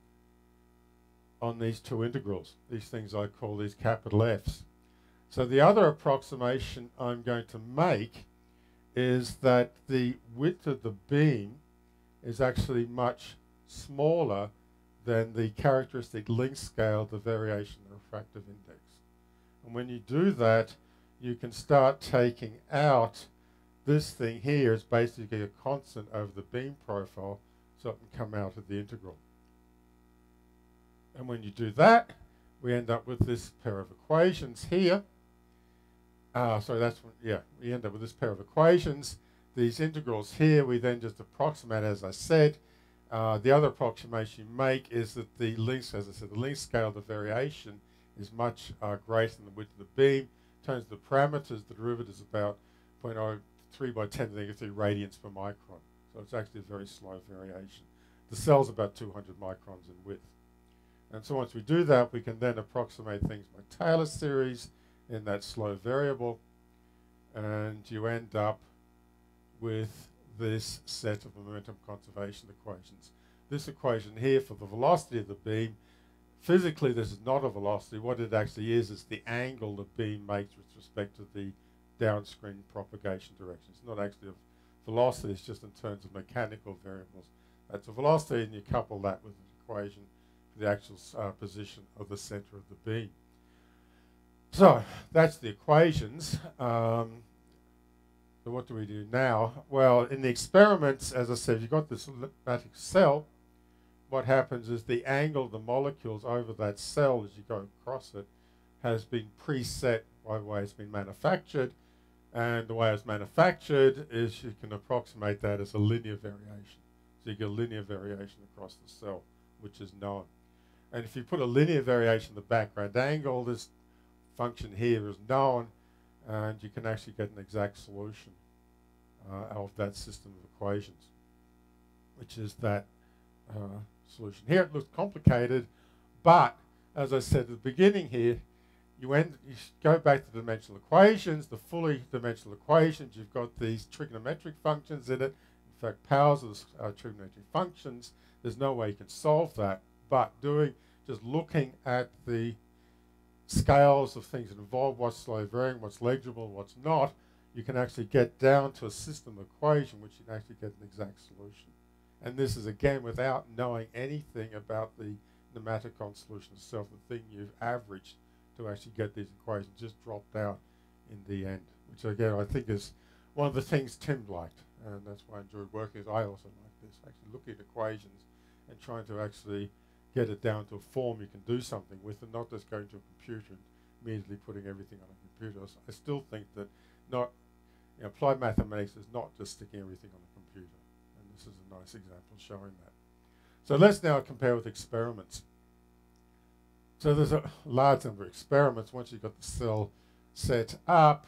on these two integrals. These things I call these capital F's. So the other approximation I'm going to make is that the width of the beam is actually much smaller than the characteristic length scale, the variation in the refractive index. And when you do that, you can start taking out this thing here is basically a constant over the beam profile, so it can come out of the integral. And when you do that, we end up with this pair of equations here. We end up with this pair of equations. These integrals here, we then just approximate, as I said. The other approximation you make is that the length, as I said, the length scale of the variation is much greater than the width of the beam. In terms of the parameters, the derivative is about 0.03 by 10 to the negative 3 radians per micron. So it's actually a very slow variation. The cell's about 200 microns in width. And so once we do that, we can then approximate things by Taylor series in that slow variable, and you end up with this set of momentum conservation equations. This equation here for the velocity of the beam, physically this is not a velocity. What it actually is the angle the beam makes with respect to the downstream propagation direction. It's not actually a velocity, it's just in terms of mechanical variables. That's a velocity, and you couple that with an equation for the actual position of the center of the beam. So that's the equations. So what do we do now? Well, in the experiments, as I said, you've got this nematic cell. What happens is the angle of the molecules over that cell as you go across it has been preset by the way it's been manufactured. And the way it's manufactured is you can approximate that as a linear variation. So you get a linear variation across the cell, which is known. And if you put a linear variation in the background angle, this function here is known, and you can actually get an exact solution of that system of equations, which is that solution. Here it looks complicated, but as I said at the beginning here, you go back to the dimensional equations, the fully dimensional equations, you've got these trigonometric functions in it. fact, powers of trigonometric functions. There's no way you can solve that, but just looking at the scales of things that involve what's slow varying, what's legible, what's not, you can actually get down to a system equation which you can actually get an exact solution. And this is again without knowing anything about the Nematicon solution itself, the thing you've averaged to actually get these equations just dropped out in the end, which again I think is one of the things Tim liked, and that's why I enjoyed working with. I also like this, actually looking at equations and trying to actually get it down to a form you can do something with, and not just going to a computer and immediately putting everything on a computer. So I still think that applied mathematics is not just sticking everything on a computer, and this is a nice example showing that. So let's now compare with experiments. So there's a large number of experiments once you've got the cell set up.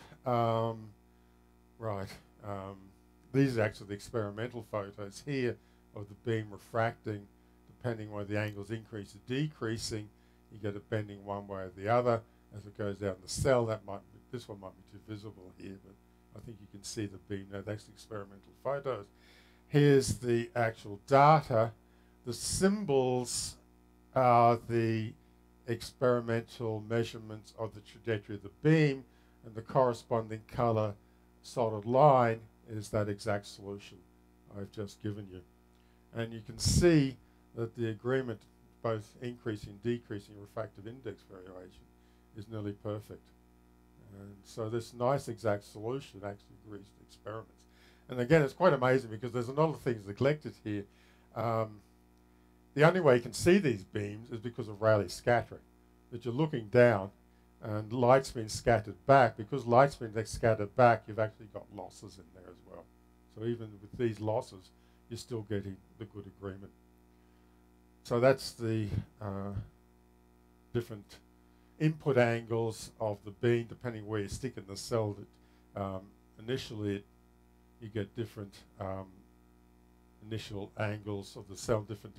These are actually the experimental photos here of the beam refracting. Depending on whether the angle's increasing or decreasing, you get it bending one way or the other as it goes down the cell. This one might be too visible here, but I think you can see the beam now. That's the experimental photos. Here's the actual data. The symbols are the experimental measurements of the trajectory of the beam, and the corresponding color solid line is that exact solution I've just given you. And you can see that the agreement, both increasing and decreasing refractive index variation, is nearly perfect. And so this nice exact solution actually agrees to experiments. And again, it's quite amazing because there's a lot of things neglected here. The only way you can see these beams is because of Rayleigh scattering, that you're looking down and light's been scattered back. Because light's been scattered back, you've actually got losses in there as well. So even with these losses, you're still getting the good agreement. So that's the different input angles of the beam, depending where you stick in the cell. That initially you get different initial angles of the cell, different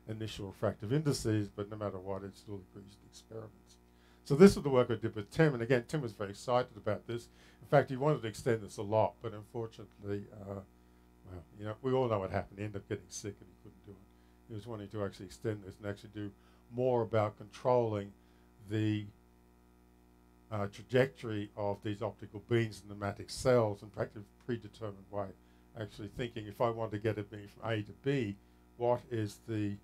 initial refractive indices, but no matter what, it still agrees to experiments. So this is the work I did with Tim, and again, Tim was very excited about this. In fact, he wanted to extend this a lot, but unfortunately, we all know what happened. He ended up getting sick and he couldn't do it. He was wanting to actually extend this and actually do more about controlling the trajectory of these optical beams in nematic cells in practically a predetermined way. Actually thinking, if I want to get a beam from A to B, what is the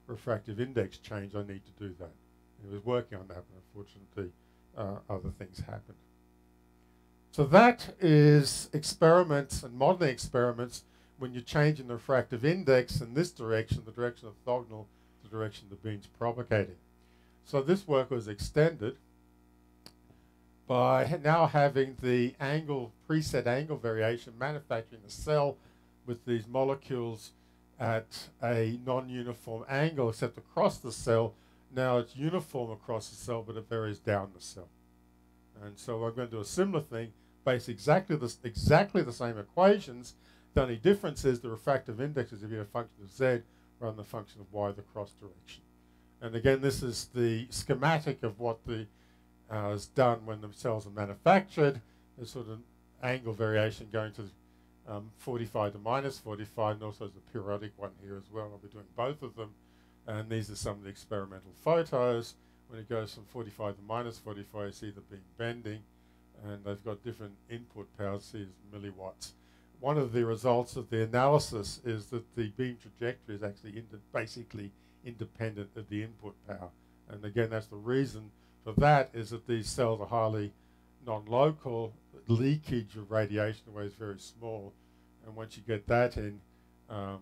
refractive index change I need to do that? He was working on that, but unfortunately other things happened. So that is experiments and modeling experiments when you're changing the refractive index in this direction, the direction orthogonal to the direction the beam's propagating. So this work was extended by now having the angle, preset angle variation, manufacturing a cell with these molecules at a non-uniform angle, except across the cell. Now it's uniform across the cell, but it varies down the cell. And so I'm going to do a similar thing, base exactly the same equations. The only difference is the refractive index is a function of z rather than the function of y, the cross direction. And again, this is the schematic of what is done when the cells are manufactured. There's sort of angle variation going to 45 to minus 45, and also there's a periodic one here as well. I'll be doing both of them. And these are some of the experimental photos. When it goes from 45 to minus 45, you see the beam bending, and they've got different input powers, see as milliwatts. One of the results of the analysis is that the beam trajectory is actually basically independent of the input power. And again, that's the reason for that, is that these cells are highly non-local. Leakage of radiation away is very small. And once you get that in, the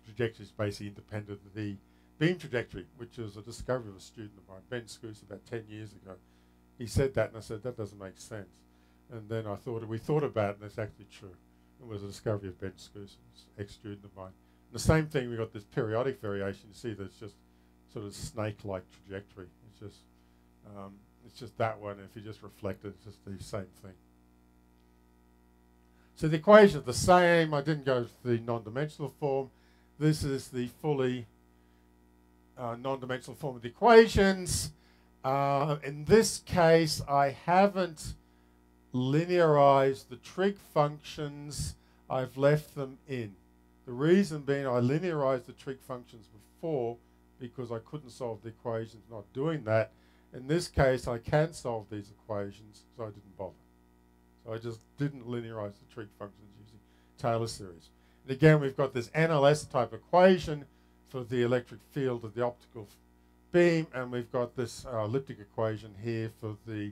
trajectory is basically independent of the beam trajectory, which was a discovery of a student of mine, Ben Scoose, about 10 years ago. He said that, and I said, that doesn't make sense. And then we thought about it, and it's actually true. It was a discovery of Ben Scoose, an ex-student of mine. And the same thing, we got this periodic variation. You see that's just sort of snake-like trajectory. It's just that one. If you just reflect it, it's just the same thing. So the equations are the same. I didn't go to the non-dimensional form. This is the fully non-dimensional form of the equations. In this case, I haven't linearized the trig functions. I've left them in. The reason being I linearized the trig functions before because I couldn't solve the equations not doing that. In this case, I can solve these equations, so I didn't bother. So I just didn't linearize the trig functions using Taylor series. And again, we've got this NLS type equation for the electric field of the optical beam, and we've got this elliptic equation here for the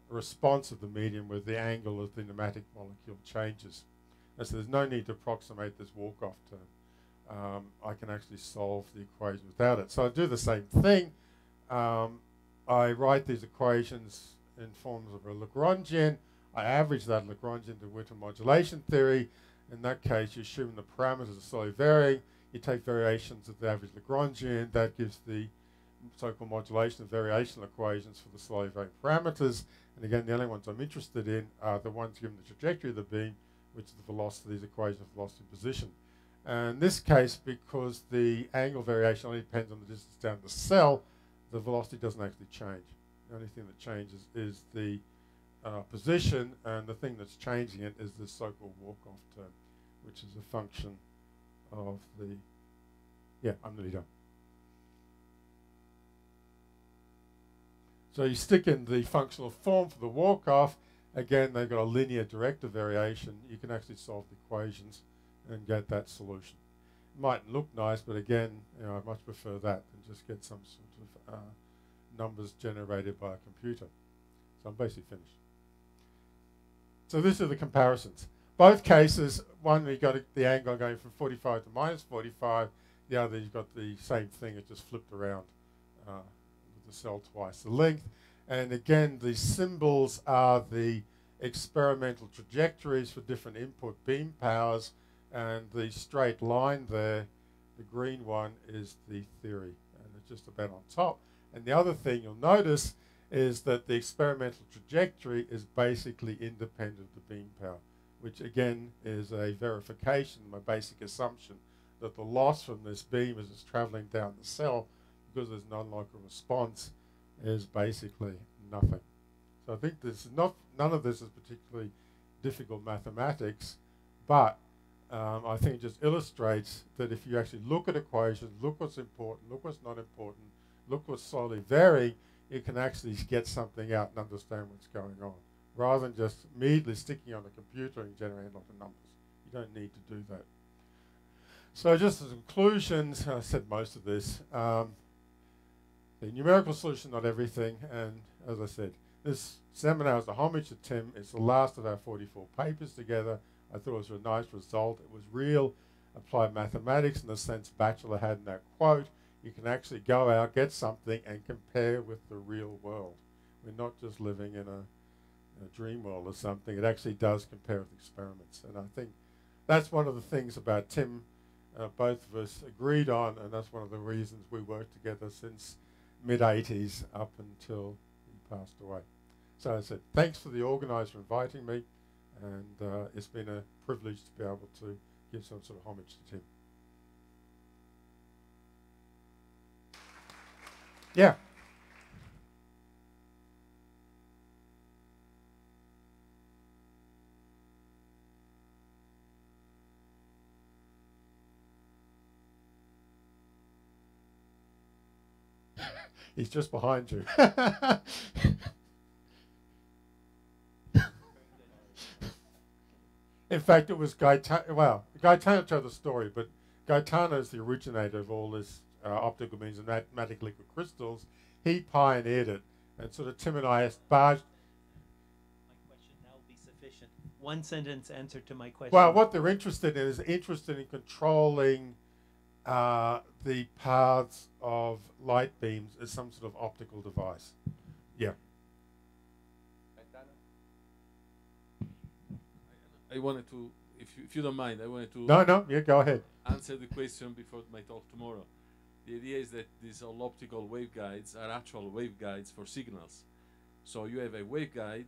response of the medium where the angle of the nematic molecule changes. And so there's no need to approximate this Wokshop term. I can actually solve the equation without it. So I do the same thing. I write these equations in forms of a Lagrangian. I average that Lagrangian to Witten modulation theory. In that case, you assume the parameters are slowly varying. You take variations of the average Lagrangian. That gives the so-called modulation of variational equations for the slowly varying parameters. And again, the only ones I'm interested in are the ones given the trajectory of the beam, which is the velocity, these equations of velocity and position. And in this case, because the angle variation only depends on the distance down the cell, the velocity doesn't actually change. The only thing that changes is the position, and the thing that's changing it is this so-called Wokshop term, which is a function of the... Yeah, I'm nearly done. So you stick in the functional form for the Wokshop. Again, they've got a linear directive variation. You can actually solve the equations and get that solution. It mightn't look nice, but again, I much prefer that than just get some sort of numbers generated by a computer. So I'm basically finished. So these are the comparisons. Both cases, one you got the angle going from 45 to minus 45. The other you've got the same thing, it just flipped around with the cell twice the length. And again, the symbols are the experimental trajectories for different input beam powers, and the straight line there, the green one, is the theory, and it's just about on top. And the other thing you'll notice is that the experimental trajectory is basically independent of the beam power, which again is a verification, my basic assumption, that the loss from this beam as it's traveling down the cell, because there's non-local response, is basically nothing. So I think this is none of this is particularly difficult mathematics, but I think it just illustrates that if you actually look at equations, look what's important, look what's not important, look what's slowly varying, you can actually get something out and understand what's going on, rather than just immediately sticking on a computer and generating a lot of numbers. You don't need to do that. So just as conclusions, I said most of this. The numerical solution, not everything, and as I said, this seminar is a homage to Tim. It's the last of our 44 papers together. I thought it was a nice result. It was real applied mathematics in the sense Bachelor had in that quote. You can actually go out, get something, and compare with the real world. We're not just living in a dream world or something. It actually does compare with experiments. And I think that's one of the things about Tim both of us agreed on, and that's one of the reasons we worked together since mid-80s up until he passed away. So I said, thanks for the organizer inviting me, and it's been a privilege to be able to give some sort of homage to Tim. Yeah. He's just behind you. In fact, it was Gaetano. Well, Gaetano told the story, but Gaetano is the originator of all this optical means and mathematic liquid crystals. He pioneered it, and sort of Tim and I barged.
My question now will be sufficient. One sentence answer to my question.
Well, what they're interested in is in controlling the paths of light beams as some sort of optical device. Yeah.
I wanted to, if you don't mind, I wanted to
No, yeah, go ahead.
answer the question before my talk tomorrow. The idea is that these all optical waveguides are actual waveguides for signals. So you have a waveguide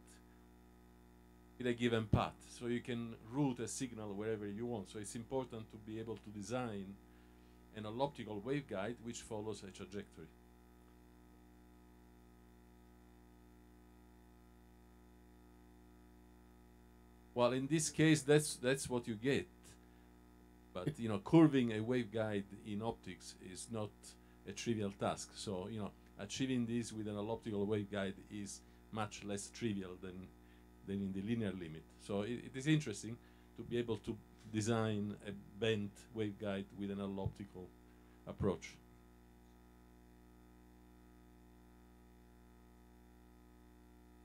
with a given path, so you can route a signal wherever you want. So it's important to be able to design an optical waveguide which follows a trajectory. Well, in this case, that's what you get. But you know, curving a waveguide in optics is not a trivial task. So you know, achieving this with an optical waveguide is much less trivial than in the linear limit. So it is interesting to be able to design a bent waveguide with an optical approach.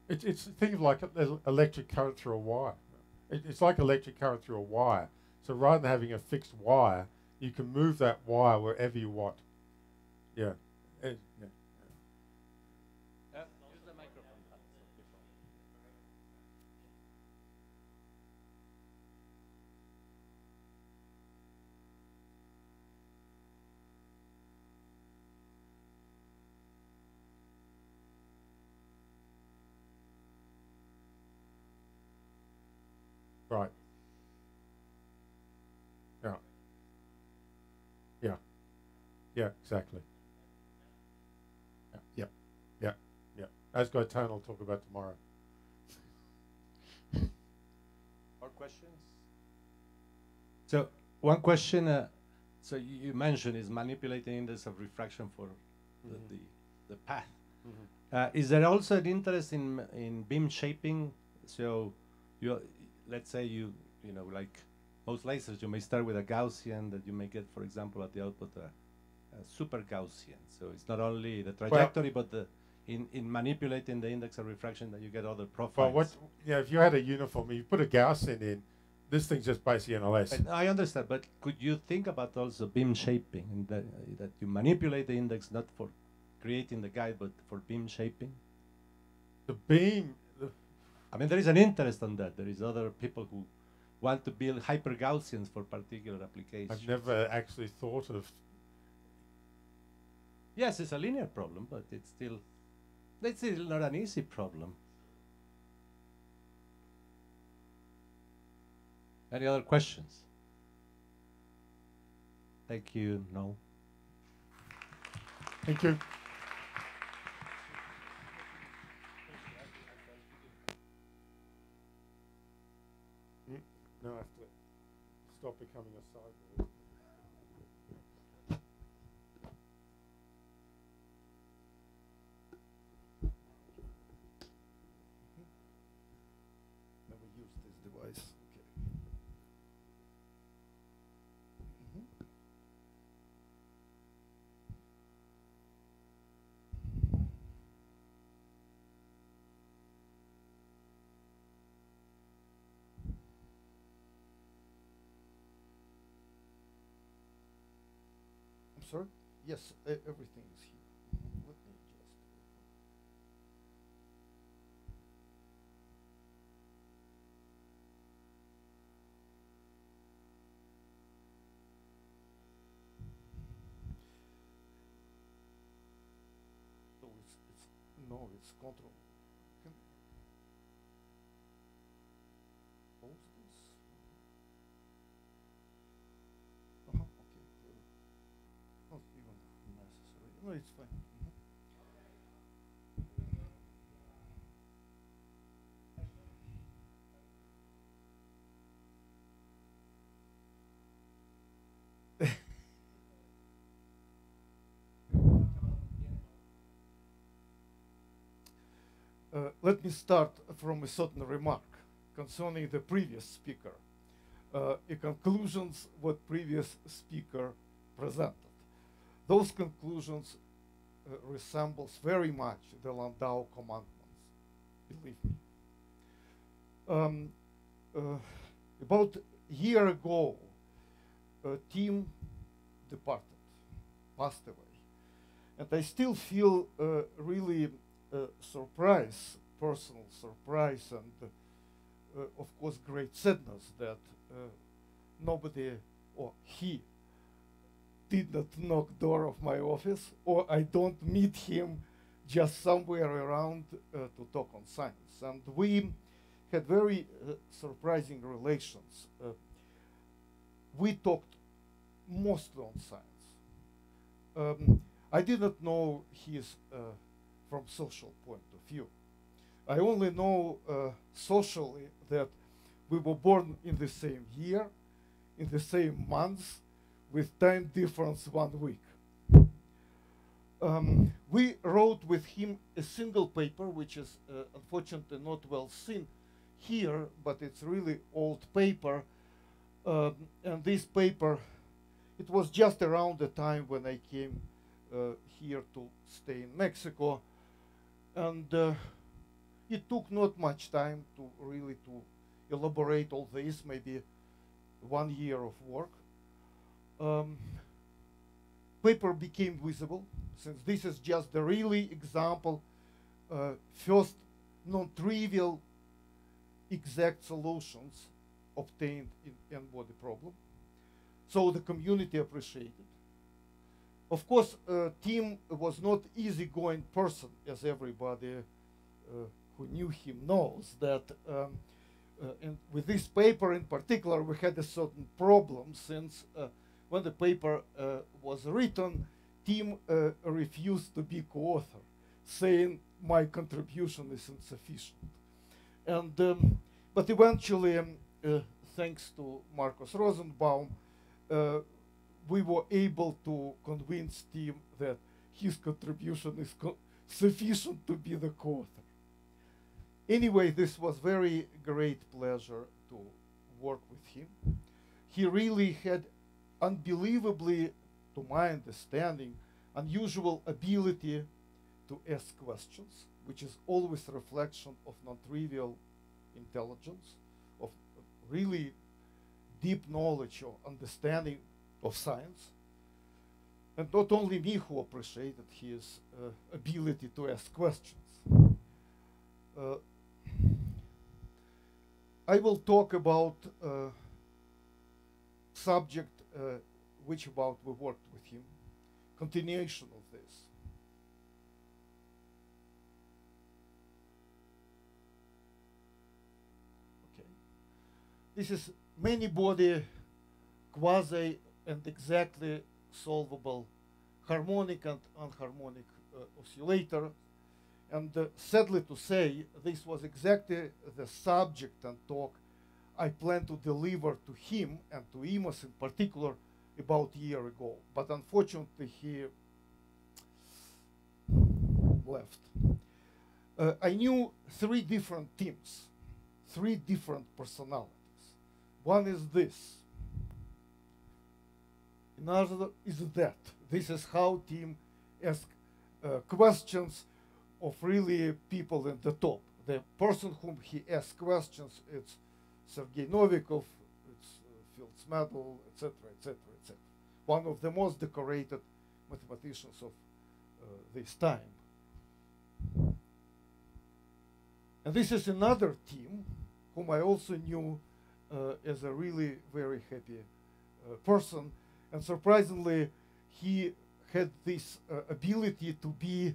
It's think of like electric current through a wire. It's like electric current through a wire. So rather than having a fixed wire, you can move that wire wherever you want. Yeah. Yeah.
Use the microphone.
Right. Yeah. Yeah. Yeah, exactly. Yeah. Yeah. Yeah. As Gaetan will talk about tomorrow.
More questions? So one question, so you mentioned is manipulating index of refraction for the path. Is there also an interest in beam shaping? So you, let's say you know, like most lasers, you may start with a Gaussian that you may get, for example, at the output a super Gaussian. So it's not only the trajectory, but the in manipulating the index of refraction that you get other profiles.
Well, if you had a uniform, you put a Gaussian in, this thing's just basically NLS.
But I understand, but could you think about also beam shaping, and that you manipulate the index not for creating the guide, but for beam shaping?
The beam,
I mean, there is an interest on that. There is other people who want to build hyper Gaussians for particular applications.
I've never actually thought of.
Yes, it's a linear problem, but it's still not an easy problem. Any other questions? Thank you. No.
Thank you. Now I have to stop becoming a cyborg.
Never used this device. Sorry? Yes, everything is here. Let me just. So it's control. Can pause this? Okay. Not even necessary. No, it's fine. Let me start from a certain remark concerning the previous speaker. A conclusions what previous speaker presented. Those conclusions resembles very much the Landau commandments, believe me. About a year ago, a team departed, passed away. And I still feel really surprise, personal surprise, and of course great sadness that nobody, or he, did not knock door of my office, or I don't meet him just somewhere around to talk on science. And we had very surprising relations. We talked mostly on science. I did not know his from social point of view. I only know socially that We were born in the same year, in the same months, with time difference 1 week. We wrote with him a single paper, which is unfortunately not well seen here, but it's really old paper. And this paper, it was just around the time when I came here to stay in Mexico. And it took not much time to really to elaborate all this, maybe 1 year of work. Paper became visible, since this is just the really example, first non-trivial exact solutions obtained in n-body problem. So the community appreciated. Of course, Tim was not easygoing person, as everybody who knew him knows that. And with this paper in particular, we had a certain problem, since when the paper was written, Tim refused to be co-author, saying my contribution is insufficient. And but eventually, thanks to Marcus Rosenbaum, we were able to convince Tim that his contribution is sufficient to be the co-author. Anyway, this was very great pleasure to work with him. He really had unbelievably, to my understanding, unusual ability to ask questions, which is always a reflection of non-trivial intelligence, of really deep knowledge or understanding of science. And not only me who appreciated his ability to ask questions. I will talk about subject which about we worked with him, continuation of this. Okay. This is many-body, quasi and exactly solvable harmonic and anharmonic oscillator. And sadly to say, this was exactly the subject and talk I planned to deliver to him and to Amos in particular about a year ago. But unfortunately, he left. I knew 3 different teams, 3 different personalities. One is this. Another is that. This is how Tim asks questions of really people at the top. The person whom he asks questions, it's Sergei Novikov, it's Fields Medal, etc., etc., etc. One of the most decorated mathematicians of this time. And this is another team whom I also knew as a really very happy person. And surprisingly, he had this ability to be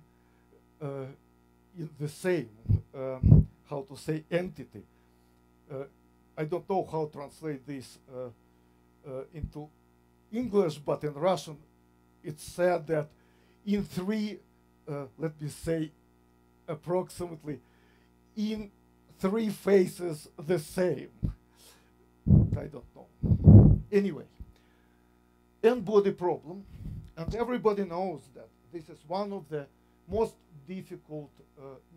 in the same, how to say, entity. I don't know how to translate this into English, but in Russian, it's said that in 3, let me say, approximately, in 3 faces the same. I don't know. Anyway, n-body problem, and everybody knows that this is one of the most difficult,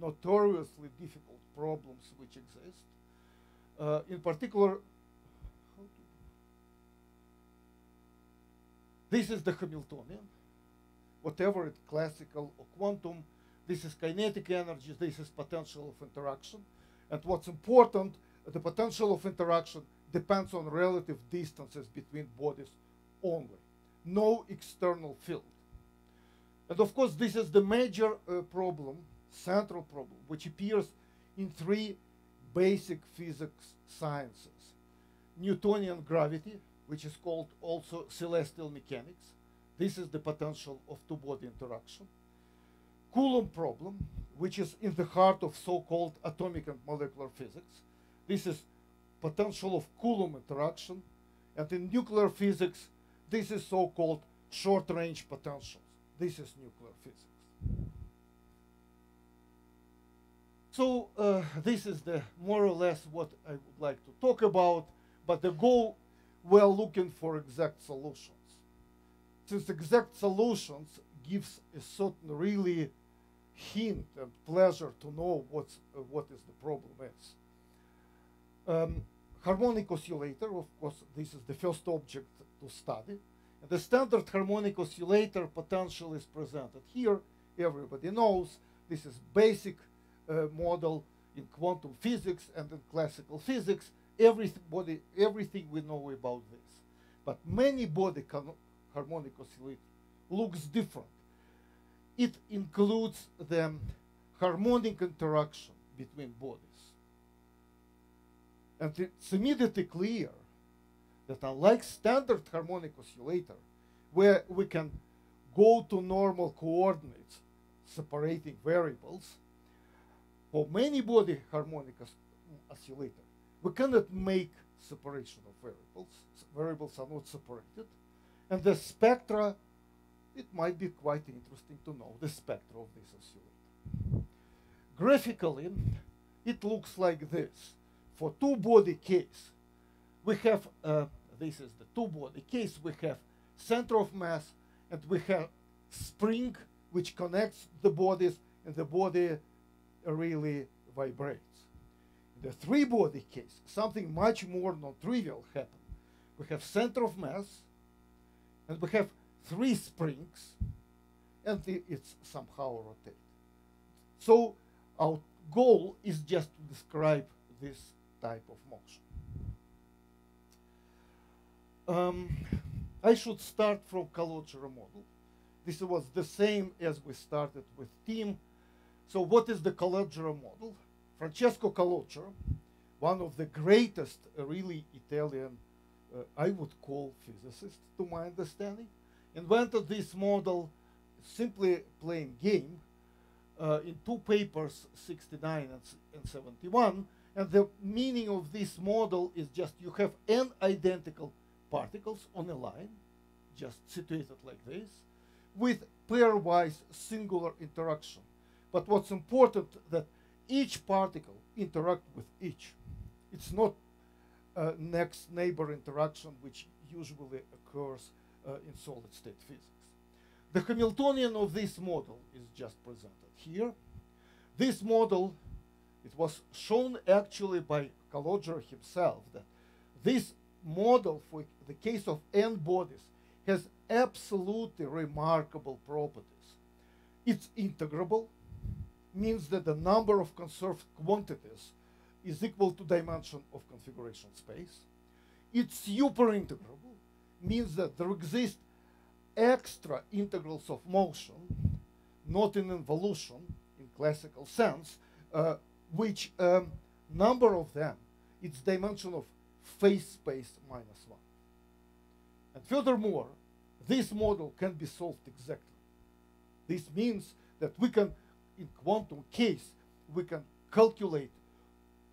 notoriously difficult problems which exist. In particular, this is the Hamiltonian, whatever it's classical or quantum. This is kinetic energy, this is potential of interaction. And what's important, the potential of interaction depends on relative distances between bodies only, no external field. And of course, this is the major problem, central problem, which appears in 3 basic physics sciences. Newtonian gravity, which is called also celestial mechanics. This is the potential of 2-body interaction. Coulomb problem, which is in the heart of so-called atomic and molecular physics. This is potential of Coulomb interaction. And in nuclear physics, this is so-called short-range potentials. This is nuclear physics. So this is the more or less what I would like to talk about, but the goal, we're looking for exact solutions. Since exact solutions gives a certain really hint and pleasure to know what is the problem is. Harmonic oscillator, of course, this is the first object to study. And the standard harmonic oscillator potential is presented here. Everybody knows this is basic model in quantum physics and in classical physics. Everything we know about this. But many body harmonic oscillator looks different. It includes the harmonic interaction between bodies. And it's immediately clear that unlike standard harmonic oscillator, where we can go to normal coordinates separating variables, for many body harmonic oscillator, we cannot make separation of variables. Variables are not separated. And the spectra, it might be quite interesting to know the spectra of this oscillator. Graphically, it looks like this. For two-body case, we have, this is the two-body case, we have center of mass, and we have spring which connects the bodies, and the body really vibrates. In the three-body case, something much more non-trivial happens. We have center of mass, and we have three springs, and it's somehow rotated. So our goal is just to describe this type of motion. I should start from Calogero model. This was the same as we started with TIM. So what is the Calogero model? Francesco Calogero, one of the greatest really Italian, I would call physicists to my understanding, invented this model, simply playing game, in two papers, 69 and 71. And the meaning of this model is just you have n identical particles on a line, just situated like this, with pairwise singular interaction. But what's important that each particle interact with each. It's not next neighbor interaction, which usually occurs in solid state physics. The Hamiltonian of this model is just presented here. This model, it was shown actually by Calogero himself that this model for the case of n bodies has absolutely remarkable properties. It's integrable, means that the number of conserved quantities is equal to dimension of configuration space. It's super integrable, means that there exist extra integrals of motion, not in involution in classical sense, which number of them, it's dimension of phase space -1. And furthermore, this model can be solved exactly. This means that we can, in quantum case, we can calculate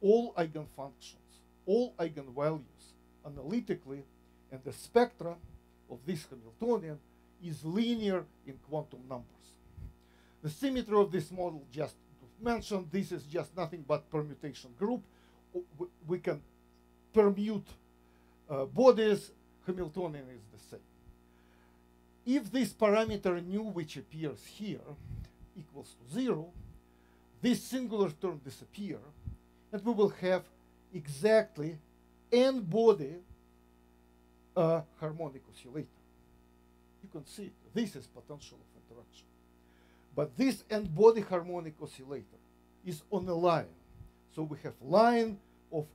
all eigenfunctions, all eigenvalues analytically, and the spectra of this Hamiltonian is linear in quantum numbers. The symmetry of this model, just to mention, this is just nothing but permutation group. We can permute bodies. Hamiltonian is the same. If this parameter nu, which appears here, equals to 0, this singular term disappears, and we will have exactly n-body harmonic oscillator. You can see it. This is potential of interaction. But this n-body harmonic oscillator is on a line. So we have line of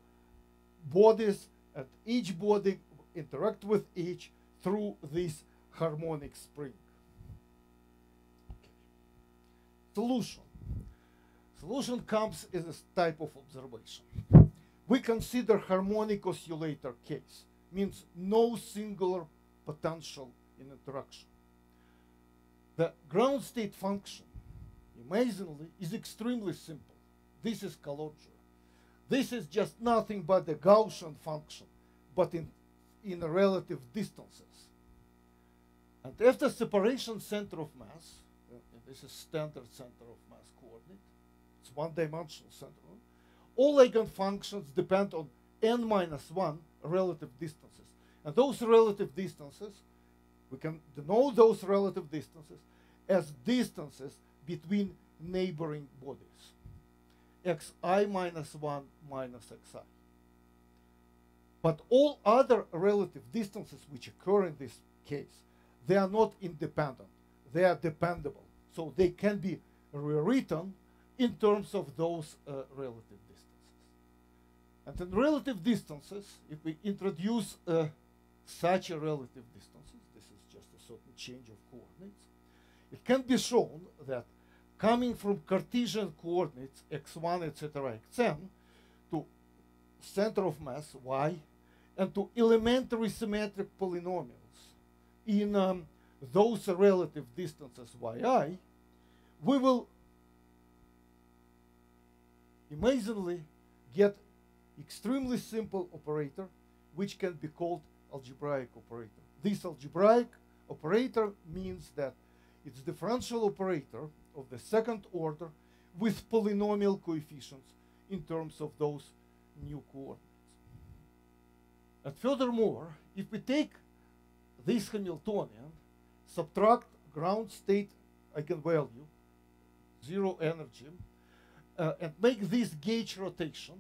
bodies, and each body interact with each through this harmonic spring. Okay. Solution. Solution comes as a type of observation. We consider harmonic oscillator case, means no singular potential in interaction. The ground state function, amazingly, is extremely simple. This is Calogero. This is just nothing but the Gaussian function, but in relative distances. And after separation center of mass, and this is standard center of mass coordinate, It's one-dimensional center. All eigenfunctions depend on n minus 1 relative distances. And those relative distances, we can denote those relative distances as distances between neighboring bodies. Xi minus 1 minus xi. But all other relative distances which occur in this case, they are not independent. They are dependable. So they can be rewritten in terms of those relative distances. And in relative distances, if we introduce such a relative distances, this is just a certain change of coordinates, it can be shown that coming from Cartesian coordinates x1, etc., xn, to center of mass y, and to elementary symmetric polynomials in those relative distances yi, we will amazingly get extremely simple operator which can be called algebraic operator. This algebraic operator means that it's differential operator of the second order with polynomial coefficients in terms of those new coordinates. And furthermore, if we take this Hamiltonian, subtract ground state eigenvalue, zero energy, and make this gauge rotation,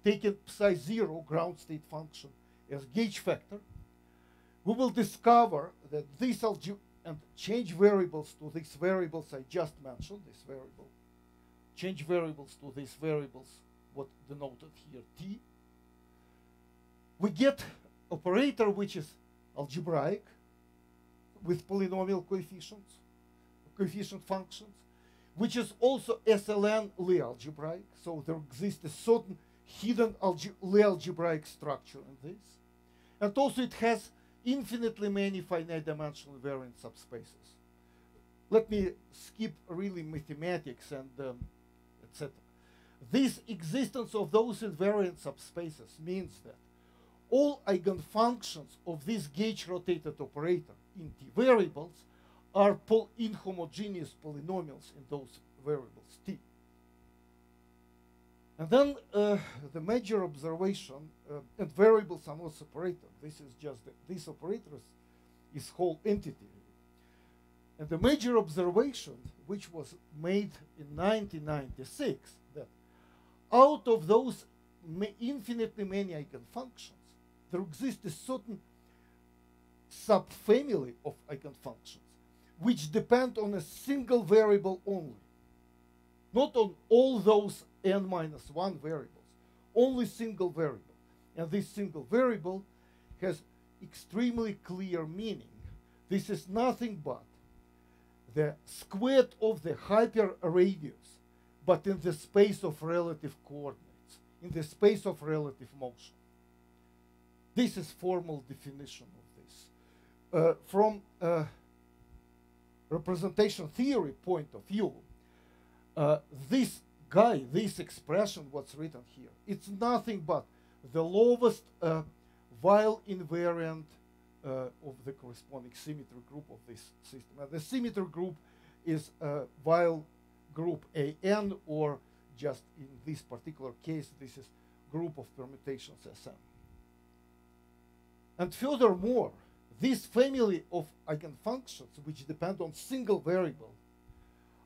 taking psi0 ground state function as gauge factor, we will discover that this and change variables to these variables I just mentioned, this variable, change variables to these variables, what denoted here t, we get operator which is algebraic with polynomial coefficients, coefficient functions, which is also SLN Lie algebraic. So there exists a certain hidden Lie algebraic structure in this. And also it has infinitely many finite dimensional invariant subspaces. Let me skip really mathematics and etc. This existence of those invariant subspaces means that all eigenfunctions of this gauge rotated operator in t variables are inhomogeneous polynomials in those variables t. And then the major observation, and variables are not separated. This is just, this operator is whole entity. And the major observation, which was made in 1996, that out of those infinitely many eigenfunctions, there exists a certain subfamily of eigenfunctions which depend on a single variable only, not on all those n-1 variables, only single variable. And this single variable has extremely clear meaning. This is nothing but the squared of the hyperradius, but in the space of relative coordinates, in the space of relative motion. This is formal definition of this. From representation theory point of view, this guy, this expression, what's written here, it's nothing but the lowest Weyl invariant of the corresponding symmetry group of this system. And the symmetry group is Weyl group AN, or just in this particular case, this is group of permutations Sn. And furthermore, this family of eigenfunctions which depend on single variable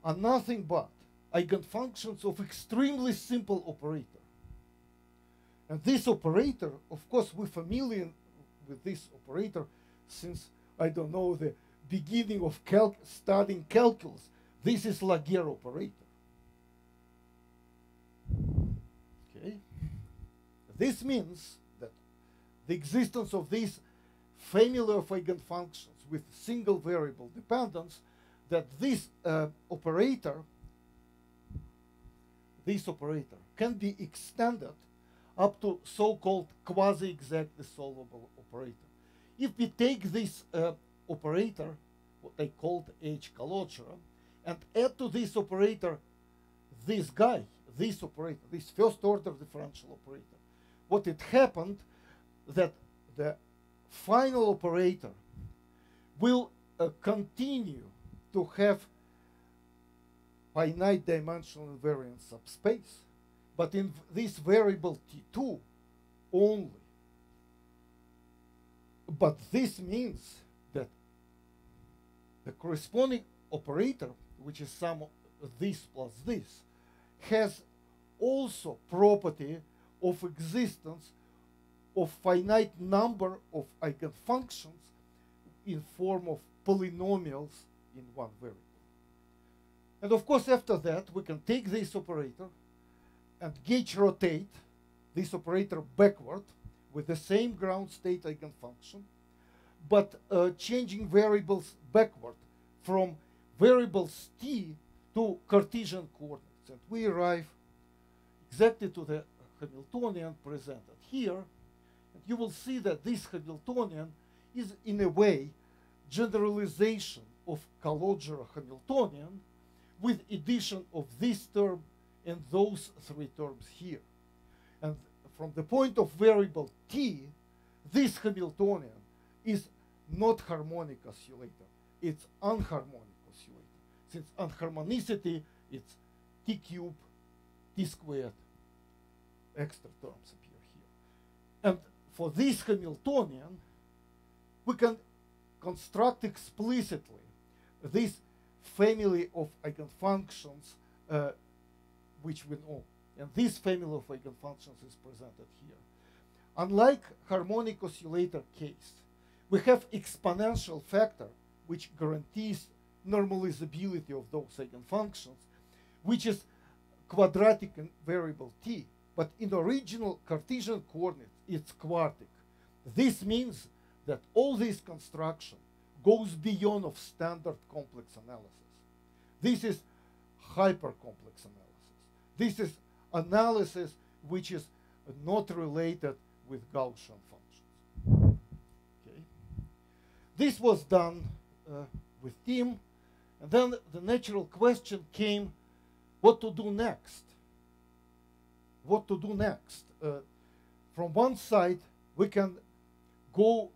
are nothing but eigenfunctions of extremely simple operator. And this operator, of course, we're familiar with this operator since, I don't know, the beginning of studying calculus. This is Laguerre operator. Okay. This means that the existence of this family of eigenfunctions with single variable dependence, that this operator can be extended up to so-called quasi-exactly solvable operator. If we take this operator, what I called H. Kalotchera, and add to this operator this guy, this operator, this first-order differential operator, what it happened that the final operator will continue to have finite dimensional invariant subspace, but in this variable T2 only. But this means that the corresponding operator, which is sum of this plus this, has also property of existence of finite number of eigenfunctions in form of polynomials in one variable. And of course, after that, we can take this operator and gauge rotate this operator backward with the same ground state eigenfunction, but changing variables backward from variables t to Cartesian coordinates. And we arrive exactly to the Hamiltonian presented here. And you will see that this Hamiltonian is, in a way, generalization of Calogero Hamiltonian with addition of this term and those three terms here. And from the point of variable t, this Hamiltonian is not harmonic oscillator. It's unharmonic oscillator. Since unharmonicity, it's t cubed, t squared, extra terms appear here. And for this Hamiltonian, we can construct explicitly this family of eigenfunctions which we know. And this family of eigenfunctions is presented here. Unlike harmonic oscillator case, we have exponential factor which guarantees normalizability of those eigenfunctions, which is quadratic in variable t. But in original Cartesian coordinates, it's quartic. This means that all this construction goes beyond of standard complex analysis. This is hypercomplex analysis. This is analysis which is not related with Gaussian functions. Okay. This was done with Tim, and then the natural question came, what to do next? What to do next? From one side, we can go,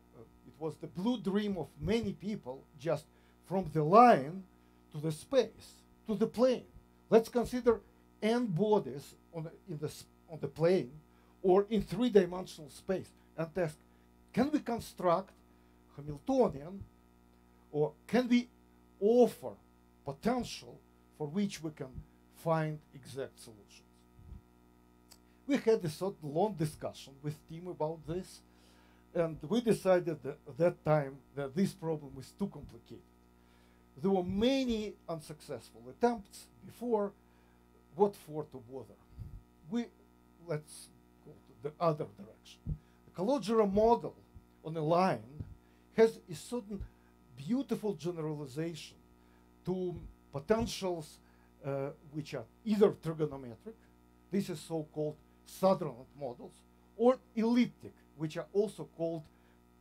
it was the blue dream of many people, just from the line to the space, to the plane. Let's consider n bodies on the plane or in three-dimensional space and ask, can we construct Hamiltonian, or can we offer potential for which we can find exact solutions? We had a sort of long discussion with Tim about this, and we decided at that time that this problem is too complicated. There were many unsuccessful attempts before. What for to bother? Let's go to the other direction. The Calogero model on a line has a certain beautiful generalization to potentials which are either trigonometric, this is so-called Sutherland models, or elliptic, which are also called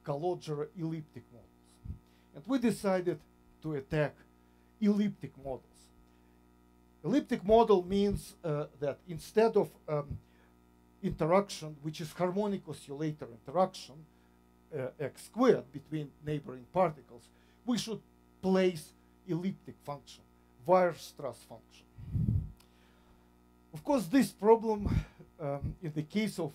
Calogero elliptic models. And we decided to attack elliptic models. Elliptic model means that instead of interaction, which is harmonic oscillator interaction, x squared between neighboring particles, we should place elliptic function, Weierstrass function. Of course, this problem, in the case of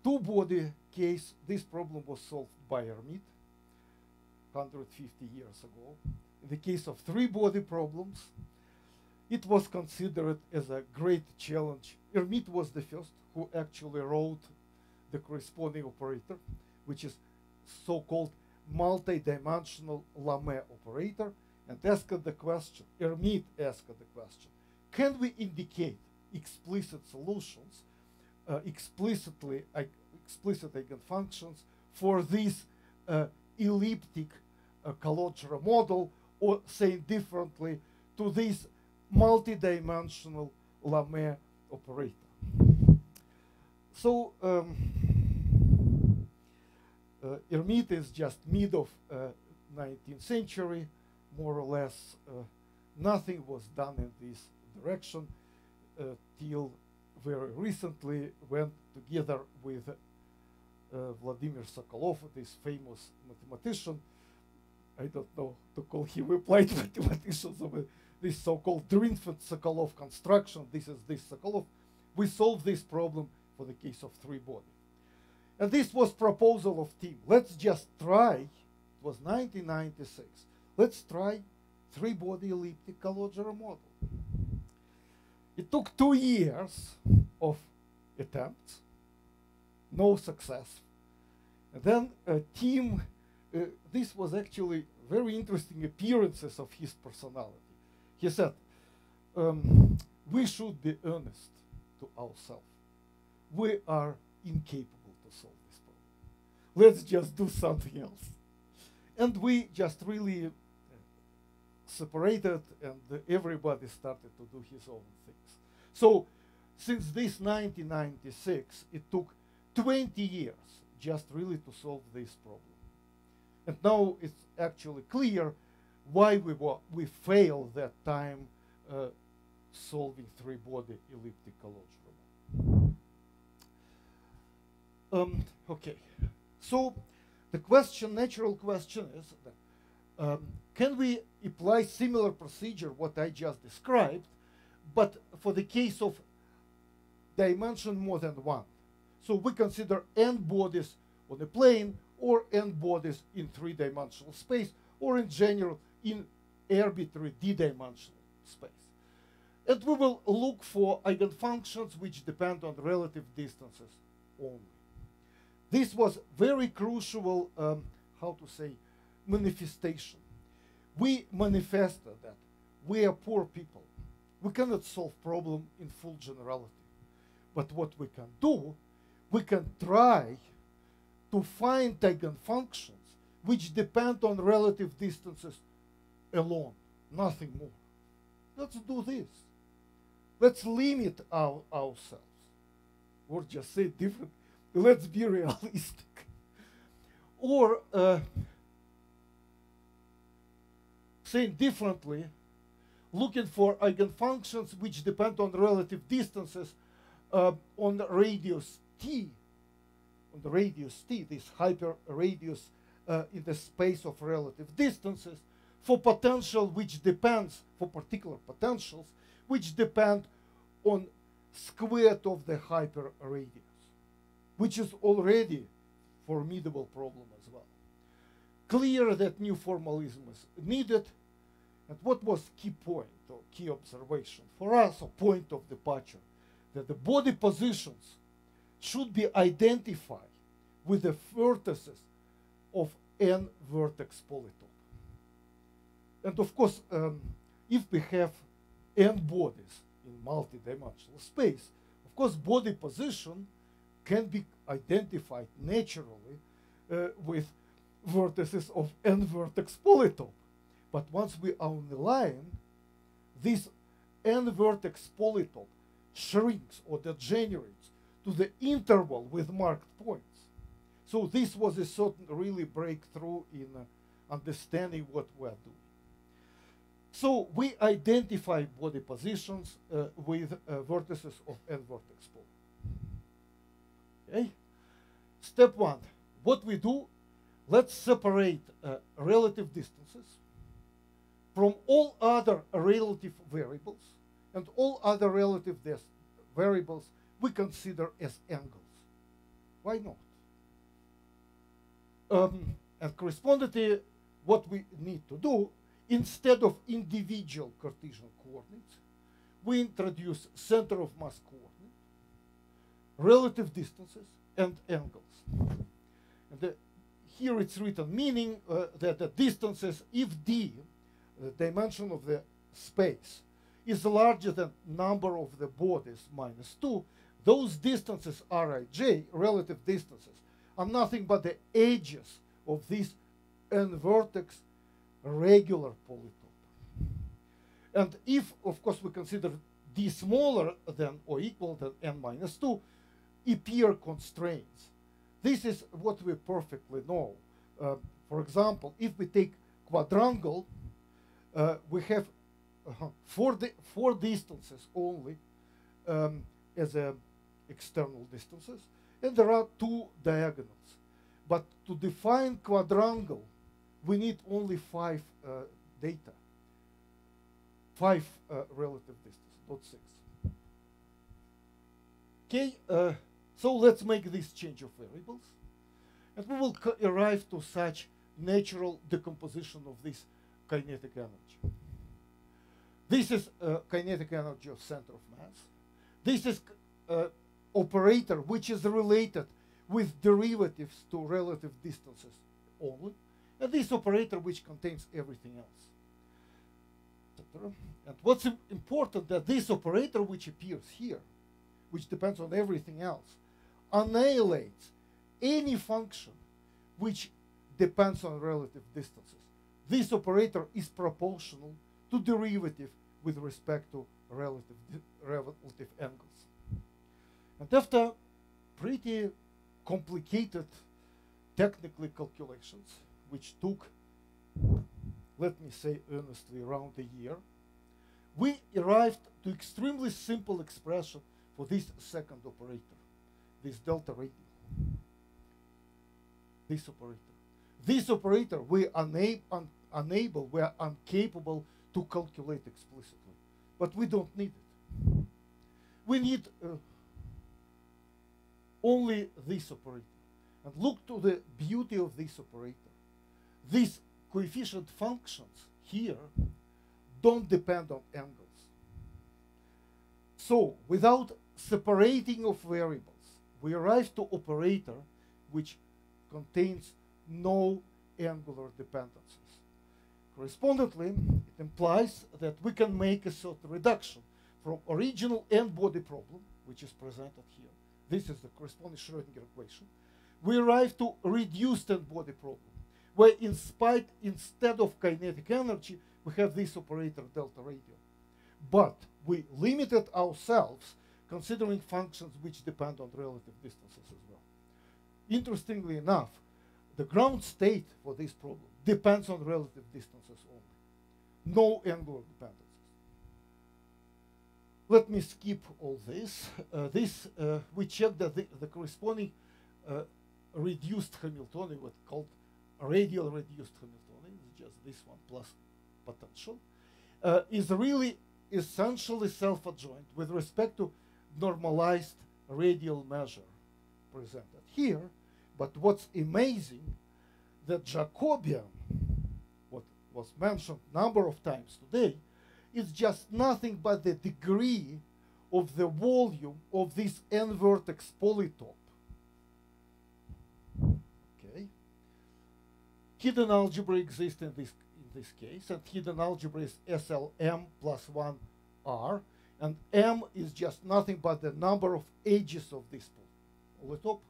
two-body case, this problem was solved by Hermite 150 years ago. In the case of three-body problems, it was considered as a great challenge. Hermite was the first who actually wrote the corresponding operator, which is so-called multi-dimensional Lamé operator, and asked the question, Hermite asked the question, can we indicate explicit solutions, explicit eigenfunctions for this elliptic Calogero model, or saying differently, to this multi-dimensional Lamé operator? So Hermite is just mid of 19th century, more or less. Nothing was done in this direction till very recently, went together with Vladimir Sokolov, this famous mathematician. I don't know to call him applied mathematician, so this so-called Drinfeld-Sokolov construction. This is this Sokolov. We solve this problem for the case of three-body. And this was proposal of team. Let's just try, it was 1996, let's try three-body elliptic Calogero model. It took 2 years of attempts, no success. And then a team, this was actually very interesting appearances of his personality. He said, we should be honest to ourselves. We are incapable to solve this problem. Let's just do something else. And we just really separated, and everybody started to do his own things. So since this 1996, it took 20 years just really to solve this problem. And now it's actually clear why we failed that time solving three-body elliptic Calogero. Okay, so the question, natural question is that, can we apply similar procedure what I just described, but for the case of dimension more than one? So we consider n bodies on a plane or n bodies in three-dimensional space, or in general in arbitrary d-dimensional space. And we will look for eigenfunctions which depend on relative distances only. This was very crucial, how to say, manifestation. We manifested that we are poor people. We cannot solve problem in full generality. But what we can do, we can try to find eigenfunctions which depend on relative distances alone, nothing more. Let's do this. Let's limit ourselves. Or just say different. Let's be realistic. Or saying differently, looking for eigenfunctions which depend on relative distances on the radius t. On the radius t, this hyperradius in the space of relative distances, for potential which depends, for particular potentials, which depend on squared of the hyperradius, which is already formidable problem as well. Clear that new formalism is needed. And what was key point or key observation for us, a point of departure, that the body positions should be identified with the vertices of n vertex polytope. And of course, if we have n bodies in multi-dimensional space, of course, body position can be identified naturally with vertices of n vertex polytope. But once we are on the line, this n vertex polytope shrinks or degenerates to the interval with marked points. So this was a certain really breakthrough in understanding what we're doing. So we identify body positions with vertices of n vertex polytope. Okay? Step one, what we do, let's separate relative distances from all other relative variables, and all other relative variables we consider as angles. Why not? And correspondingly, what we need to do, instead of individual Cartesian coordinates, we introduce center of mass coordinate, relative distances, and angles. And here it's written, meaning that the distances, if d, the dimension of the space, is larger than number of the bodies minus 2, those distances Rij, relative distances, are nothing but the edges of this n-vertex regular polytope. And if, of course, we consider d smaller than or equal than n minus 2, appear constraints. This is what we perfectly know. For example, if we take quadrangle, we have four distances only as external distances, and there are 2 diagonals. But to define quadrangle, we need only 5 data. 5 relative distances, not 6. Okay, so let's make this change of variables. And we will arrive to such natural decomposition of this kinetic energy. This is kinetic energy of center of mass. This is operator which is related with derivatives to relative distances only. And this operator which contains everything else. And what's important that this operator which appears here, which depends on everything else, annihilates any function which depends on relative distances. This operator is proportional to derivative with respect to relative angles. And after pretty complicated technical calculations, which took, let me say earnestly, around a year, we arrived to extremely simple expression for this second operator, this delta radial. This operator. This operator we are incapable to calculate explicitly, but we don't need it. We need only this operator. And look to the beauty of this operator. These coefficient functions here don't depend on angles. So, without separating of variables, we arrive to operator which contains no angular dependencies. Correspondingly, it implies that we can make a certain reduction from original n-body problem, which is presented here. This is the corresponding Schrödinger equation. We arrive to reduced n-body problem, where instead of kinetic energy, we have this operator delta radial. But we limited ourselves considering functions which depend on relative distances as well. Interestingly enough, the ground state for this problem depends on relative distances only. No angular dependencies. Let me skip all this. We checked that the corresponding reduced Hamiltonian, what's called radial reduced Hamiltonian, is just this one plus potential, is really essentially self-adjoint with respect to normalized radial measure presented here. But what's amazing, that Jacobian, what was mentioned number of times today, is just nothing but the degree of the volume of this n-vertex polytope. Okay. Hidden algebra exists in this case, and hidden algebra is SLM plus 1R, and M is just nothing but the number of edges of this polytope.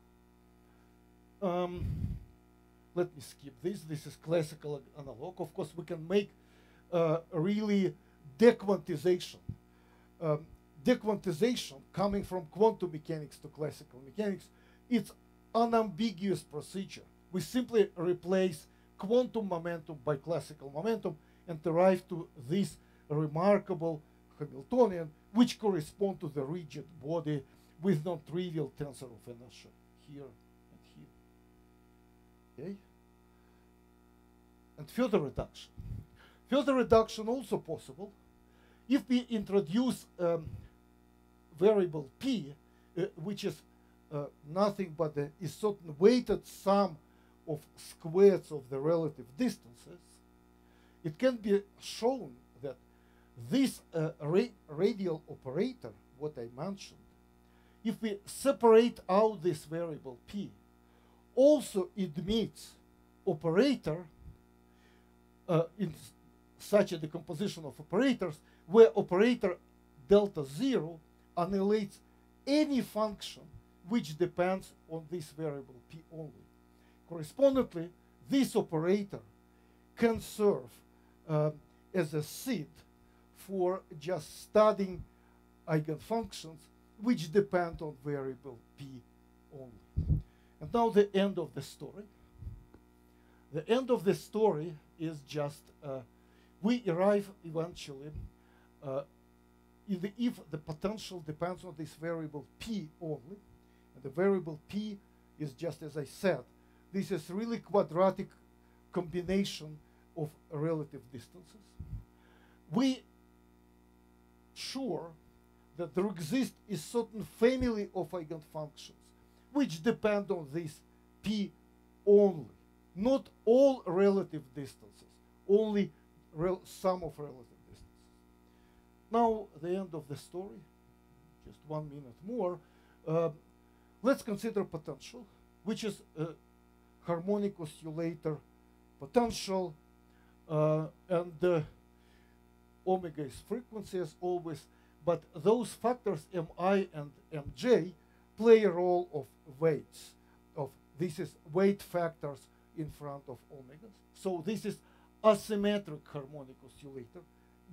Let me skip this. This is classical analog. Of course, we can make really dequantization. Dequantization coming from quantum mechanics to classical mechanics, it's unambiguous procedure. We simply replace quantum momentum by classical momentum and arrive to this remarkable Hamiltonian, which correspond to the rigid body with non-trivial tensor of inertia here and here. Okay? And further reduction. Further reduction also possible if we introduce variable p, which is nothing but a certain weighted sum of squares of the relative distances. It can be shown that this radial operator, what I mentioned, if we separate out this variable p, also admits operator in such a decomposition of operators where operator delta 0 annihilates any function which depends on this variable p only. Correspondingly, this operator can serve as a seed for just studying eigenfunctions which depend on variable p only. And now the end of the story. The end of the story is just we arrive eventually if the potential depends on this variable p only, and the variable p is just as I said, this is really quadratic combination of relative distances. We sure that there exists a certain family of eigenfunctions which depend on this p only, not all relative distances, only sum of relative distances. Now, the end of the story, just 1 minute more. Let's consider potential, which is a harmonic oscillator potential, and omega is frequency as always, but those factors mi and mj play a role of weights. This is weight factors in front of omegas. So this is asymmetric harmonic oscillator,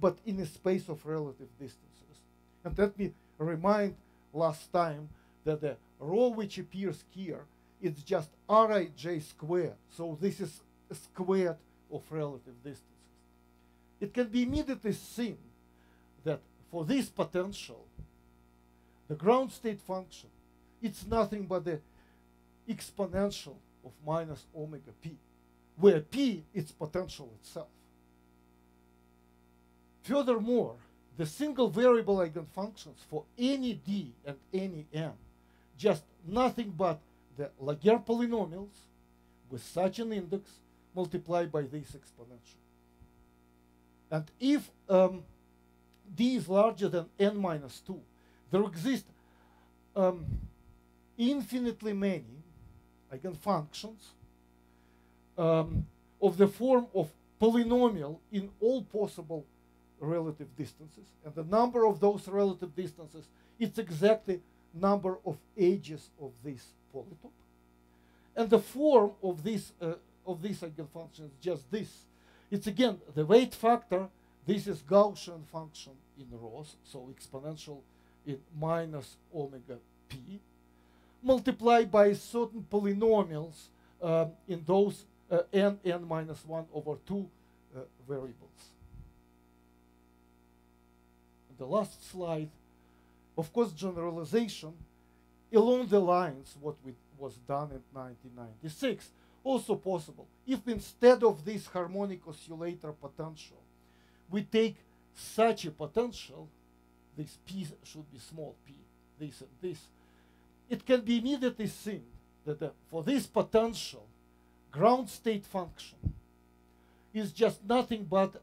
but in a space of relative distances. And let me remind last time that the rho which appears here is just Rij squared. So this is a squared of relative distances. It can be immediately seen that for this potential, the ground state function, it's nothing but the exponential of minus omega p, where p is potential itself. Furthermore, the single variable eigenfunctions for any d and any m, just nothing but the Laguerre polynomials with such an index multiplied by this exponential. And if d is larger than n minus 2, there exist infinitely many eigenfunctions of the form of polynomial in all possible relative distances, and the number of those relative distances, it's exactly number of edges of this polytope. And the form of this eigenfunction is just this. It's again the weight factor. This is Gaussian function in rows, so exponential in minus omega p, multiplied by certain polynomials in those n minus 1 over 2 variables. The last slide, of course, generalization along the lines what was done in 1996, also possible. If instead of this harmonic oscillator potential, we take such a potential, this p should be small p, this and this, it can be immediately seen that for this potential, ground state function is just nothing but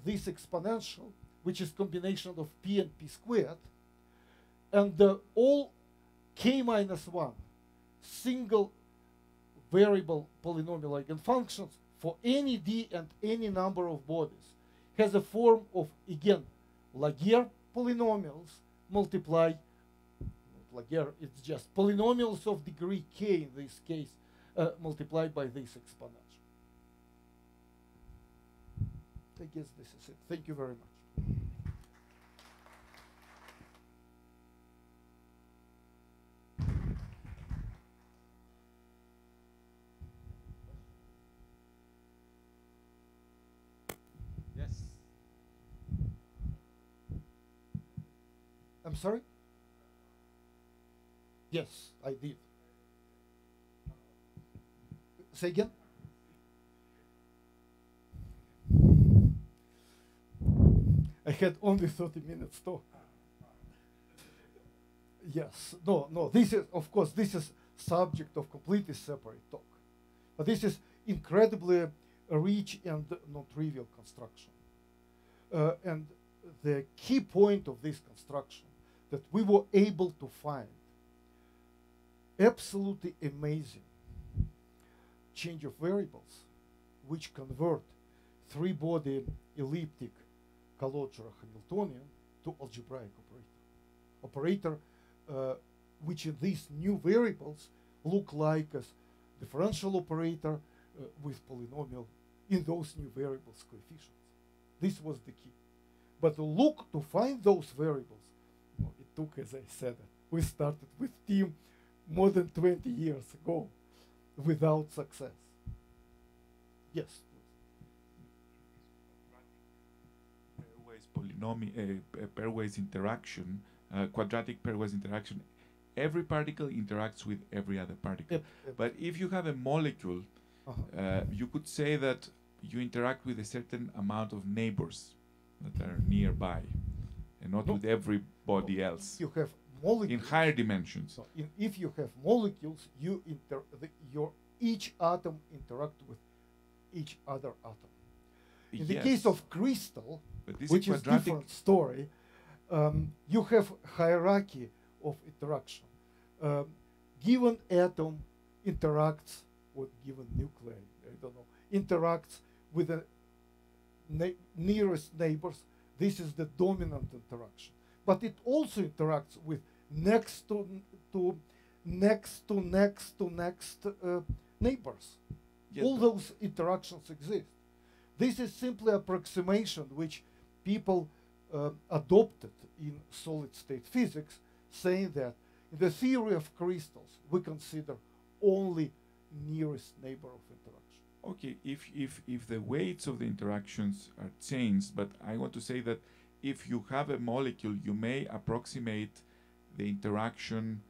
this exponential, which is combination of p and p squared, and all k minus 1 single variable polynomial eigenfunctions for any d and any number of bodies has a form of, again, Laguerre polynomials multiplied, not Laguerre, it's just polynomials of degree k in this case, multiplied by this exponential. I guess this is it. Thank you very much.
Yes.
I'm sorry? Yes, I did. Say again? I had only 30 minutes to. Yes, no, this is, of course, this is subject of completely separate talk. But this is incredibly rich and non-trivial construction. And the key point of this construction that we were able to find absolutely amazing change of variables which convert three-body elliptic Calogero Hamiltonian to algebraic operator which in these new variables look like as differential operator with polynomial in those new variables coefficients. This was the key. But to find those variables, it took, as I said, we started with team more than 20 years ago without success. Yes.
Pairwise interaction, quadratic pairwise interaction, every particle interacts with every other particle. But if you have a molecule, you could say that you interact with a certain amount of neighbors that are nearby. and not
No.
with everybody else
You have
in
molecules.
higher dimensions.
So if you have molecules, each atom interact with each other atom. In the
Yes,
case of crystal,
but this
which is
quadratic.
different story, you have hierarchy of interaction. Given atom interacts with given nuclei, I don't know, interacts with the nearest neighbors. This is the dominant interaction. But it also interacts with next to next neighbors.
Yes,
All
but-
those interactions exist. This is simply approximation which people adopted in solid state physics, saying that in the theory of crystals we consider only nearest neighbor of interaction.
Okay, if the weights of the interactions are changed, but I want to say that if you have a molecule, you may approximate the interaction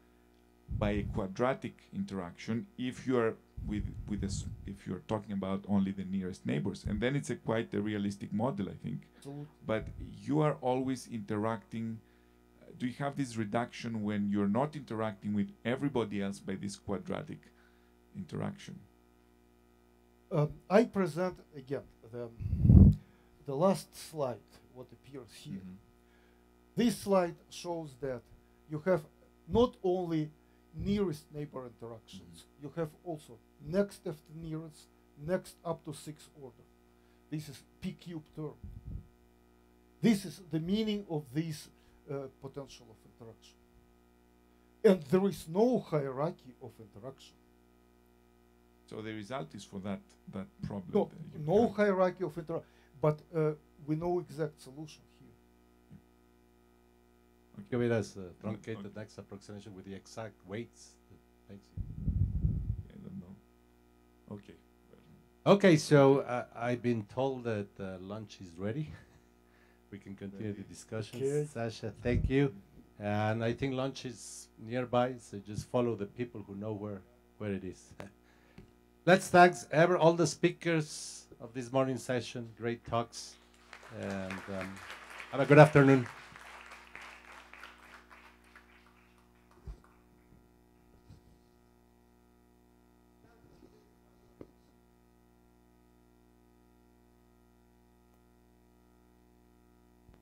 by a quadratic interaction if you are if you're talking about only the nearest neighbors, and then it's quite a realistic model, I think.
Absolutely.
But you are always interacting. Do you have this reduction when you're not interacting with everybody else by this quadratic interaction?
I present again the last slide, what appears here. This slide shows that you have not only nearest neighbor interactions, you have also next after nearest, next up to 6th order. This is p cube term. This is the meaning of this potential of interaction. And there is no hierarchy of interaction.
So the result is for that problem.
No,
that you
no
have.
hierarchy of interaction, but we know exact solution here.
Give it as a truncated
Okay.
next approximation with the exact weights. That makes it.
I don't know. Okay.
Okay, so I've been told that lunch is ready. We can continue the discussion.
Okay.
Sasha, thank you. And I think lunch is nearby, so just follow the people who know where it is. Let's thank all the speakers of this morning session. Great talks. And have a good afternoon.